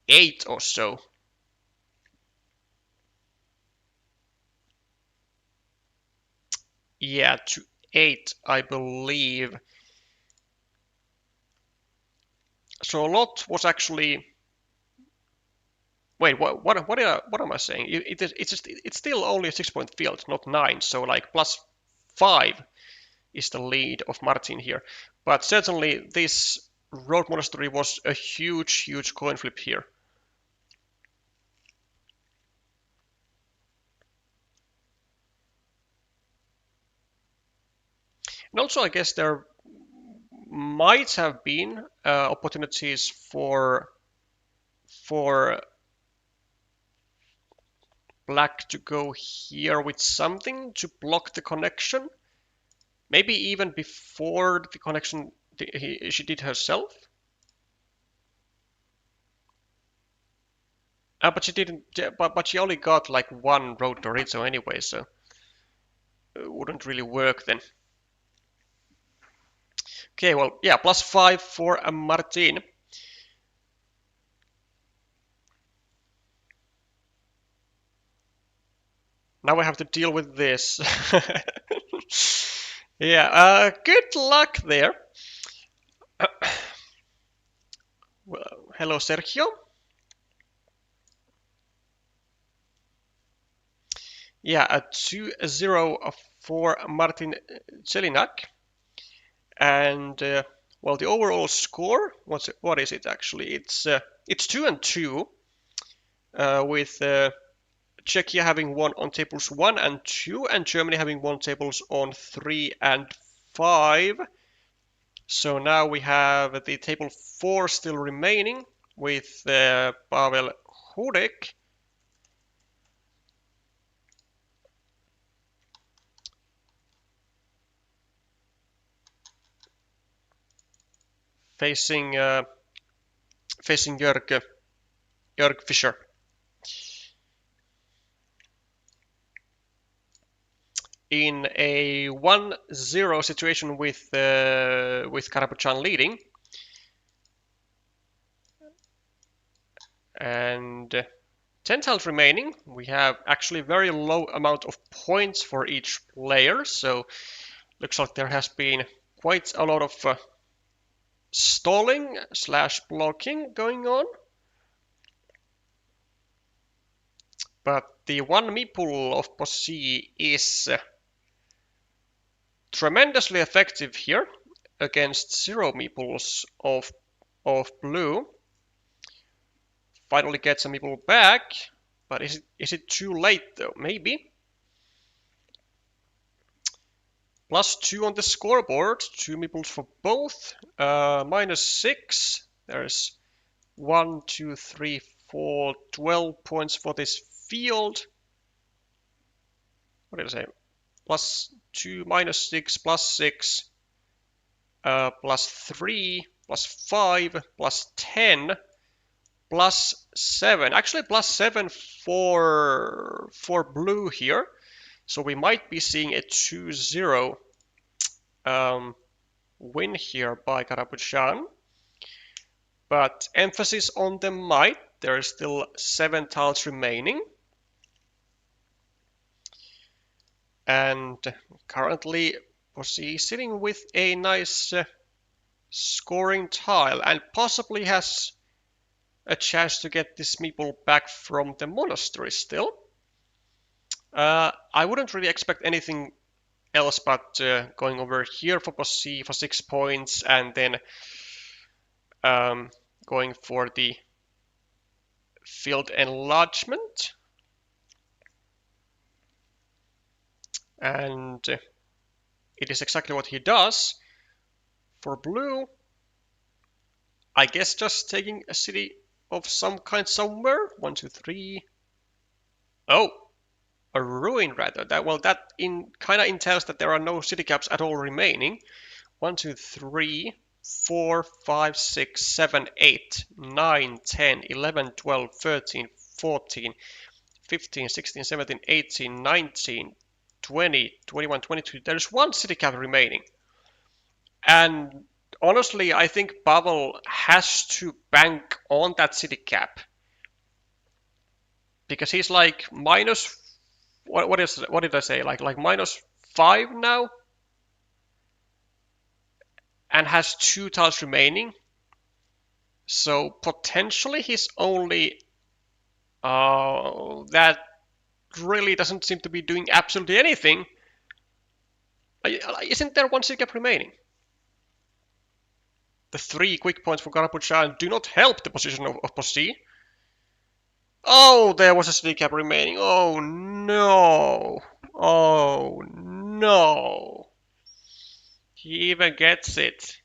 8 or so. Yeah, to 8, I believe. So a lot was actually. Wait, what am I saying? It's still only a 6-point field, not 9. So like +5 is the lead of Martin here. But certainly this road monastery was a huge coin flip here. And also, I guess there might have been opportunities for black to go here with something to block the connection. Maybe even before the connection she did herself. But she didn't. But she only got like one road Dorito anyway, so it wouldn't really work then. Okay, well, yeah, +5 for Martin. Now I have to deal with this. Yeah, good luck there. Well, hello, Sergio. Yeah, a 2-0 for Martin Jelinek. And, well, the overall score, what is it actually? It's 2-2, with Czechia having won on tables 1 and 2, and Germany having won tables on 3 and 5. So now we have the table 4 still remaining with Pavel Hudek. Facing Jörg Fischer. In a 1-0 situation with Karaboudjan leading. And 10 tiles remaining. We have actually very low amount of points for each player, so looks like there has been quite a lot of stalling / blocking going on. But the one meeple of Posse is tremendously effective here against 0 meeples of blue. Finally gets a meeple back, but is it too late though? Maybe. +2 on the scoreboard, 2 meeples for both. -6. There's 1, 2, 3, 4, 12 points for this field. What did I say? +2, -6, +6, +3, +5, +10, +7. Actually, +7 for blue here. So we might be seeing a 2-0 win here by Karaboudjan. But emphasis on the might. There are still 7 tiles remaining. And currently Posey is sitting with a nice scoring tile and possibly has a chance to get this meeple back from the monastery still. I wouldn't really expect anything else but going over here for Posey for 6 points and then going for the field enlargement. And it is exactly what he does. For blue, I guess just taking a city of some kind somewhere. 1, 2, 3. Oh, a ruin rather. That kind of entails that there are no city caps at all remaining. 1, 2, 3, 4, 5, 6, 7, 8, 9, 10, 11, 12, 13, 14, 15, 16, 17, 18, 19, 20, 21, 22. There's 1 city cap remaining. And honestly, I think Pavel has to bank on that city cap. Because he's like minus, what did I say? Like -5 now? And has 2 tiles remaining. So potentially he's only, that really doesn't seem to be doing absolutely anything. Isn't there 1 city cap remaining? The 3 quick points for Karaboudjan do not help the position of Posey. Oh, there was a city cap remaining. Oh no. Oh no. He even gets it.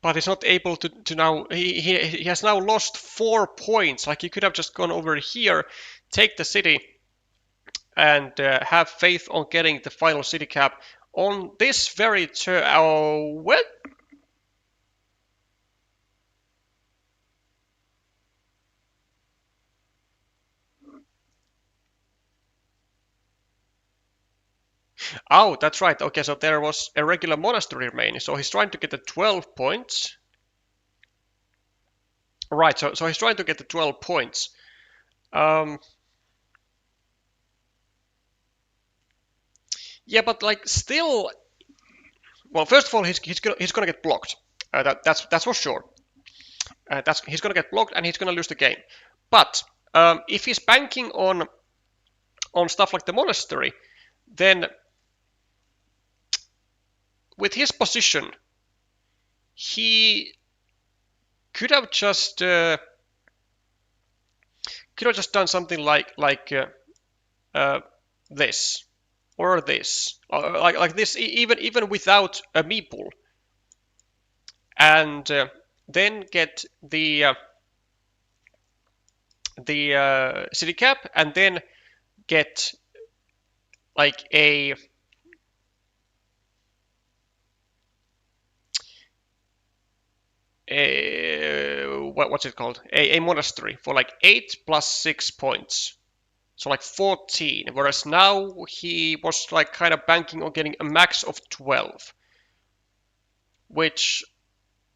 But he's not able to now. He has now lost 4 points. Like, he could have just gone over here, take the city, and have faith on getting the final city cap on this very turn. Oh, well. Oh, that's right. Okay, so there was a regular monastery remaining. So he's trying to get the 12 points. Right, so he's trying to get the 12 points. Yeah, but like still, well, first of all, he's gonna get blocked. That's for sure. He's gonna get blocked and he's gonna lose the game. But if he's banking on stuff like the monastery, then with his position, he could have just done something like this or this, like this, even without a meeple, and then get the city cap, and then get like a what's it called? A monastery for like 8 plus 6 points. So like 14, whereas now he was like kind of banking on getting a max of 12, which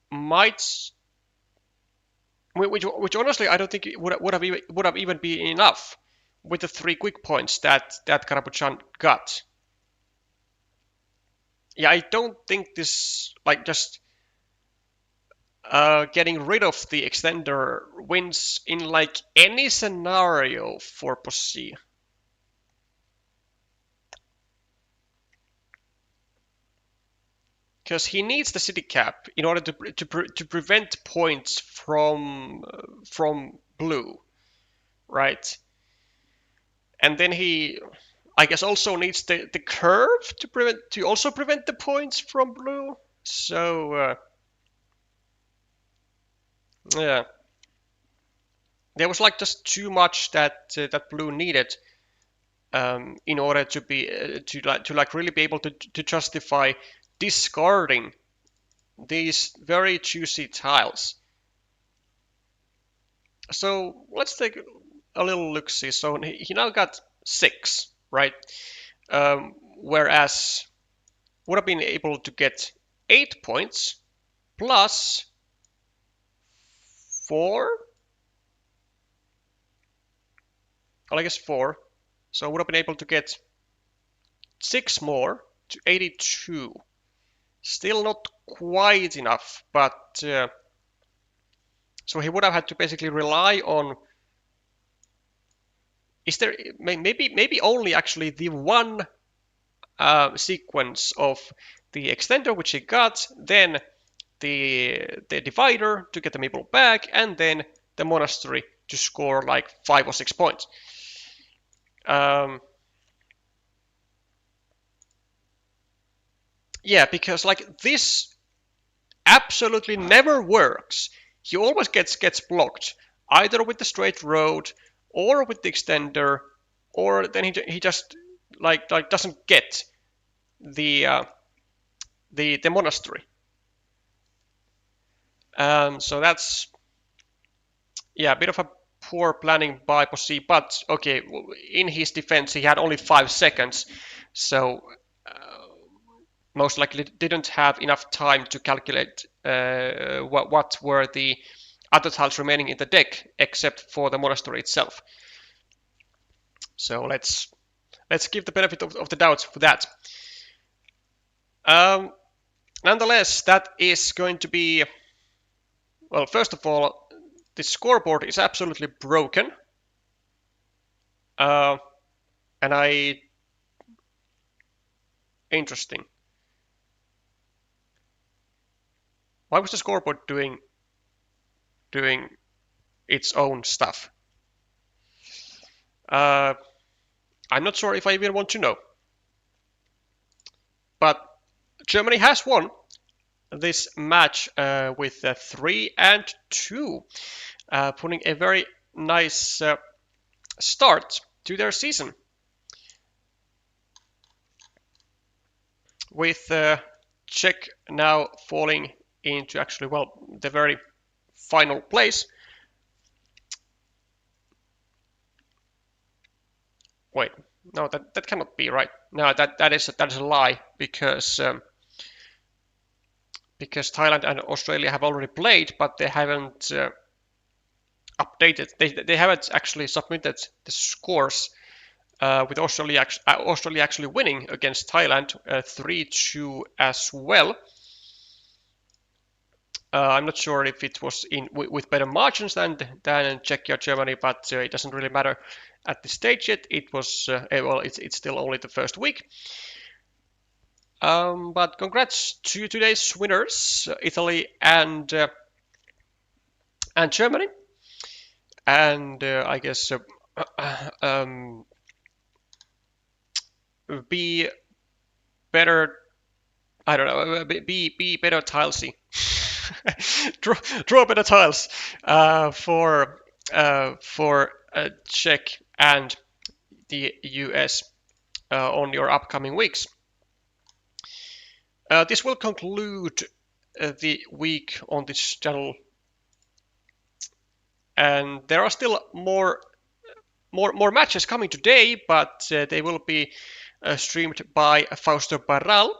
might, which honestly I don't think it would have even been enough with the 3 quick points that Karaboudjan got. Yeah, I don't think this, like, just getting rid of the extender wins in like any scenario for Posey. Because he needs the city cap in order to prevent points from blue, right? And then he, I guess, also needs the curve to also prevent the points from blue. So yeah, there was like just too much that blue needed in order to be to really be able to justify discarding these very juicy tiles. So let's take a little look-see. So he now got 6, right? Whereas would have been able to get 8 points plus 4. Well, I guess 4. So would have been able to get 6 more to 82. Still not quite enough, but so he would have had to basically rely on. Is there maybe only actually the one sequence of the extender which he got, then the divider to get the meeple back, and then the monastery to score like 5 or 6 points. Yeah, because like this absolutely never works. He always gets blocked, either with the straight road or with the extender, or then he just like doesn't get the monastery. So that's, yeah, a bit of a poor planning by Posey, but okay, in his defense, he had only 5 seconds, so most likely didn't have enough time to calculate what were the other tiles remaining in the deck, except for the monastery itself. So let's give the benefit of the doubt for that. Nonetheless, that is going to be, well, first of all, the scoreboard is absolutely broken. And interesting. Why was the scoreboard doing its own stuff? I'm not sure if I even want to know. But Germany has won this match with 3-2, putting a very nice start to their season. With Czech now falling into actually, well, the very final place. Wait, no, that cannot be right. No, that is a lie, because Thailand and Australia have already played, but they haven't updated. They haven't actually submitted the scores. With Australia actually winning against Thailand 3-2 as well. I'm not sure if it was with better margins than Czechia or Germany, but it doesn't really matter at this stage yet. It was well, it's still only the first week. But congrats to today's winners, Italy and Germany, and I guess be better. I don't know. Be better tilesy. draw better tiles for Czech and the US on your upcoming weeks. This will conclude the week on this channel, and there are still more matches coming today, but they will be streamed by Fausto Barral,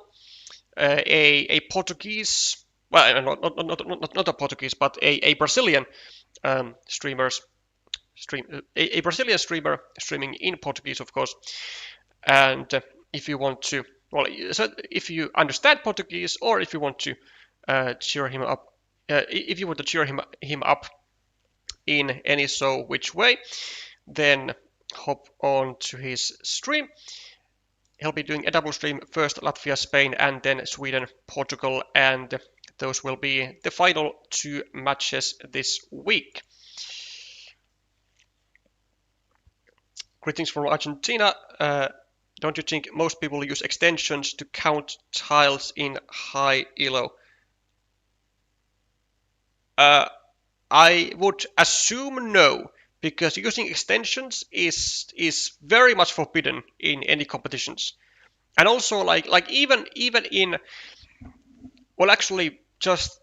a Portuguese. Well, not a Portuguese, but a Brazilian streamer streaming in Portuguese, of course. And if you want to, well, so if you understand Portuguese, or if you want to cheer him up, if you want to cheer him up in any so which way, then hop on to his stream. He'll be doing a double stream, first Latvia, Spain, and then Sweden, Portugal, and those will be the final 2 matches this week. Greetings from Argentina. Don't you think most people use extensions to count tiles in high elo? I would assume no, because using extensions is very much forbidden in any competitions. And also like even in, well, actually just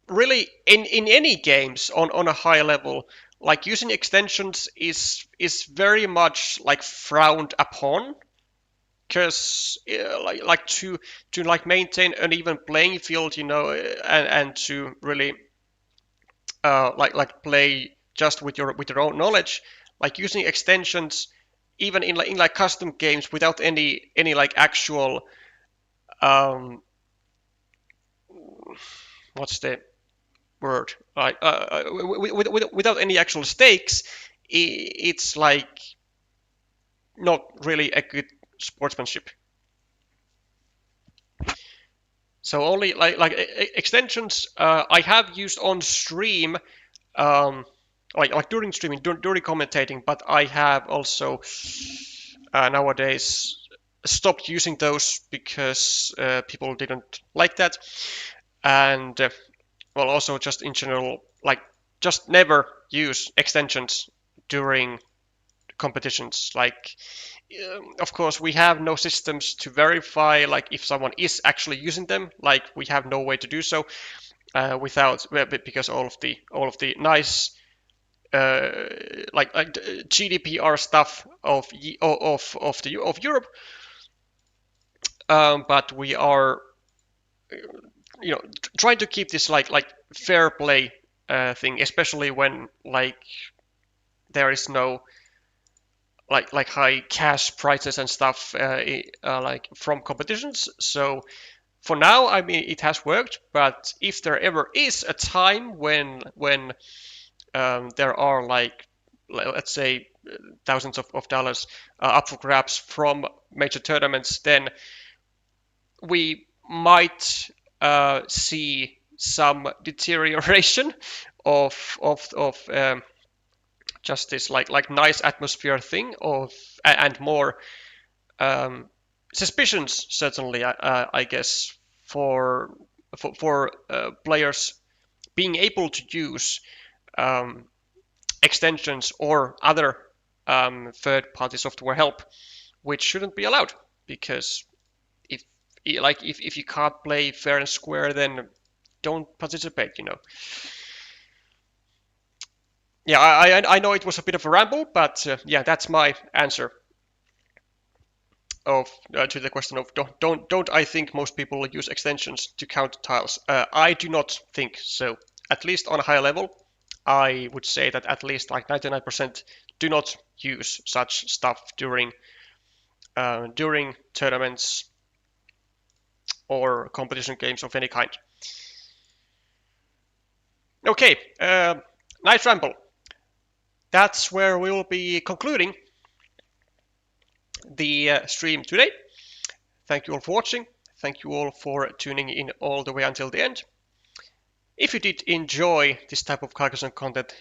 really in any games on a high level, like using extensions is very much like frowned upon. because to like maintain an even playing field, and to really play just with your own knowledge, like using extensions even in like custom games without any like actual um what's the word, like without any actual stakes, it's like not really a good sportsmanship. So only extensions I have used on stream, um, like during streaming, during commentating, but I have also nowadays stopped using those because people didn't like that, and well, also just in general, like just never use extensions during competitions. Like, of course, we have no systems to verify like if someone is actually using them. Like, we have no way to do so without because all of the nice like GDPR stuff of Europe. But we are trying to keep this like fair play thing, especially when like there is no like high cash prices and stuff like from competitions. So for now, I mean, it has worked, but if there ever is a time when there are like, let's say, thousands of dollars up for grabs from major tournaments, then we might see some deterioration of just this like nice atmosphere thing of and more suspicions, certainly, I guess, for players being able to use um, extensions or other third-party software help, which shouldn't be allowed, because if if you can't play fair and square, then don't participate. Yeah, I know it was a bit of a ramble, but yeah, that's my answer of to the question of don't I think most people use extensions to count tiles. I do not think so. At least on a higher level, I would say that at least like 99% do not use such stuff during tournaments or competition games of any kind. Okay, nice ramble. That's where we will be concluding the stream today. Thank you all for watching. Thank you all for tuning in all the way until the end. If you did enjoy this type of Carcassonne content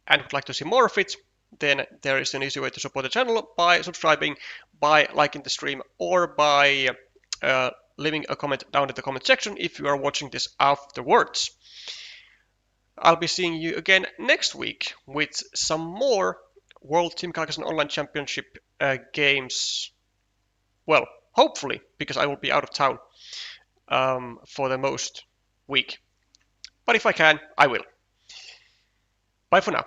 and would like to see more of it, then there is an easy way to support the channel by subscribing, by liking the stream, or by leaving a comment down in the comment section if you are watching this afterwards. I'll be seeing you again next week with some more World Team Carcassonne Online Championship games. Well, hopefully, because I will be out of town for the most week. But if I can, I will. Bye for now.